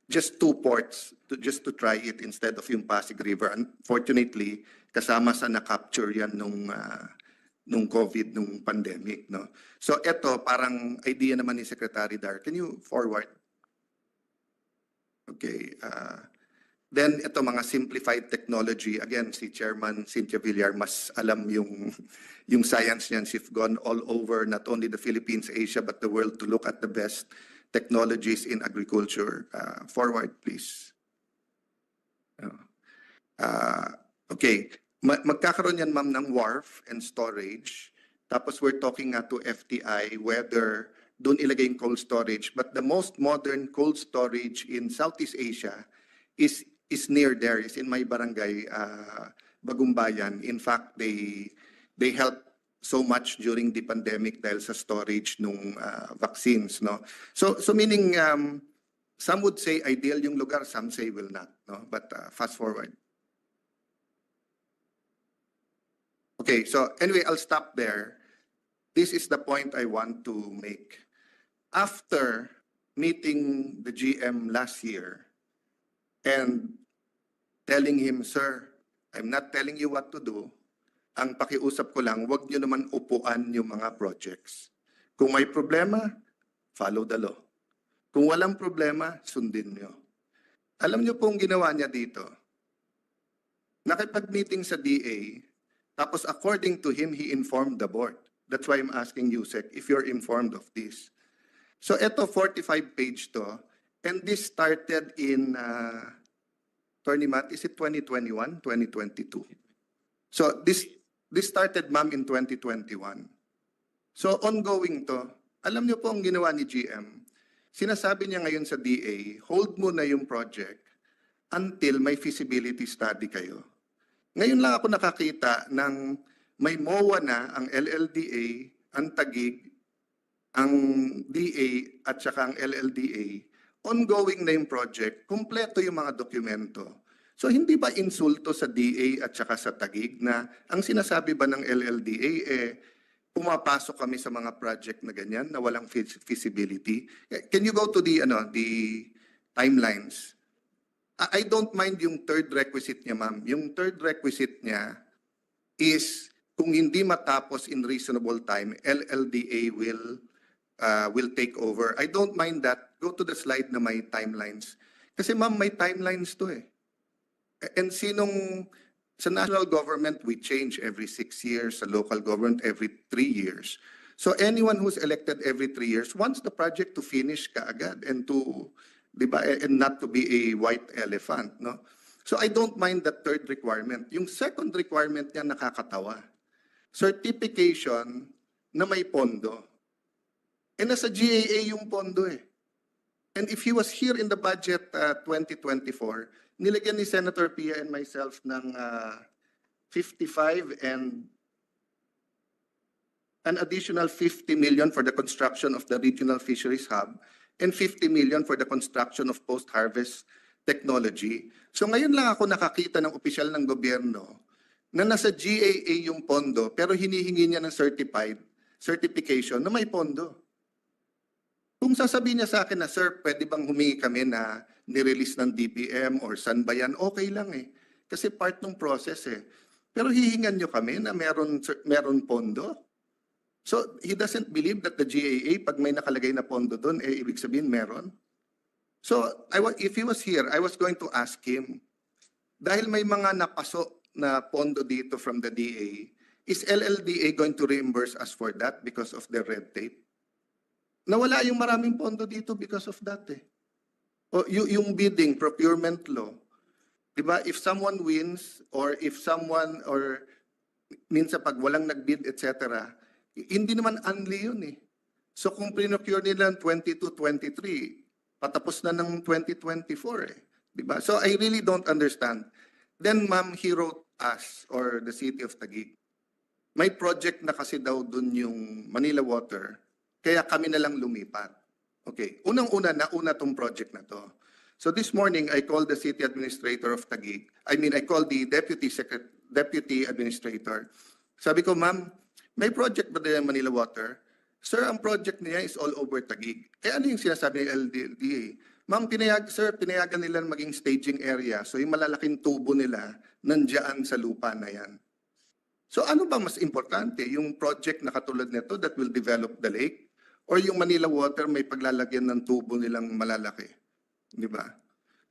just 2 ports just to try it instead of yung Pasig River. Unfortunately, kasama sa na-capture yan nung COVID, nung pandemic. No? So ito, parang idea naman ni Secretary Dar. Can you forward? Okay. Then ito, mga simplified technology. Again, si Chairman Cynthia Villar mas alam yung science niyan. She's gone all over, not only the Philippines, Asia, but the world to look at the best technologies in agriculture. Forward, please. Okay. Magkakaroon yan, ma'am, ng wharf and storage. Tapos we're talking to FTI whether doon ilagay yung cold storage. But the most modern cold storage in Southeast Asia is near there, is in my barangay, Bagumbayan. In fact, they help so much during the pandemic dahil sa storage nung vaccines, no? So meaning some would say ideal yung lugar, some say will not, no? But fast forward. Okay, so anyway, I'll stop there. This is the point I want to make. After meeting the GM last year and telling him, sir, I'm not telling you what to do. Ang pakiusap ko lang, wag nyo naman upuan yung mga projects. Kung may problema, follow the law. Kung walang problema, sundin nyo. Alam nyo pong ginawa niya dito. Nakipag-meeting sa DA, tapos according to him, he informed the board. That's why I'm asking you, Sec, if you're informed of this. So eto, 45-page to, and this started in, Attorney Matt, is it 2021, 2022? So this started, ma'am, in 2021. So ongoing to. Alam niyo po ang ginawa ni GM. Sinasabi niya ngayon sa DA, hold mo na yung project until may feasibility study kayo. Ngayon lang ako nakakita ng may MOA na ang LLDA, ang Taguig, ang DA at saka ang LLDA, ongoing na yung project, kumpleto yung mga dokumento. So hindi ba insulto sa DA at saka sa Taguig na ang sinasabi ba ng LLDA pumapasok kami sa mga project na ganyan na walang feasibility? Can you go to the timelines? I don't mind yung third requisite niya, ma'am. Yung third requisite niya is kung hindi matapos in reasonable time, LLDA will take over. I don't mind that. Go to the slide na may timelines. Kasi ma'am, may timelines to eh. And sa national government, we change every 6 years. Sa local government, every 3 years. So anyone who's elected every 3 years wants the project to finish kaagad and and not to be a white elephant, no? So I don't mind that third requirement. Yung second requirement niya nakakatawa. Certification na may pondo. Eh nasa GAA yung pondo eh. And if he was here in the budget 2024, nilagyan ni Senator Pia and myself ng 55 and an additional 50 million for the construction of the regional fisheries hub and 50 million for the construction of post-harvest technology. So ngayon lang ako nakakita ng opisyal ng gobyerno na nasa GAA yung pondo pero hinihingi niya ng certification na may pondo. Kung sasabihin niya sa akin na, sir, pwede bang humingi kami na nirelease ng DBM or saan ba yan, okay lang eh. Kasi part ng process eh. Pero hihingan niyo kami na meron pondo. So he doesn't believe that the GAA, pag may nakalagay na pondo doon, eh ibig sabihin meron. So if he was here, I was going to ask him, dahil may mga napaso na pondo dito from the DA, is LLDA going to reimburse us for that because of the red tape? Nawala yung maraming pondo dito because of that eh. O yung bidding, procurement law. Diba? If someone wins or minsan pag walang nagbid, etc., hindi naman unli yun eh. So kung pinocure nila ng 22-23, patapos na ng 2024 eh. Diba? So I really don't understand. Then ma'am, he wrote us or the city of Taguig. May project na kasi daw dun yung Manila Water. Kaya kami na lang lumipat. Okay. Unang-una, nauna tong project na to. So this morning, I called the city administrator of Taguig. I called the deputy administrator. Sabi ko, ma'am, may project ba din Manila Water? Sir, ang project niya is all over Taguig. Eh ano yung sinasabi ng LDA? Ma'am, pinayagan nila maging staging area. So yung malalaking tubo nila, nandiyan sa lupa na yan. So ano ba mas importante? Yung project na katulad nito that will develop the lake? Or yung Manila Water may paglalagyan ng tubo nilang malalaki? Di ba?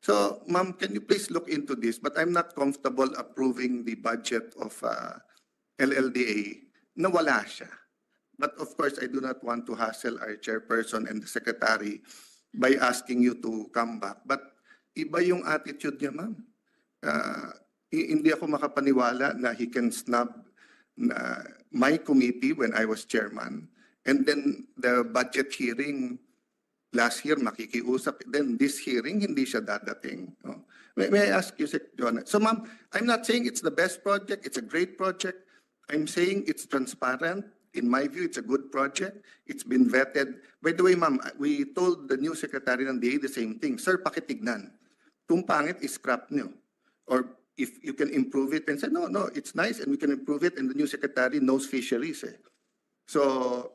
So, ma'am, can you please look into this? But I'm not comfortable approving the budget of LLDA na wala siya. But of course, I do not want to hassle our chairperson and the secretary by asking you to come back. But iba yung attitude niya, ma'am. Hindi ako makapaniwala na he can snub my committee when I was chairman. And then the budget hearing last year makikiusap. Then this hearing, hindi siya dadating. Oh. May I ask you, Sec. John? So ma'am, I'm not saying it's the best project. It's a great project. I'm saying it's transparent. In my view, it's a good project. It's been vetted. By the way, ma'am, we told the new secretary ng DA the same thing. Sir, pakitignan. Kung pangit, scrap nyo. Or if you can improve it and say, no, it's nice and we can improve it. And the new secretary knows fisheries. Eh. So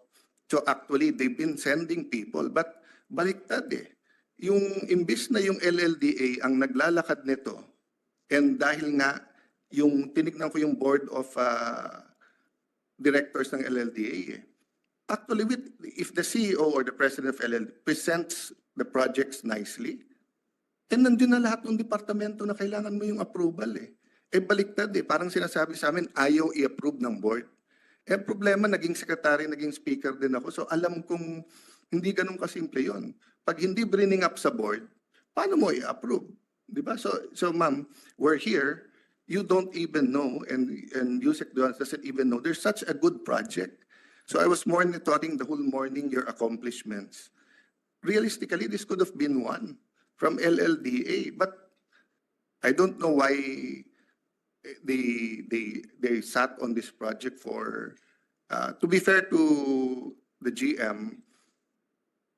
actually, they've been sending people. But baliktad eh. Yung imbis na yung LLDA ang naglalakad nito, and dahil nga, yung tinignan ko yung board of directors ng LLDA eh. Actually, if the CEO or the president of LLDA presents the projects nicely, and nandun na lahat ng departamento na kailangan mo yung approval eh. Eh baliktad eh, parang sinasabi sa amin, ayaw i-approve ng board. Eh problema, naging secretary, naging speaker din ako, so alam kong hindi ganun kasimple yun. Pag hindi bringing up sa board, paano mo i-approve? Diba? So ma'am, we're here, you don't even know, and Yusek doesn't even know, there's such a good project. So I was monitoring the whole morning your accomplishments. Realistically, this could have been one from LLDA, but I don't know why they sat on this project for, to be fair to the GM,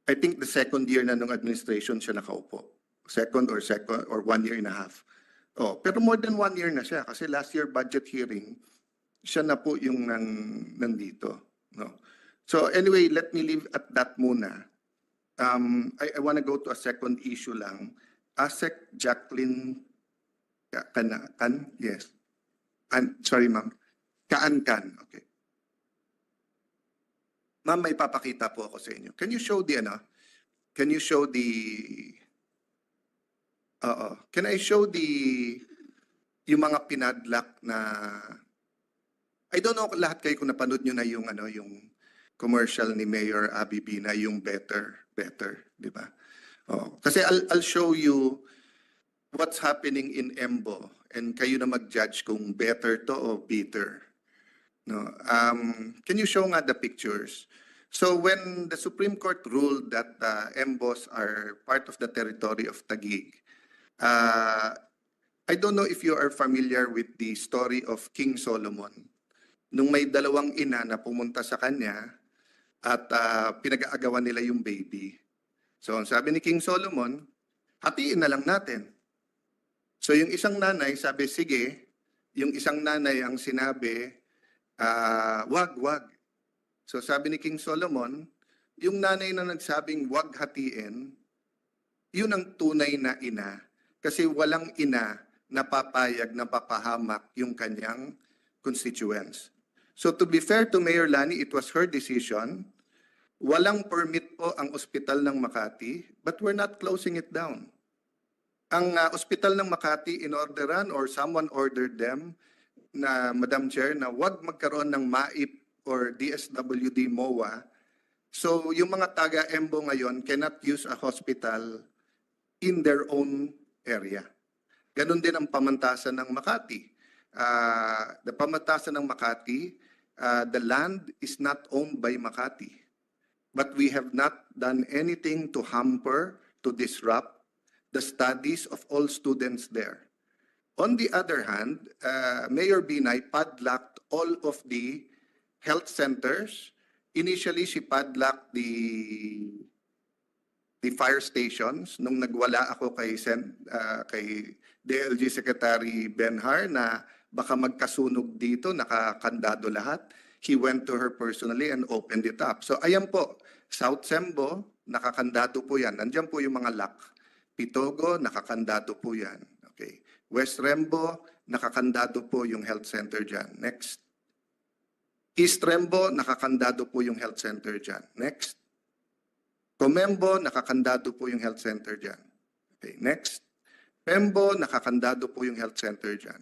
I think the second year na nung administration siya nakaupo. Second or 1 year and a half. Oh, pero more than 1 year na siya kasi last year budget hearing, siya na po yung nandito. No? So anyway, let me leave at that muna. I want to go to a second issue lang. ASEC Jacqueline Kan? Yes. Sorry, ma'am. Kan. Okay. Ma'am, may papakita po ako sa inyo. Can you show the Can I show yung mga pinadlock na I don't know lahat kayo kung napanood nyo na yung yung commercial ni Mayor Abby na yung better, di ba? Oh, kasi I'll show you what's happening in Embo and kayo na mag-judge kung better to o bitter. No. Can you show nga the pictures? So when the Supreme Court ruled that Embos are part of the territory of Taguig, I don't know if you are familiar with the story of King Solomon. Nung may dalawang ina na pumunta sa kanya at pinag-aagawan nila yung baby. So sabi ni King Solomon, hatiin na lang natin. So yung isang nanay sabi, sige. Yung isang nanay ang sinabi, wag. So sabi ni King Solomon, yung nanay na nagsabing wag hatiin, yun ang tunay na ina. Kasi walang ina na papayag na papahamak yung kanyang constituents. So to be fair to Mayor Lani, it was her decision. Walang permit po ang ospital ng Makati, but we're not closing it down. Ang ospital ng Makati inorderan or someone ordered them na Madam Chair na wag magkaroon ng MAIP or DSWD MOA. So yung mga taga-Embo ngayon cannot use a hospital in their own area. Ganon din ang pamantasan ng Makati. The pamantasan ng Makati, the land is not owned by Makati. But we have not done anything to hamper, to disrupt the studies of all students there. On the other hand, Mayor Binay padlocked all of the health centers. Initially, she padlocked the fire stations. Nung nagwala ako kay DLG Secretary Benhar na baka magkasunog dito, nakakandado lahat. He went to her personally and opened it up. So ayan po, South Sembo, nakakandado po yan. Nandiyan po yung mga lock. Pitogo, nakakandado po yan. Okay. West Rembo, nakakandado po yung health center dyan. Next. East Rembo, nakakandado po yung health center dyan. Next. Comembo, nakakandado po yung health center dyan. Okay. Next. Pembo, nakakandado po yung health center dyan.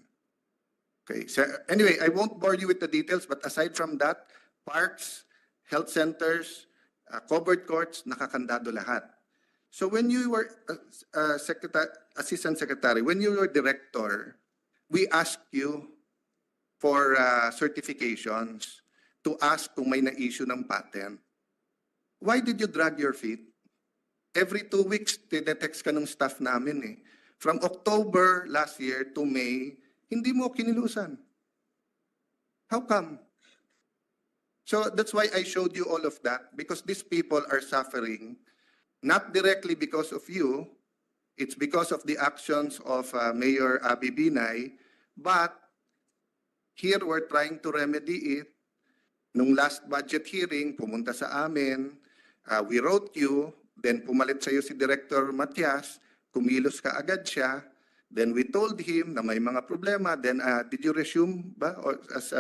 Okay. So anyway, I won't bore you with the details, but aside from that, parks, health centers, covered courts, nakakandado lahat. So when you were assistant secretary, when you were director, we asked you for certifications to ask kung may na-issue ng patent. Why did you drag your feet? Every 2 weeks, tinetext ka ng staff namin eh. From October last year to May, hindi mo kinilusan. How come? So that's why I showed you all of that, because these people are suffering not directly because of you, it's because of the actions of Mayor Abby Binay, but here we're trying to remedy it. Nung last budget hearing, pumunta sa amin, we wrote you, then pumalit sa'yo si Director Matias, kumilos ka agad siya, then we told him na may mga problema, then did you resume ba? Or as,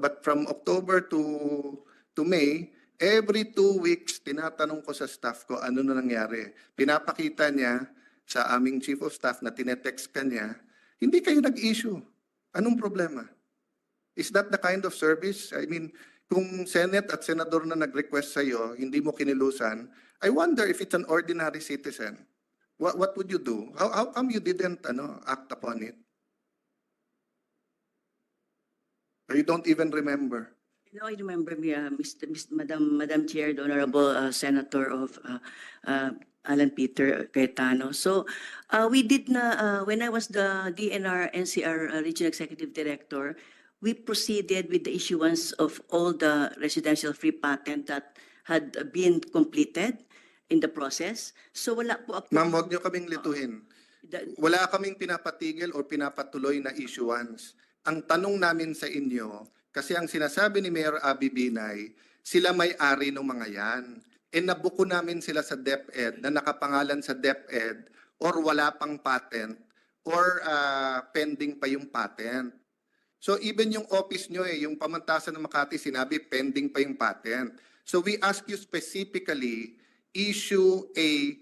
but from October to May, every 2 weeks, tinatanong ko sa staff ko ano na nangyari. Pinapakita niya sa aming chief of staff na tinetext ka niya, hindi kayo nag-issue. Anong problema? Is that the kind of service? I mean, kung Senate at Senador na nag-request sa'yo, hindi mo kinilusan, I wonder if it's an ordinary citizen. What would you do? How come you didn't act upon it? Or you don't even remember? No, I remember, Madam Chair, the Honorable Senator of Alan Peter Cayetano. So we did when I was the DNR NCR Regional Executive Director, we proceeded with the issuance of all the residential free patent that had been completed. in the process. So wala po ako. Ma'am, huwag niyo kaming lituhin. The- Wala kaming pinapatigil o pinapatuloy na issuance. Ang tanong namin sa inyo, kasi ang sinasabi ni Mayor Abby Binay, sila may-ari ng mga yan. E nabuko namin sila sa DepEd na nakapangalan sa DepEd or wala pang patent or pending pa yung patent. So even yung office nyo yung pamantasan ng Makati, sinabi pending pa yung patent. So we ask you specifically, issue a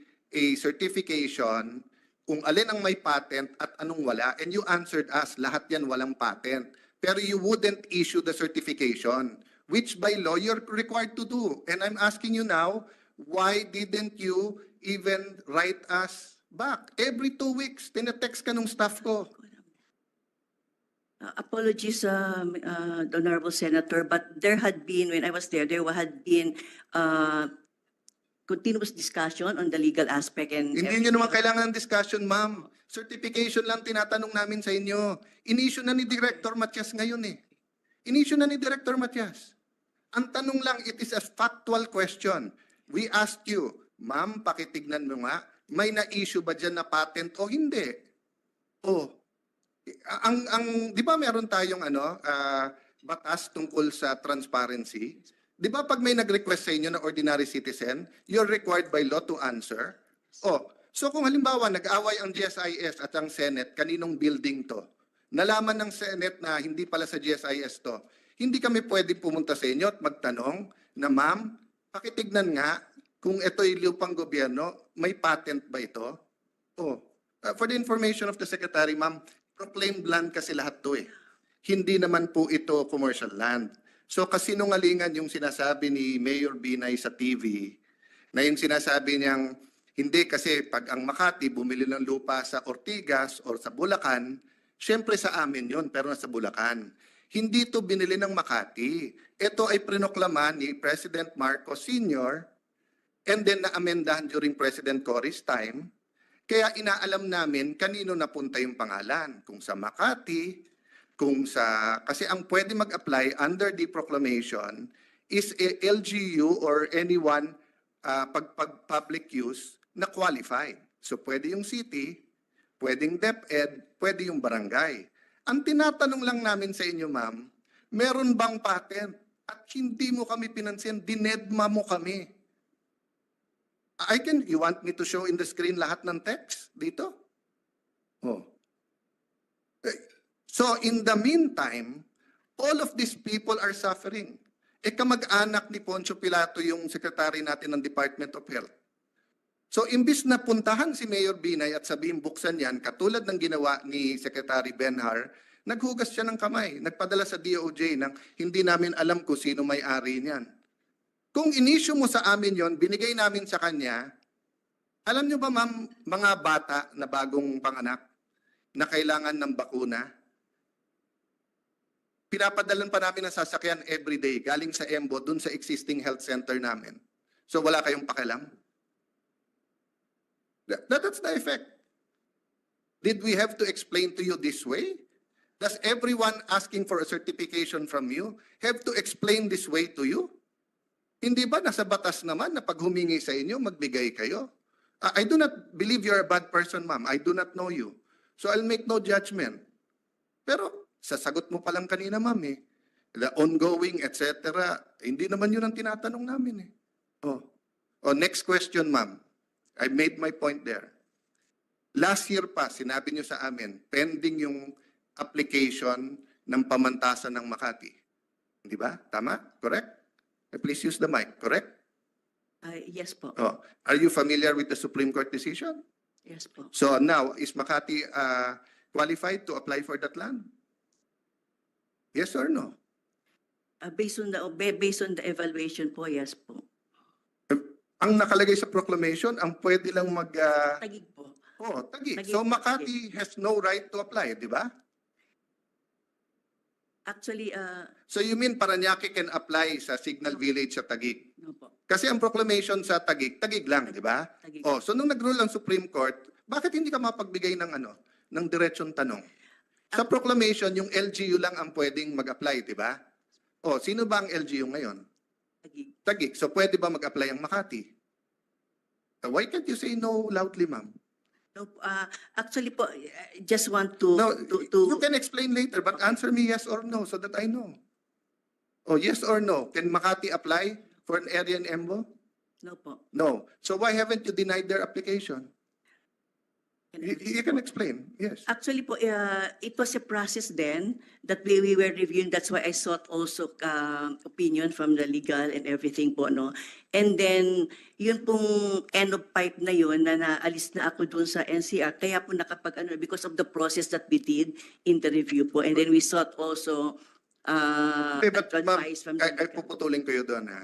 certification kung alin ang may patent at anong wala. And you answered us, lahat yan walang patent. Pero you wouldn't issue the certification, which by law you're required to do. And I'm asking you now, why didn't you even write us back? Every 2 weeks, tinetext ka nung staff ko. Apologies, the Honorable Senator, but there had been, when I was there had been continuous discussion on the legal aspect and Hindi nyo naman kailangan ng discussion, ma'am. Certification lang tinatanong namin sa inyo. In-issue na ni Director Matias ngayon eh. In-issue na ni Director Matias. Ang tanong lang, it is a factual question. We asked you, ma'am, pakitignan mo nga, may na-issue ba dyan na patent o hindi? Oh, di ba meron tayong batas tungkol sa transparency? Di ba pag may nag-request sa inyo na ordinary citizen, you're required by law to answer? Oh, so kung halimbawa nag-away ang GSIS at ang Senate, kaninong building to? Nalaman ng Senate na hindi pala sa GSIS to. Hindi kami pwede pumunta sa inyo at magtanong na, ma'am, pakitignan nga kung ito'y lupang gobyerno, may patent ba ito? Oh, for the information of the Secretary, ma'am, proclaimed land kasi lahat to eh. Hindi naman po ito commercial land. So kasinungalingan yung sinasabi ni Mayor Binay sa TV, na yung sinasabi niyang, hindi kasi pag ang Makati bumili ng lupa sa Ortigas or sa Bulacan, syempre sa amin yon pero nasa Bulacan. Hindi to binili ng Makati. Ito ay prinoklaman ni President Marcos Sr. and then na-amendahan during President Cory's time. Kaya inaalam namin kanino napunta yung pangalan. Kung sa Makati, kasi ang pwede mag-apply under the proclamation is a LGU or anyone public use na qualified. So pwede yung city, pwedeng DepEd, pwede yung barangay. Ang tinatanong lang namin sa inyo, ma'am, meron bang patent? At hindi mo kami pinansin, dinedma mo kami. You want me to show in the screen lahat ng text dito? Oh. So in the meantime, all of these people are suffering. Kamag-anak ni Poncio Pilato yung secretary natin ng Department of Health. So imbis na puntahan si Mayor Binay at sabihin buksan yan, katulad ng ginawa ni Secretary Benhar, naghugas siya ng kamay, nagpadala sa DOJ ng hindi namin alam kung sino may-ari niyan. Kung in-issue mo sa amin yon, binigay namin sa kanya, alam nyo ba ma'am, mga bata na bagong panganak na kailangan ng bakuna, pinapadalan pa namin ng sasakyan everyday galing sa EMBO dun sa existing health center namin. So wala kayong pakialam? That's the effect. Did we have to explain to you this way? Does everyone asking for a certification from you have to explain this way to you? Hindi ba nasa batas naman na pag humingi sa inyo, magbigay kayo? I do not believe you're a bad person, ma'am. I do not know you. So I'll make no judgment. Pero sasagot mo pa lang kanina, ma'am eh. The ongoing, etc. Hindi naman yun ang tinatanong namin eh. Next question, ma'am. I made my point there. Last year pa, sinabi nyo sa amin, pending yung application ng pamantasan ng Makati. Di ba? Tama? Correct? Please use the mic, correct? Yes po. Are you familiar with the Supreme Court decision? Yes po. So now, is Makati qualified to apply for that land? Yes or no? Based on the evaluation po, yes po. Ang nakalagay sa proclamation, ang pwede lang Tagig po. Tagig. Tagig. So Makati has no right to apply, di ba? Actually, So you mean Parañaque can apply sa Signal Village sa Tagig? no po. Kasi ang proclamation sa Tagig, Tagig lang, di ba? Tagig. So nung nag-rule ang Supreme Court, bakit hindi ka mapagbigay ng diretsong tanong? Sa proclamation, yung LGU lang ang pwedeng mag-apply, di ba? Sino ba ang LGU ngayon? Tagig. Tagig. So pwede ba mag-apply ang Makati? Why can't you say no loudly, ma'am? No, actually po, just want to, No, to, you can explain later, but answer me yes or no so that I know. Oh, yes or no? Can Makati apply for an area in Embo? no po. No. So why haven't you denied their application? You can explain, yes. Actually po, it was a process then that we were reviewing. That's why I sought also opinion from the legal and everything po, no? And then, yun pong end of pipe na yun, na naalis na ako dun sa NCR. Kaya po because of the process that we did in the review po. And then we sought also Okay, but ma'am, advice from the ay puputulin ko yun doon, ha?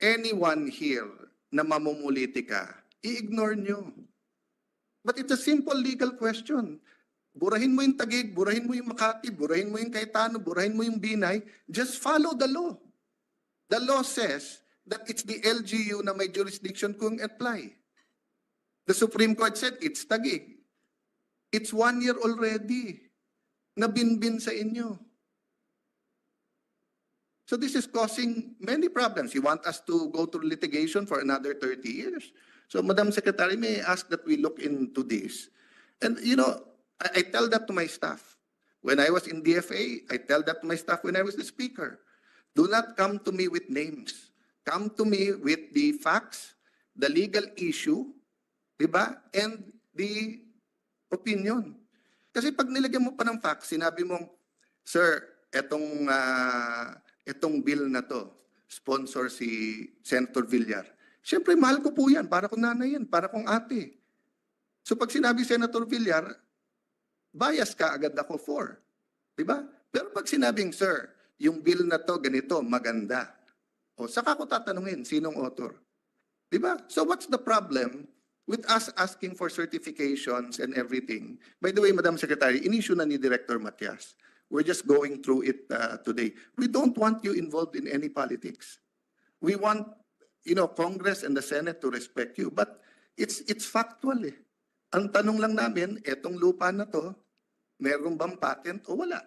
Anyone here na mamumuliti ka, i-ignore nyo. But it's a simple legal question. Burahin mo yung Taguig, burahin mo yung Makati, burahin mo yung Cayetano, burahin mo yung Binay. Just follow the law. The law says that it's the LGU na may jurisdiction kung apply. The Supreme Court said it's Taguig. It's 1 year already na binbin sa inyo. So this is causing many problems. You want us to go through litigation for another 30 years. So, Madam Secretary, may I ask that we look into this? And, you know, I tell that to my staff. When I was in DFA, I tell that to my staff when I was the speaker. Do not come to me with names. Come to me with the facts, the legal issue, diba? And the opinion. Kasi pag nilagyan mo pa ng facts, sinabi mong, sir, etong bill na to, sponsor si Senator Villar. Siyempre, mahal ko po yan. Para kong nanay yan. Para kong ate. So pag sinabi Senator Villar, bias ka agad ako for. Diba? Pero pag sinabing, sir, yung bill na to, ganito, maganda. O saka ko tatanungin, sinong author? Diba? So what's the problem with us asking for certifications and everything? By the way, Madam Secretary, in-issue na ni Director Matias. We're just going through it today. We don't want you involved in any politics. We want, you know, Congress and the Senate to respect you. But it's factual eh. Ang tanong lang namin, etong lupa na to, meron bang patent o wala?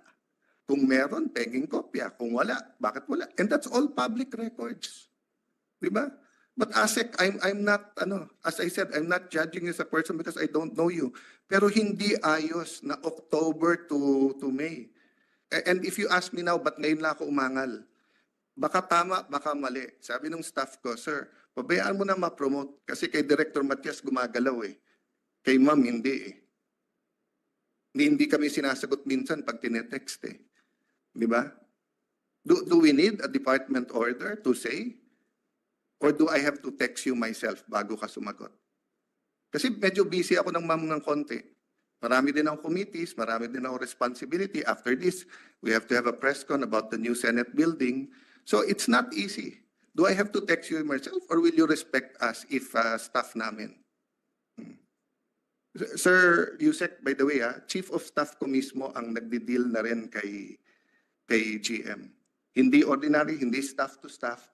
Kung meron, penging kopya. Kung wala, bakit wala? And that's all public records. Diba? But ASEC, I'm not, as I said, I'm not judging you as a person because I don't know you. Pero hindi ayos na October to May. And if you ask me now, ba't ngayon lang ako umangal? Baka tama, baka mali. Sabi ng staff ko, sir, pabayaan mo na ma-promote. Kasi kay Director Matias gumagalaw eh. Kay ma'am, hindi eh. Hindi kami sinasagot minsan pag tinetext eh. Di ba? Do we need a department order to say? Or do I have to text you myself bago ka sumagot? Kasi medyo busy ako ng ma'am ng konti. Marami din ang committees, marami din ang responsibility. After this, we have to have a press con about the new Senate building. So it's not easy. Do I have to text you myself or will you respect us if staff namin? Sir Yusek, by the way, Chief of Staff ko mismo ang nagdi-deal na rin kay GM. Hindi ordinary, hindi staff to staff.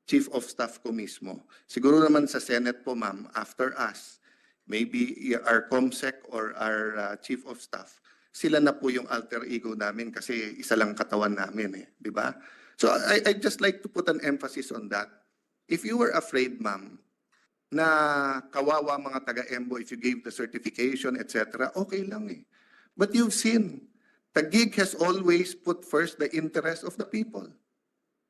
Chief of Staff ko mismo. Siguro naman sa Senate po, ma'am, after us, maybe our COMSEC or our Chief of Staff, sila na po yung alter ego namin kasi isa lang katawan namin eh, di ba? So I'd just like to put an emphasis on that. If you were afraid, ma'am, na kawawa mga taga-Embo if you gave the certification, etc., okay lang eh. But you've seen, Taguig has always put first the interest of the people.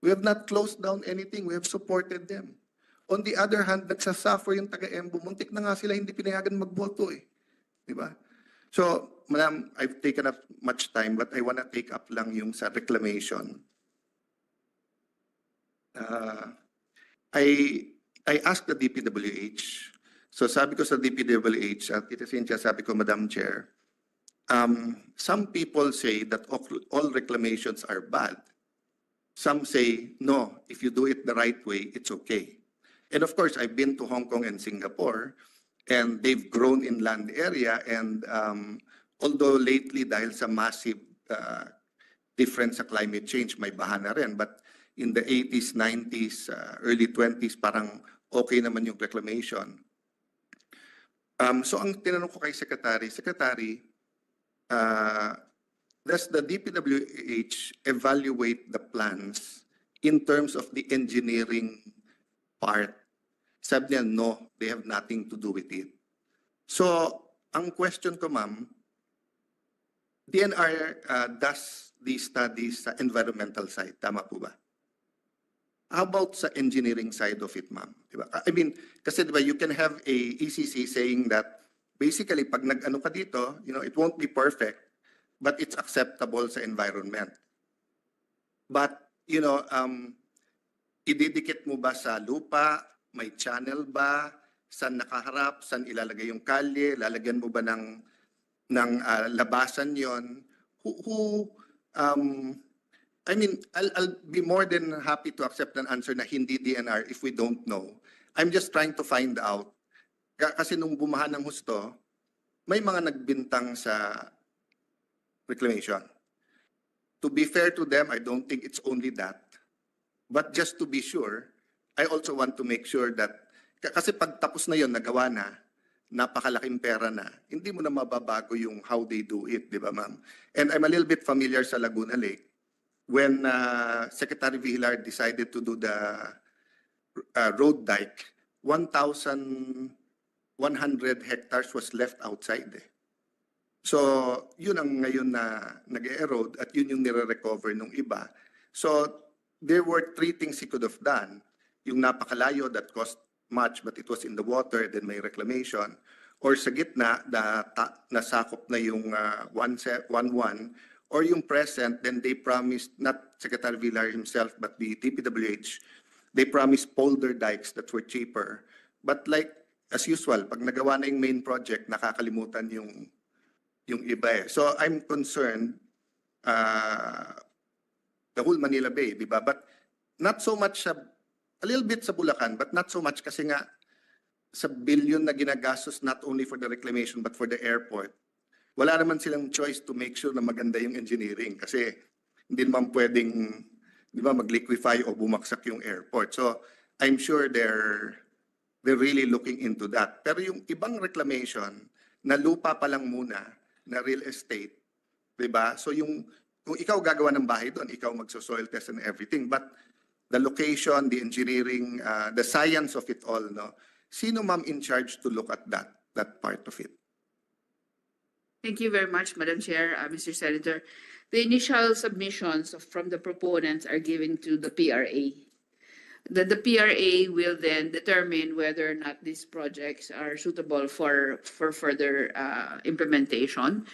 We have not closed down anything. We have supported them. On the other hand, nagsasuffer yung taga-Embo. Muntik na nga sila hindi pinayagan magboto eh. Di ba? So, Madam, I've taken up much time but I want to take up lang yung sa reclamation. I asked the DPWH. So sabi ko sa DPWH, at Tita Cynthia, sabi ko, Madam Chair, some people say that all reclamations are bad. Some say, no, if you do it the right way, it's okay. And of course, I've been to Hong Kong and Singapore, and they've grown in land area. And although lately, dahil sa massive difference sa climate change, may baha na rin. But in the 80s, 90s, early 20s, parang okay naman yung reclamation. So ang tinanong ko kay Secretary, does the DPWH evaluate the plans in terms of the engineering part? Sabi niya, no, they have nothing to do with it. So, ang question ko, ma'am, DNR does these studies sa environmental side, tama po ba? How about sa engineering side of it, ma'am? Diba? I mean, kasi diba, you can have a ECC saying that basically, pag nag-ano ka dito, it won't be perfect, but it's acceptable sa environment. But, ididikit mo ba sa lupa? May channel ba? Saan nakaharap? Saan ilalagay yung kalye? Lalagyan mo ba ng labasan yon? I mean, I'll be more than happy to accept an answer na hindi DNR if we don't know. I'm just trying to find out. Kasi nung bumaha ng husto, may mga nagbintang sa reclamation. To be fair to them, I don't think it's only that. But just to be sure, I also want to make sure that, kasi pag tapos na yon, nagawa na, napakalaking pera na, hindi mo na mababago yung how they do it, di ba ma'am? And I'm a little bit familiar sa Laguna Lake. When Secretary Villar decided to do the road dike, 1,100 hectares was left outside. So, yun ang ngayon na nag-erode at yun yung nire-recover nung iba. So, there were three things he could have done. Yung napakalayo that cost much but it was in the water, then may reclamation. Or sa gitna, nasakop na yung 1-1, or yung present, then they promised, not Secretary Villar himself, but the DPWH, they promised polder dikes that were cheaper. But like, as usual, pag nagawa na yung main project, nakakalimutan yung iba eh. So I'm concerned, the whole Manila Bay, di ba? But not so much, a little bit sa Bulacan, but not so much kasi nga sa billion na ginagastos not only for the reclamation but for the airport. Wala naman silang choice to make sure na maganda yung engineering kasi hindi naman pwedeng, di ba, mag-liquefy o bumaksak yung airport. So I'm sure they're really looking into that. Pero yung ibang reclamation na lupa pa lang muna, na real estate, di ba? So kung ikaw gagawa ng bahay doon, ikaw magso-soil test and everything. But the location, the engineering, the science of it all, no? Sino ma'am in charge to look at that part of it? Thank you very much, Madam Chair, Mr. Senator. The initial submissions from the proponents are given to the PRA. The PRA will then determine whether or not these projects are suitable for further implementation,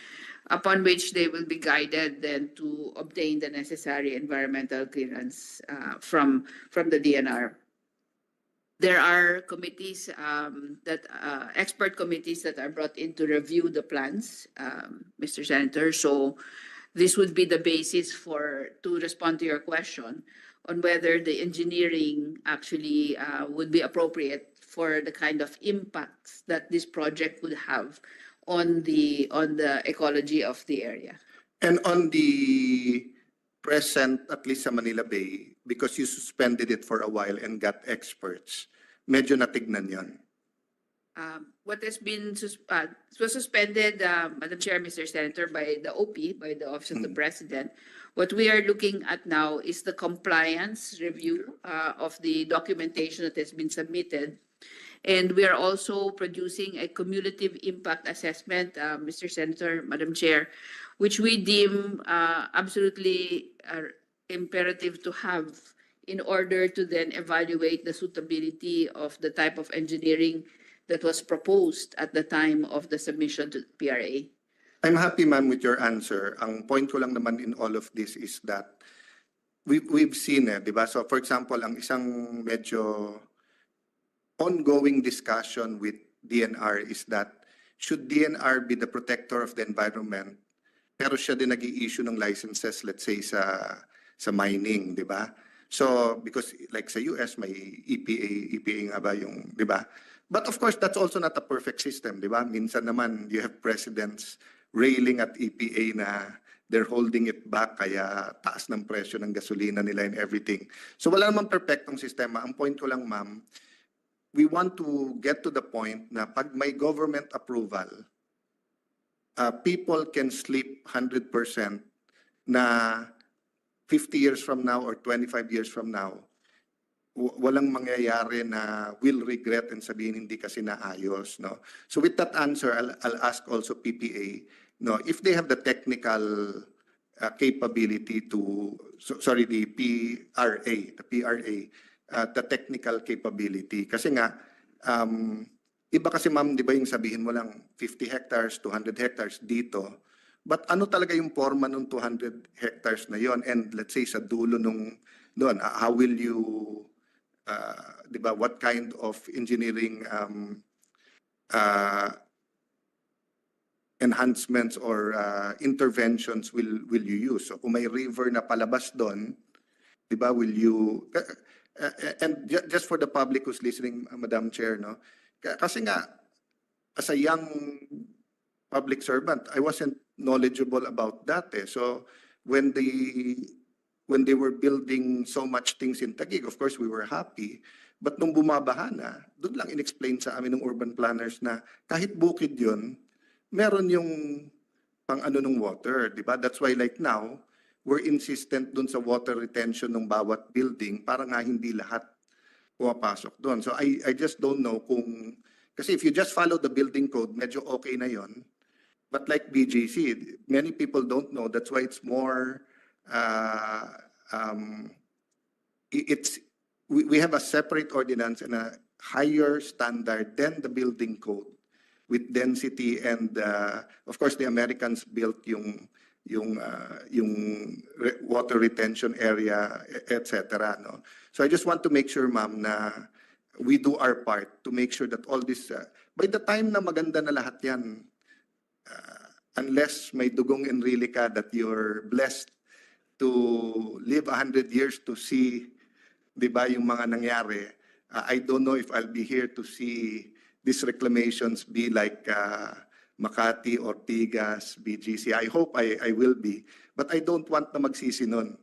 upon which they will be guided then to obtain the necessary environmental clearance from the DNR. There are committees expert committees that are brought in to review the plans, Mr. Senator. So this would be the basis to respond to your question on whether the engineering actually would be appropriate for the kind of impacts that this project would have on the ecology of the area. And on the present, at least sa Manila Bay, because you suspended it for a while and got experts, medyo natignan yon. What has been was suspended, Madam Chair, Mr. Senator, by the OP, by the Office of the President. What we are looking at now is the compliance review of the documentation that has been submitted. And we are also producing a cumulative impact assessment, Mr. Senator, Madam Chair, which we deem absolutely imperative to have in order to then evaluate the suitability of the type of engineering that was proposed at the time of the submission to the PRA. I'm happy, ma'am, with your answer. Ang point ko lang naman in all of this is that we've seen it, di ba? So for example, ang isang medyo ongoing discussion with DNR is that should DNR be the protector of the environment, pero siya din nag-i-issue ng licenses, let's say, sa mining, di ba? So, because like sa US, may EPA nga ba yung, di ba? But of course, that's also not a perfect system, di ba? Minsan naman, you have presidents railing at EPA na they're holding it back, kaya taas ng presyo ng gasolina nila and everything. So wala namang perfectong sistema. Ang point ko lang, ma'am, we want to get to the point na pag may government approval, people can sleep 100% na 50 years from now or 25 years from now, walang mangyayari na will regret and sabihin hindi kasi naayos, no? So with that answer, I'll ask also PPA, no, if they have the technical capability to, the PRA, the technical capability. Kasi nga, iba kasi ma'am, di ba yung sabihin mo lang 50 hectares, 200 hectares dito, but ano talaga yung forma ng 200 hectares na yon? And let's say sa dulo nung doon, how will you, di ba, what kind of engineering enhancements or interventions will you use? So kung may river na palabas doon, di ba, will you, and just for the public who's listening, Madam Chair, no? Kasi nga, as a young public servant, I wasn't knowledgeable about that. So when they were building so much things in Taguig, of course, we were happy. But nung bumabaha na, doon lang in-explain sa amin ng urban planners na kahit bukid yun, meron yung pang ano ng water, di ba? That's why like now, we're insistent dun sa water retention ng bawat building para nga hindi lahat pumapasok doon. So I just don't know kung, kasi if you just follow the building code, medyo okay na yon. But like BGC, many people don't know. That's why it's more, we have a separate ordinance and a higher standard than the building code with density and of course the Americans built yung water retention area, etc. No? So I just want to make sure, ma'am, na we do our part to make sure that all this, by the time na maganda na lahat yan, unless may dugong enrili ka that you're blessed to live 100 years to see, di ba, yung mga nangyari, I don't know if I'll be here to see these reclamations be like Makati, Ortigas, BGC. I hope I will be. But I don't want na magsisi nun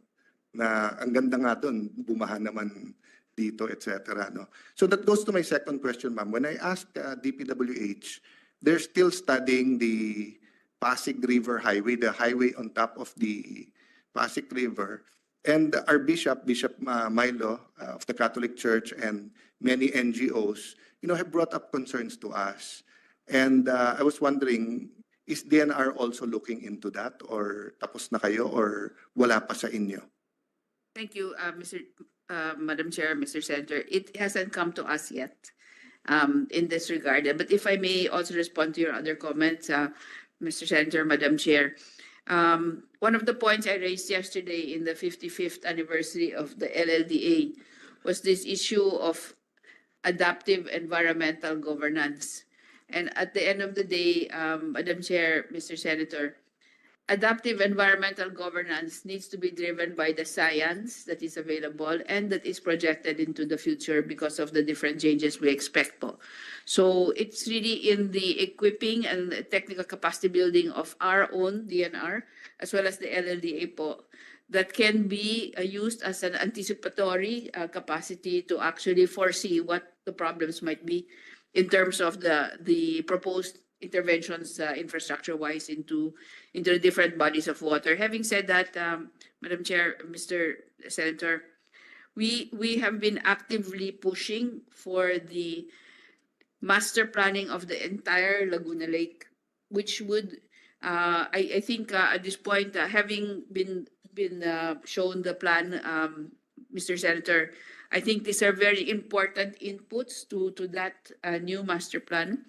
na ang ganda nga dun, bumaha naman dito, etc. No? So that goes to my second question, ma'am. When I asked DPWH, they're still studying the Pasig River Highway, the highway on top of the Pasig River. And our Bishop Milo of the Catholic Church and many NGOs, have brought up concerns to us. And I was wondering, is DNR also looking into that, or tapos na kayo, or wala pa sa inyo? Thank you, Madam Chair, Mr. Senator. It hasn't come to us yet in this regard. But if I may also respond to your other comments, Mr. Senator, Madam Chair. One of the points I raised yesterday in the 55th anniversary of the LLDA was this issue of adaptive environmental governance. And at the end of the day, Madam Chair, Mr. Senator, adaptive environmental governance needs to be driven by the science that is available and that is projected into the future because of the different changes we expect po. So it's really in the equipping and technical capacity building of our own DNR as well as the LLDA po that can be used as an anticipatory capacity to actually foresee what the problems might be in terms of the proposed interventions infrastructure-wise into the different bodies of water. Having said that, Madam Chair, Mr. Senator, we have been actively pushing for the master planning of the entire Laguna Lake, which would, I think at this point, having been shown the plan, Mr. Senator, I think these are very important inputs to that new master plan.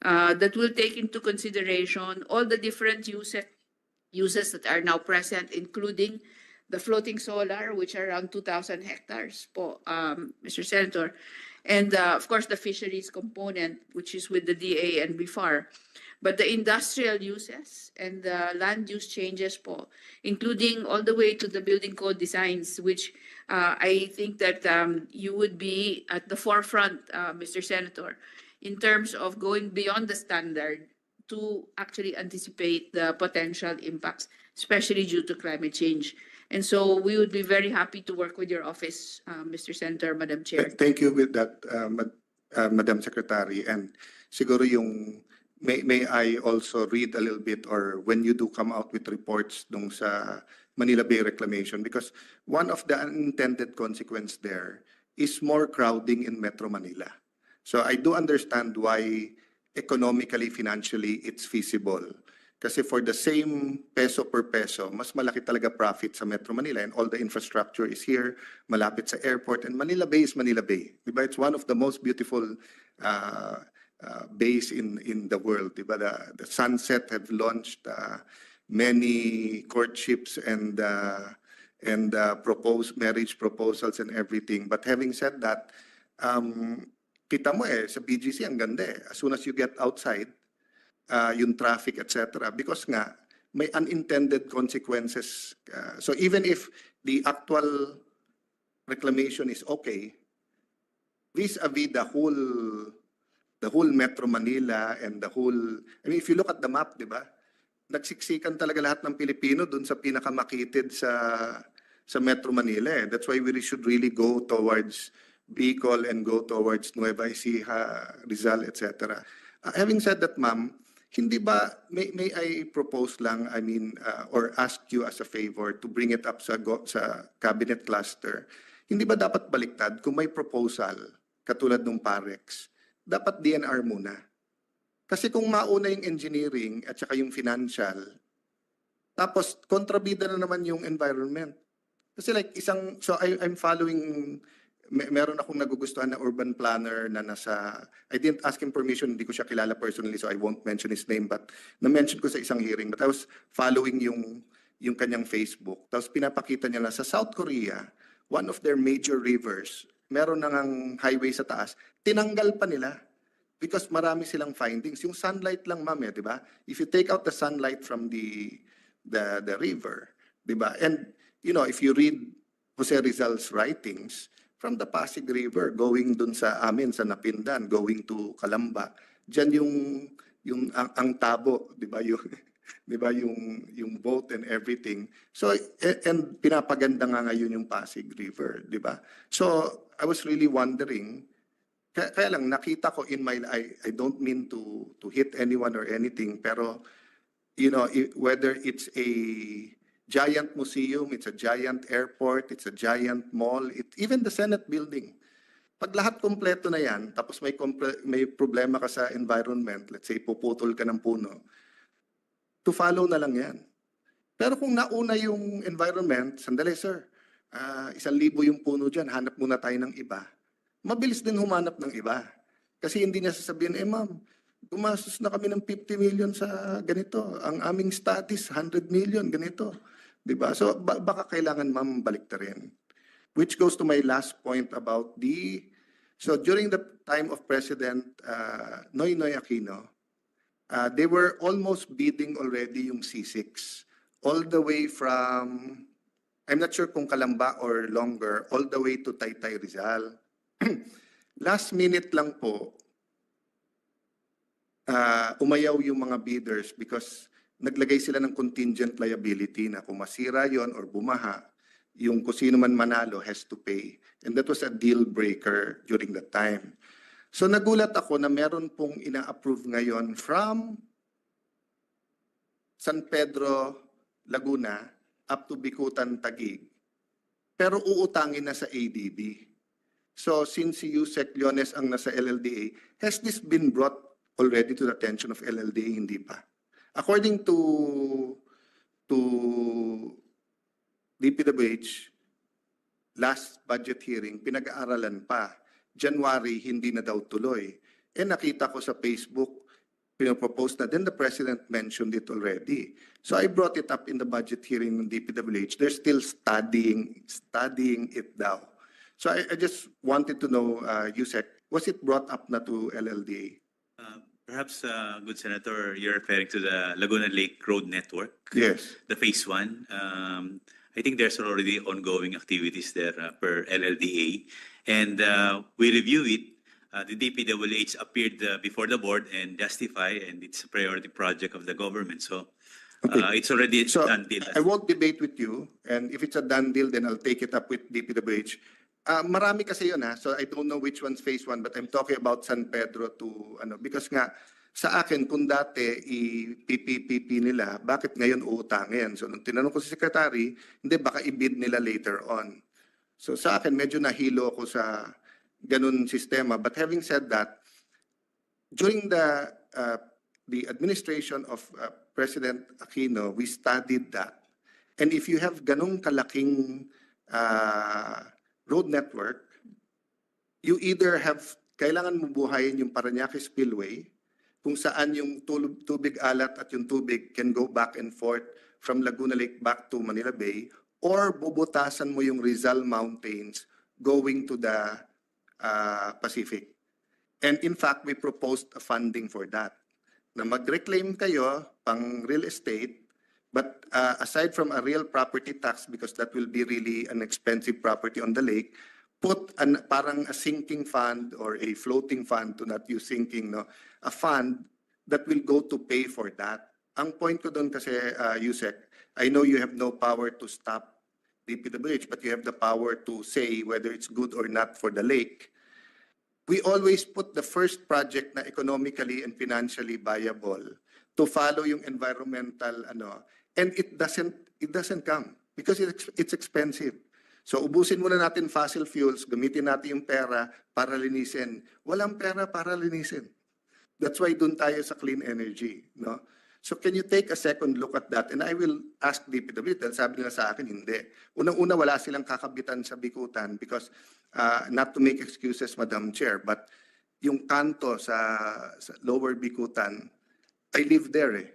That will take into consideration all the different uses that are now present, including the floating solar, which are around 2,000 hectares, Mr. Senator, and of course the fisheries component, which is with the DA and BIFAR. But the industrial uses and the land use changes, including all the way to the building code designs, which I think that you would be at the forefront, Mr. Senator, in terms of going beyond the standard to actually anticipate the potential impacts, especially due to climate change. And so we would be very happy to work with your office, Mr. Senator, Madam Chair. Thank you with that, Madam Secretary. And siguro yung, may I also read a little bit, or when you do come out with reports dun sa Manila Bay reclamation, because one of the unintended consequence there is more crowding in Metro Manila. So I do understand why economically, financially, it's feasible. Kasi for the same peso per peso, mas malaki talaga profit sa Metro Manila and all the infrastructure is here, malapit sa airport, and Manila Bay is Manila Bay. Diba? It's one of the most beautiful bays in the world. Diba? The Sunset have launched many courtships and proposed marriage proposals and everything. But having said that, kita mo sa BGC ang ganda eh. As soon as you get outside, yung traffic, etc. Because nga, may unintended consequences. So even if the actual reclamation is okay, vis-a-vis the whole Metro Manila and the whole, I mean, if you look at the map, di ba? Nagsiksikan talaga lahat ng Pilipino dun sa pinakamakitid sa Metro Manila. That's why we should really go towards Bicol and go towards Nueva Ecija, Rizal, etc. Having said that, ma'am, hindi ba, may I propose lang, I mean, or ask you as a favor to bring it up sa cabinet cluster, hindi ba dapat baliktad kung may proposal, katulad ng Parex, dapat DNR muna? Kasi kung mauna yung engineering at saka yung financial, tapos kontrabida na naman yung environment. Kasi like so I'm following, meron akong nagugustuhan na urban planner na nasa, I didn't ask him permission, hindi ko siya kilala personally, so I won't mention his name, but na-mention ko sa isang hearing, but I was following yung kanyang Facebook. Tapos pinapakita niya na sa South Korea, one of their major rivers, meron nang highway sa taas, tinanggal pa nila because marami silang findings. Yung sunlight lang, ma'am, di ba? If you take out the sunlight from the river, di ba? And, you know, if you read Jose Rizal's writings, from the Pasig River, going dun sa amin, sa Napindan, going to Calamba, dyan yung ang tabo, di ba? Di ba yung boat and everything. So, and pinapaganda nga ngayon yung Pasig River, di ba? So, I was really wondering, kaya lang nakita ko in my, I don't mean to hit anyone or anything, pero, you know, whether it's a giant museum, it's a giant airport, it's a giant mall, even the Senate building. Pag lahat kompleto na yan, tapos may problema ka sa environment, let's say puputol ka ng puno, to follow na lang yan. Pero kung nauna yung environment, sandali sir, 1,000 yung puno dyan, hanap muna tayo ng iba. Mabilis din humanap ng iba. Kasi hindi niya sasabihin, ma'am, gumastos na kami ng 50 million sa ganito. Ang aming studies, 100 million, ganito. Diba? So baka kailangan ma'am baliktarin. Which goes to my last point about so during the time of President Noynoy Aquino, they were almost bidding already yung C6. All the way from, I'm not sure kung Calamba or longer, all the way to Taytay Rizal. Last minute lang po, umayaw yung mga bidders because naglagay sila ng contingent liability na kung masira yon or bumaha, yung kung sino man manalo has to pay. And that was a deal breaker during that time. So nagulat ako na meron pong ina-approve ngayon from San Pedro, Laguna, up to Bicutan, Taguig. Pero uutangin na sa ADB. So since si Yusek Leones ang nasa LLDA, has this been brought already to the attention of LLDA? Hindi pa. According to DPWH, last budget hearing, pinag-aaralan pa. January, hindi na daw tuloy. Nakita ko sa Facebook, pinapropose na, then the President mentioned it already. So I brought it up in the budget hearing ng DPWH. They're still studying it daw. So I just wanted to know, Yusek, was it brought up na to LLDA? Perhaps, good Senator, you're referring to the Laguna Lake Road Network? Yes. The phase 1. I think there's already ongoing activities there per LLDA. And we review it. The DPWH appeared before the board and justify, and it's a priority project of the government. So it's already So done deal. I won't debate with you. And if it's a done deal, then I'll take it up with DPWH. Marami kasi yun so I don't know which one's phase 1, but I'm talking about San Pedro to because nga sa akin kung dati i-PPP nila, bakit ngayon uutangin? So nung tinanong ko si secretary, hindi baka i-bid nila later on. So sa akin, medyo nahilo ako sa ganun sistema. But having said that, during the administration of President Aquino, we studied that. And if you have ganung kalaking road network, you either have, kailangan mo buhayin yung Parañaque Spillway, kung saan yung tubig alat at yung tubig can go back and forth from Laguna Lake back to Manila Bay, or bubutasan mo yung Rizal Mountains going to the Pacific. And in fact, we proposed a funding for that. Na mag-reclaim kayo pang real estate, but aside from a real property tax, because that will be really an expensive property on the lake, put parang a sinking fund or a floating fund, to not use sinking, no? A fund that will go to pay for that. Ang point ko doon kasi, Yusek, I know you have no power to stop DPWH, but you have the power to say whether it's good or not for the lake. We always put the first project na economically and financially viable to follow yung environmental and it doesn't come because it's expensive. So ubusin muna natin fossil fuels, gamitin natin yung pera para linisin. Walang pera para linisin. That's why dun tayo sa clean energy, no? So can you take a second look at that? And I will ask DPW, dahil sabi nila sa akin, hindi. Unang-una, wala silang kakabitan sa Bikutan because not to make excuses, Madam Chair, but yung kanto sa Lower Bikutan, I live there eh.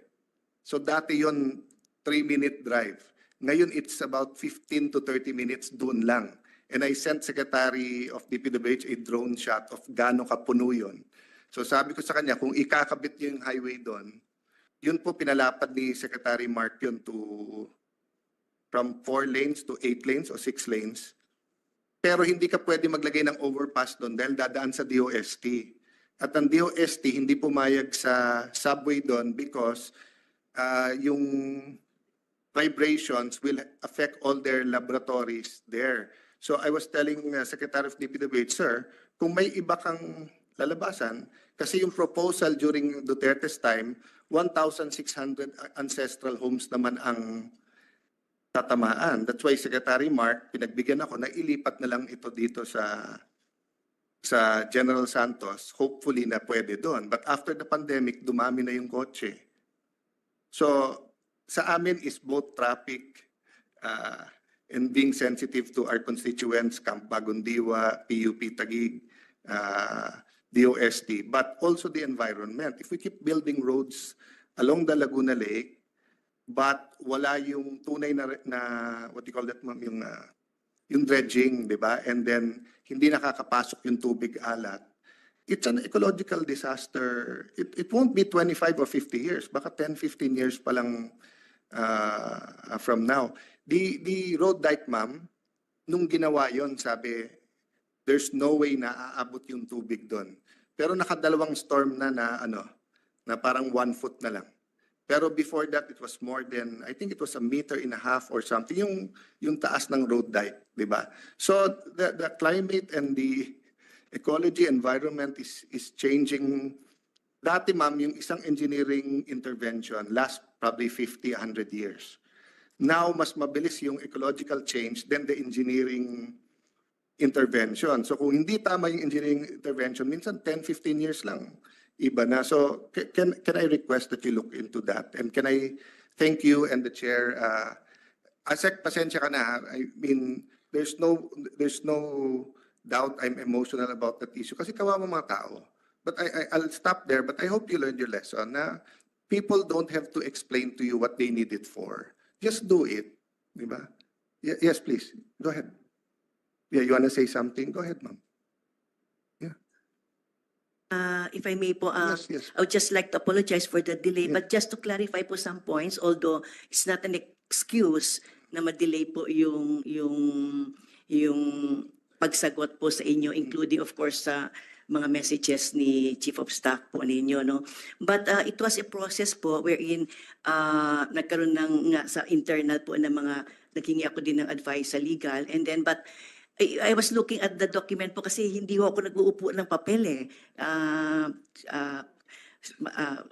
So dati yon 3-minute drive. Ngayon, it's about 15 to 30 minutes doon lang. And I sent Secretary of DPWH a drone shot of gaano kapuno yun. So sabi ko sa kanya, kung ikakabit niyo yung highway doon, yun po pinalapad ni Secretary Mark yun from 4 lanes to 8 lanes o 6 lanes. Pero hindi ka pwede maglagay ng overpass doon dahil dadaan sa DOST. At ang DOST hindi pumayag sa subway doon because yung vibrations will affect all their laboratories there. So I was telling Secretary of DPWH, sir, kung may iba kang lalabasan, kasi yung proposal during Duterte's time, 1,600 ancestral homes naman ang tatamaan. That's why Secretary Mark, pinagbigyan ako na ilipat na lang ito dito sa General Santos. Hopefully na pwede doon. But after the pandemic, dumami na yung kotse. So sa amin is both traffic and being sensitive to our constituents, Camp Bagundiwa, PUP Taguig, DOST, but also the environment. If we keep building roads along the Laguna Lake, but wala yung tunay na what do you call that, ma'am, yung dredging, di ba? And then hindi nakakapasok yung tubig alat. It's an ecological disaster. It won't be 25 or 50 years, baka 10, 15 years pa lang from now. The road dike, ma'am, nung ginawa yon, sabi, there's no way na aabot yung tubig doon. Pero nakadalawang storm na parang 1 foot na lang. Pero before that, it was more than, I think it was 1.5 meters or something, yung taas ng road dike, di ba? So the climate and the ecology environment is changing. Dati, ma'am, yung isang engineering intervention last probably 50, 100 years. Now, mas mabilis yung ecological change than the engineering intervention. So kung hindi tama yung engineering intervention, minsan 10, 15 years lang, iba na. So can I request that you look into that? And can I thank you and the chair? Asek, pasensya ka na. I mean, there's no doubt I'm emotional about that issue kasi kawawa mga tao. But I'll stop there. But I hope you learned your lesson na people don't have to explain to you what they need it for. Just do it. Diba? Yes, please. Go ahead. Yeah, you want to say something? Go ahead, ma'am. If I may po, Yes. I would just like to apologize for the delay, Yeah. but just to clarify po some points, although it's not an excuse na ma-delay po yung pagsagot po sa inyo, including of course sa mga messages ni Chief of Staff po ninyo, no? But it was a process po wherein nagkaroon nga sa internal po ng mga, naghingi ako din ng advice sa legal, and then but I was looking at the document po kasi hindi ako nag-uupo ng papel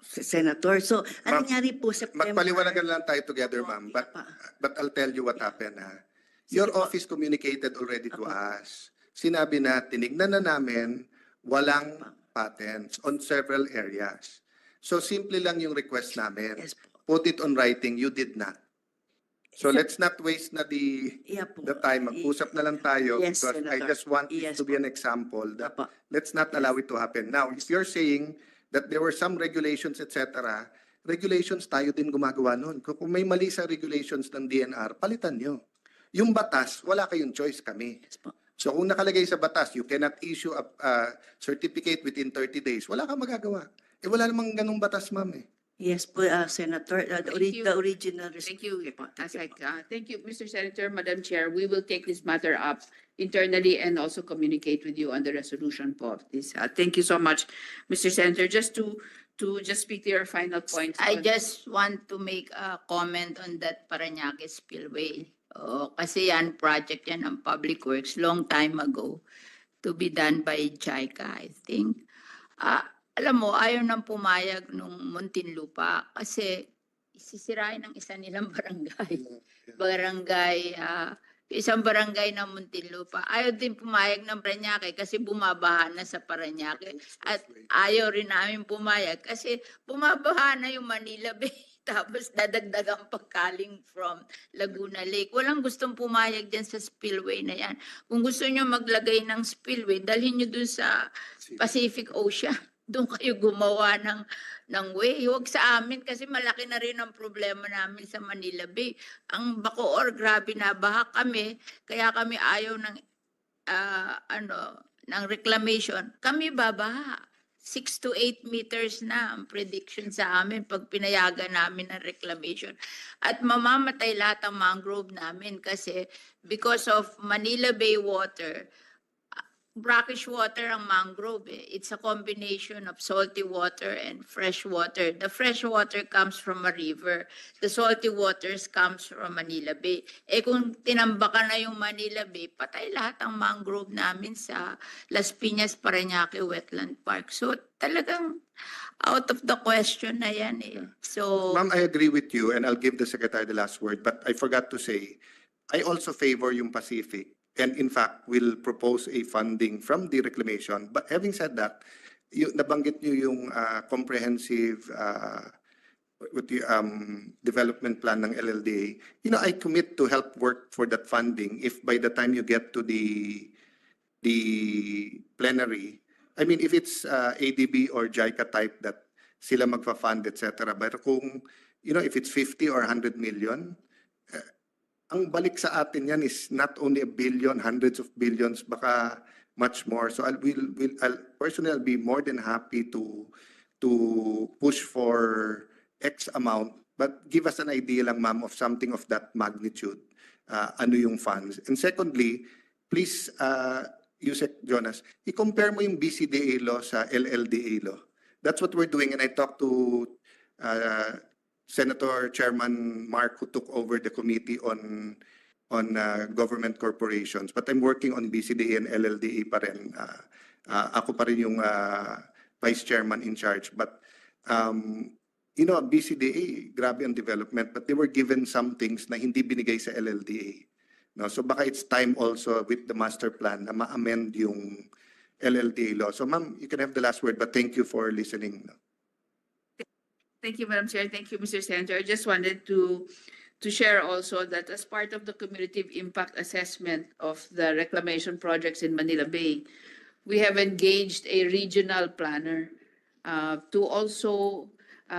Senator. So, ano nangyari po September? Magpaliwanagan lang tayo together, ma'am. But I'll tell you what happened. Your Sige po. office communicated already to Apo. us. Sinabi na tinignan na namin walang patents on several areas. So simple lang yung request namin. Yes po. Put it on writing, you did not. So let's not waste na Yeah po. the time. Mag-usap na lang tayo Yes, because I Senator. just want this Yes to be po. an example that Apo. let's not allow it to happen. Now, if you're saying that there were some regulations, etc., regulations tayo din gumagawa nun. Kung may mali sa regulations ng DNR, palitan nyo. Yung batas, wala kayong choice, kami. Yes po. So kung nakalagay sa batas, you cannot issue a certificate within 30 days, wala kang magagawa. Eh wala namang ganung batas, ma'am eh. Yes po, Senator. Thank you. The original. Thank you. Okay po. Thank you, Mr. Senator, Madam Chair. We will take this matter up internally and also communicate with you on the resolution po of this. Thank you so much, Mr. Senator. Just to speak to your final points. I just want to make a comment on that Parañaque spillway. Kasi yan, project yan ng Public Works long time ago to be done by JICA, I think. Alam mo, ayaw nang pumayag nung Muntinlupa kasi sisirain ng isa nilang barangay. Isang barangay ng Muntinlupa. Ayaw din pumayag ng Parañaque kasi bumabaha na sa Parañaque. At ayaw rin namin pumayag kasi bumabaha na yung Manila Bay. Tapos dadagdagang pagkaling from Laguna Lake. Walang gustong pumayag dyan sa spillway na yan. Kung gusto nyo maglagay ng spillway, dalhin nyo dun sa Pacific Ocean. Doon kayo gumawa ng way. Huwag sa amin kasi malaki na rin ang problema namin sa Manila Bay. Ang Bacoor, grabe na baha kami. Kaya kami ayaw ng ng reclamation. Kami babaha. 6 to 8 meters na ang prediction sa amin pag pinayagan namin ng reclamation. At mamamatay lahat ang mangrove namin kasi because of Manila Bay water, brackish water ang mangrove. It's a combination of salty water and fresh water. The fresh water comes from a river. The salty waters comes from Manila Bay. Kung tinambakan na yung Manila Bay, patay lahat ang mangrove namin sa Las Piñas, Parañaque Wetland Park. So talagang out of the question na yan eh. So, Ma'am, I agree with you and I'll give the Secretary the last word. But I forgot to say, I also favor yung Pacific. And in fact, will propose a funding from the reclamation. But having said that, nabanggit nyo yung comprehensive development plan ng LLDA. I commit to help work for that funding if by the time you get to the plenary, I mean, if it's ADB or JICA type that sila magfa-fund, etc. But kung, if it's 50 or 100 million, ang balik sa atin yan is not only a billion, hundreds of billions, baka much more. So I'll personally be more than happy to push for X amount, but give us an idea lang, ma'am, of something of that magnitude. Ano yung funds? And secondly, please, Yusek Jonas, i-compare mo yung BCDA law sa LLDA law. That's what we're doing, and I talked to Senator Chairman Mark, who took over the committee on government corporations. But I'm working on BCDA and LLDA pa rin. Ako pa rin yung vice chairman in charge. But, BCDA, grabe ang development. But they were given some things na hindi binigay sa LLDA. No? So baka it's time also with the master plan na ma-amend yung LLDA law. So ma'am, you can have the last word, but thank you for listening. Thank you, Madam Chair. Thank you, Mr. Senator. I just wanted to share also that as part of the cumulative impact assessment of the reclamation projects in Manila Bay, we have engaged a regional planner to also,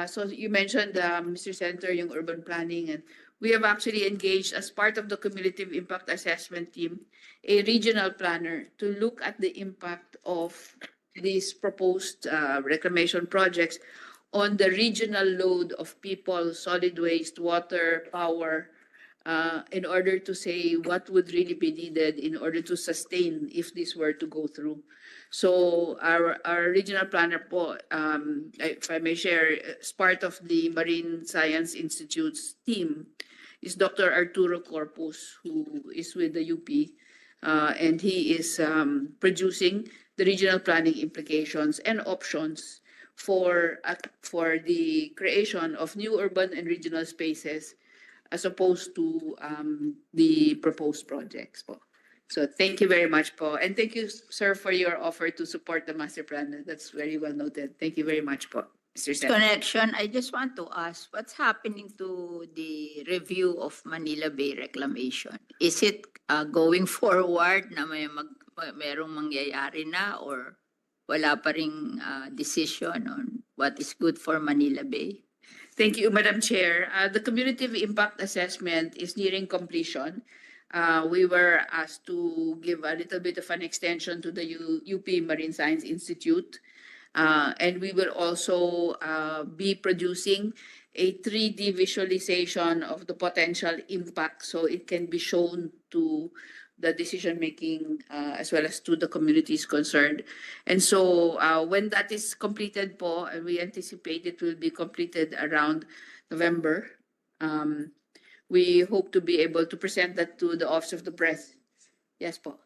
so you mentioned, Mr. Senator, yung urban planning, and we have actually engaged as part of the cumulative impact assessment team, a regional planner to look at the impact of these proposed reclamation projects on the regional load of people, solid waste, water, power, in order to say what would really be needed in order to sustain if this were to go through. So our regional planner po, if I may share, as part of the Marine Science Institute's team is Dr. Arturo Corpus, who is with the UP, and he is producing the regional planning implications and options for the creation of new urban and regional spaces as opposed to the proposed projects po. So thank you very much po. And thank you, sir, for your offer to support the master plan. That's very well noted. Thank you very much po, Mr. Senator. Connection, I just want to ask, what's happening to the review of Manila Bay reclamation? Is it going forward na merong mangyayari na, or wala pa ring decision on what is good for Manila Bay? Thank you, Madam Chair. The cumulative impact assessment is nearing completion. We were asked to give a little bit of an extension to the UP Marine Science Institute. And we will also be producing a 3D visualization of the potential impact so it can be shown to the decision making as well as to the communities concerned. And so when that is completed po, and we anticipate it will be completed around November, we hope to be able to present that to the Office of the President. Yes po.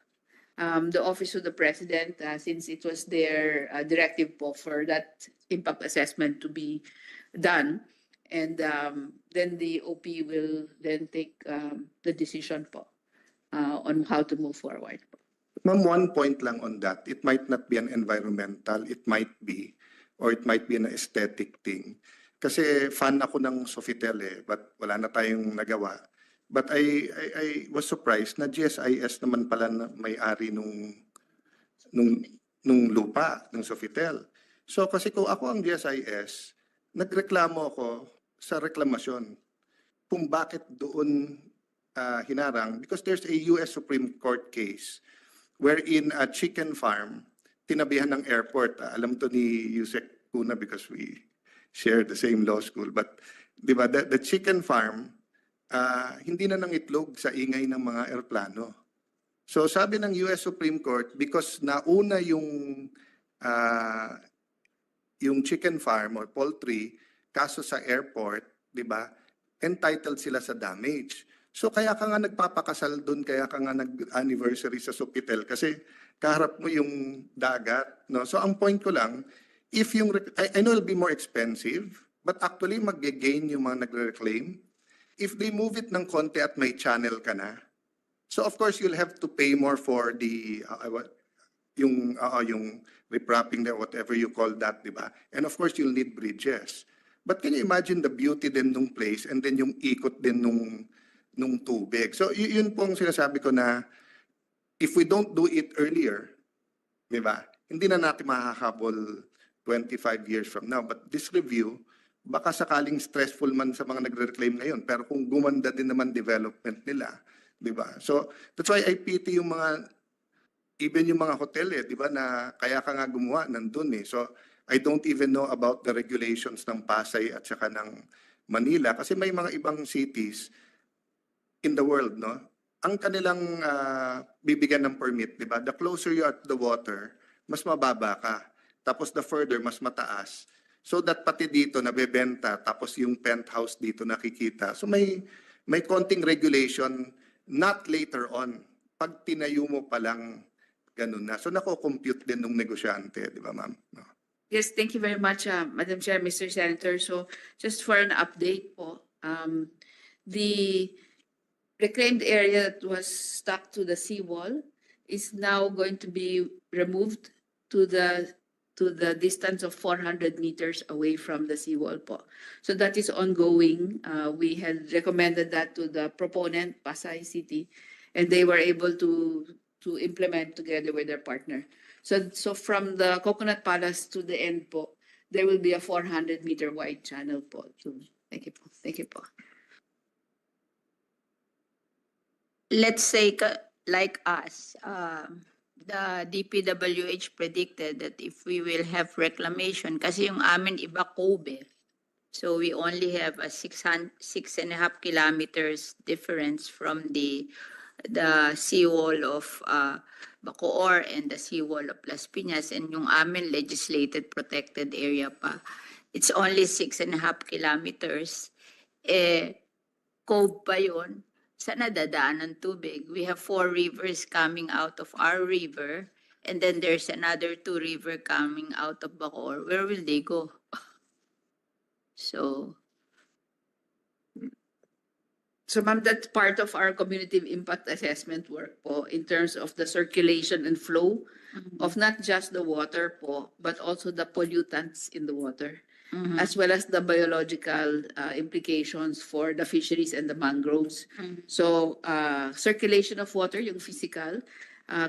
The Office of the President, since it was their directive po for that impact assessment to be done. And then the OP will then take the decision po on how to move forward. Ma'am, one point lang on that. It might not be an environmental, it might be, or it might be an aesthetic thing. Kasi fan ako ng Sofitel but wala na tayong nagawa. But I was surprised na GSIS naman pala na may-ari nung lupa ng Sofitel. So kasi kung ako ang GSIS, nagreklamo ako sa reklamasyon kung bakit doon hinarang, because there's a US Supreme Court case wherein a chicken farm tinabihan ng airport. Alam to ni Yusek Kuna because we share the same law school. But di ba, the chicken farm, hindi na nang itlog sa ingay ng mga eroplano. So sabi ng US Supreme Court, because nauna yung chicken farm or poultry, kaso sa airport, di ba, entitled sila sa damage. So kaya ka nga nagpapakasal doon, kaya ka nga nag-anniversary sa Sofitel kasi kaharap mo yung dagat. No? So ang point ko lang, if yung, I know it'll be more expensive, but actually mag-gain yung mga nagre-reclaim. If they move it ng konti at may channel ka na, so of course you'll have to pay more for the, yung repropping there, whatever you call that, di ba? And of course you'll need bridges. But can you imagine the beauty din nung place and then yung ikot din nung tubig? So yun pong sinasabi ko na if we don't do it earlier, di ba? Hindi na natin makakahabol 25 years from now. But this review, baka sakaling stressful man sa mga nagre-reclaim ngayon, pero kung gumanda din naman development nila, di ba? So that's why I pity yung mga, even yung mga hotel di ba, na kaya ka nga gumawa, nandun So I don't even know about the regulations ng Pasay at saka ng Manila kasi may mga ibang cities in the world, no? Ang kanilang bibigyan ng permit, di ba? The closer you are to the water, mas mababa ka. Tapos the further, mas mataas. So that pati dito nabebenta, tapos yung penthouse dito nakikita. So may konting regulation, not later on. Pag tinayo mo pa lang, ganun na. So nako-compute din ng negosyante, di ba ma'am? No. Yes, thank you very much, Madam Chair, Mr. Senator. So just for an update po, the reclaimed area that was stuck to the seawall is now going to be removed to the distance of 400 meters away from the seawall po. So that is ongoing. We had recommended that to the proponent, Pasay City, and they were able to implement together with their partner. So from the Coconut Palace to the end po, there will be a 400-meter wide channel po. So thank you po. Thank you po. Let's say like us, the DPWH predicted that if we will have reclamation, kasi yung amin iba Kobe, so we only have a 6.5 kilometers difference from the seawall of Bacoor and the seawall of Las Piñas, and yung amin legislated protected area pa. It's only 6.5 kilometers. Cove pa yun. Saan nadadaan ng tubig? We have 4 rivers coming out of our river, and then there's another 2 rivers coming out of Bacoor. Where will they go? So So ma'am, that's part of our community impact assessment work po in terms of the circulation and flow of not just the water po, but also the pollutants in the water, as well as the biological implications for the fisheries and the mangroves. So circulation of water, yung physical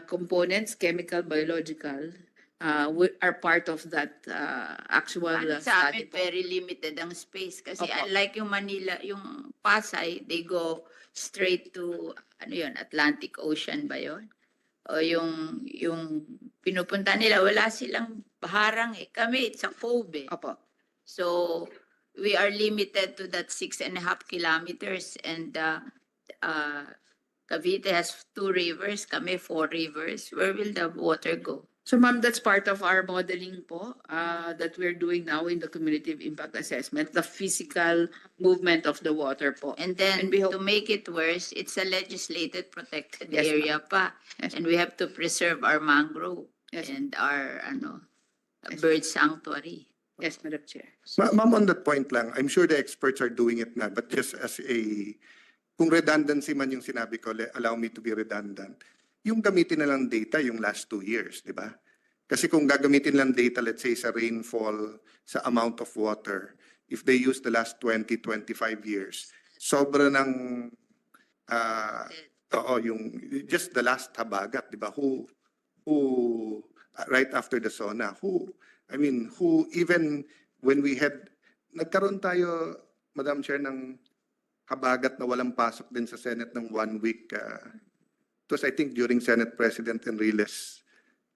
components, chemical, biological, are part of that actual Ano sa study amin, po. very limited ang space. Kasi Opo. unlike yung Manila, yung Pasay, they go straight to, ano yun, Atlantic Ocean ba yun? O yung pinupunta nila, wala silang baharang eh. Kami, it's a cove eh. Opo. So, we are limited to that 6.5 kilometers and Cavite has 2 rivers, kami 4 rivers. Where will the water go? So ma'am, that's part of our modeling po that we're doing now in the community impact assessment, the physical movement of the water po. And then, And we hope- to make it worse, it's a legislated protected Yes, area pa. Yes, And we have to preserve our mangrove Yes. and our Yes. bird sanctuary. Yes, Madam Chair. Ma'am, on that point lang, I'm sure the experts are doing it na, but just as kung redundancy man yung sinabi ko, allow me to be redundant. Yung gamitin na lang data yung last 2 years, di ba? Kasi kung gagamitin lang data, let's say sa rainfall, sa amount of water, if they use the last 20, 25 years, sobra ng, just the last habagat, di ba? Who, right after the SONA, who, even when we had, nagkaroon tayo, Madam Chair, ng habagat na walang pasok din sa Senate ng 1 week. It was, I think, during Senate President Enrile's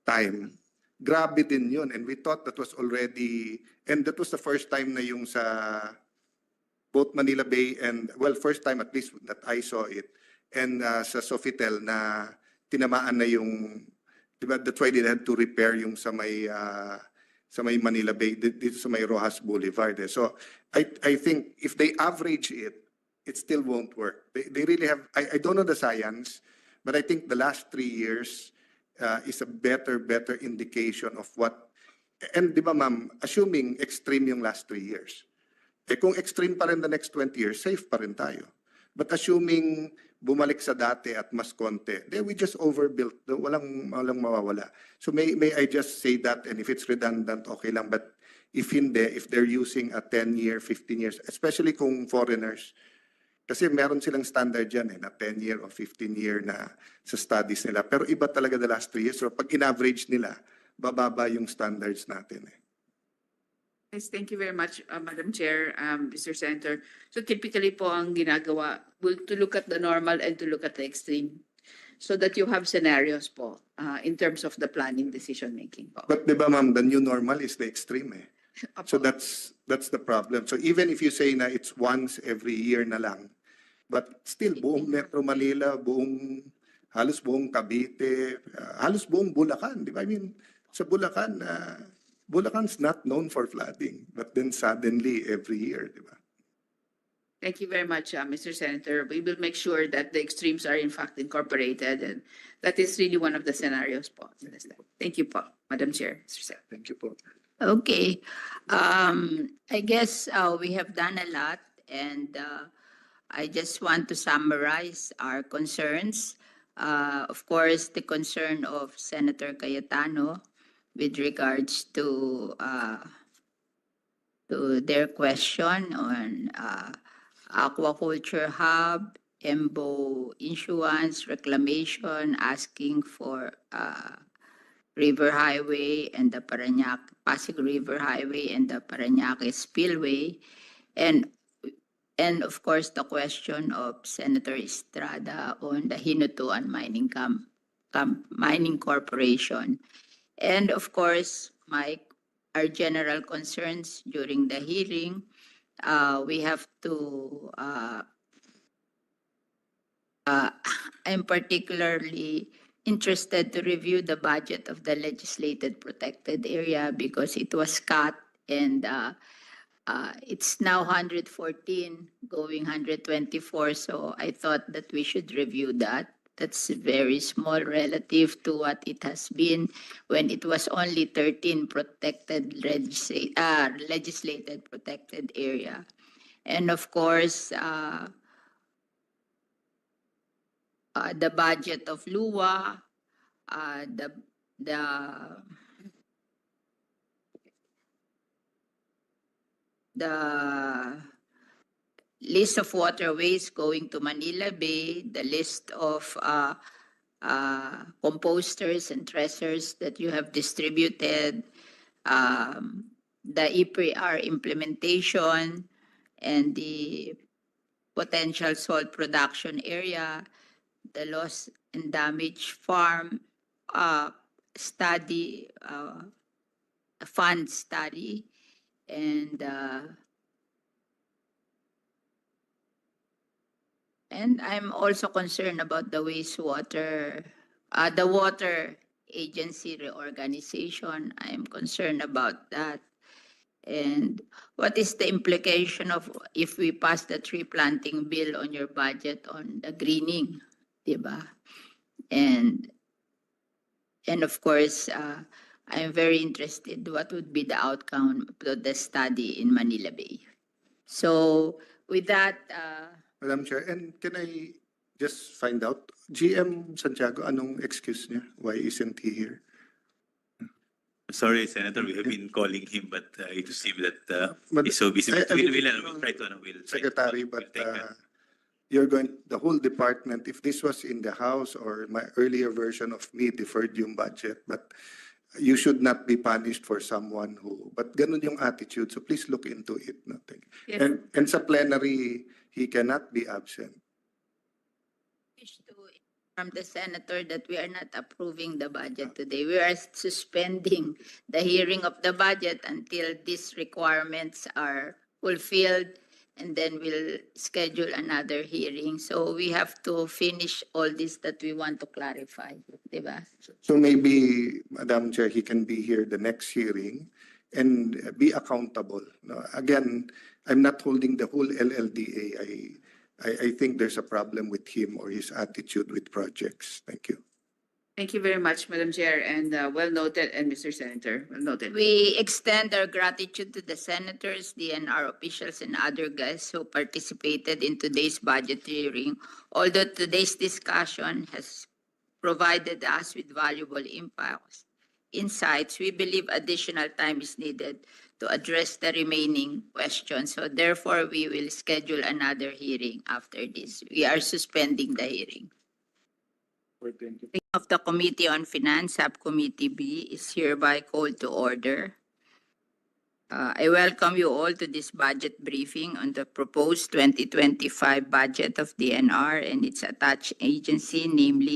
time. Grabe din yun. And we thought that was already, and that was the first time na yung sa both Manila Bay and, well, first time at least that I saw it, and sa Sofitel na tinamaan na yung, di ba, that's why they had to repair yung sa may Manila Bay, dito sa may Rojas Boulevard. So I think if they average it still won't work. They really have, I don't know the science, but I think the last 3 years is a better indication of what, and di ba ma'am, assuming extreme yung last 3 years. Kung extreme pa rin the next 20 years, safe pa rin tayo. But assuming bumalik sa dati at mas konti, then we just overbuilt, walang mawawala. So may I just say that, and if it's redundant, okay lang, but if hindi, if they're using a 10-year, 15 years, especially kung foreigners, kasi meron silang standard dyan na 10-year o 15-year na sa studies nila. Pero iba talaga the last 3 years. So pag in-average nila, bababa yung standards natin Yes, thank you very much, Madam Chair, Mr. Senator. So typically po ang ginagawa, to look at the normal and to look at the extreme so that you have scenarios po in terms of the planning decision making po. But di ba ma'am, the new normal is the extreme Opo. So that's the problem. So even if you say na it's once every year na lang, but still buong Metro Manila, halos buong Cavite, halos buong Bulacan, di ba? I mean, sa Bulacan, Bulacan's not known for flooding, but then suddenly every year, di ba? Thank you very much, Mr. Senator. We will make sure that the extremes are in fact incorporated, and that is really one of the scenarios po. Thank you po, Madam Chair, Mr. Senator. Thank you po. Okay. I guess we have done a lot, and I just want to summarize our concerns. Of course, the concern of Senator Cayetano with regards to their question on aquaculture hub, EMBO issuance, reclamation, asking for River Highway and the Pasig River Highway and the Parañaque Spillway, and of course the question of Senator Estrada on the Hinutuan Mining Corporation, and of course our general concerns during the hearing. We have to. I'm particularly interested to review the budget of the legislated protected area because it was cut and it's now 114 going 124. So I thought that we should review that. That's very small relative to what it has been when it was only 13 legislated protected area. And of course, the budget of LUA, the the list of waterways going to Manila Bay, the list of composters and tracers that you have distributed, the EPR implementation, and the potential salt production area, the loss and damage farm study, fund study, and I'm also concerned about the the water agency reorganization. I'm concerned about that. And what is the implication of if we pass the tree planting bill on your budget on the greening, diba? And of course, I'm very interested what would be the outcome of the study in Manila Bay. So with that, Madam Chair, and can I just find out, GM Santiago, anong excuse niya? Why isn't he here? Sorry, Senator, we have been calling him, but it seems that But he's so busy. I- I We'll mean, try to, we'll try Secretary, to- we'll but take that. you're going, the whole department, if this was in the House or my earlier version of me deferred yung budget, but you should not be punished for someone who, but ganun yung attitude, so please look into it. No? Thank you. Yes. And sa plenary, he cannot be absent. wish to inform the senator that we are not approving the budget today. We are suspending the hearing of the budget until these requirements are fulfilled, and then we'll schedule another hearing. So we have to finish all this that we want to clarify, diba? So maybe, Madam Chair, he can be here the next hearing and be accountable. No, again, I'm not holding the whole LLDA. I think there's a problem with him or his attitude with projects. Thank you. Thank you very much, Madam Chair, and well noted, and Mr. Senator, well noted. We extend our gratitude to the senators, DNR officials, and other guests who participated in today's budget hearing. Although today's discussion has provided us with valuable insights, we believe additional time is needed to address the remaining questions. So therefore, we will schedule another hearing after this. We are suspending the hearing. Of the Committee on Finance, Subcommittee B, is hereby called to order. I welcome you all to this budget briefing on the proposed 2025 budget of DNR and its attached agency, namely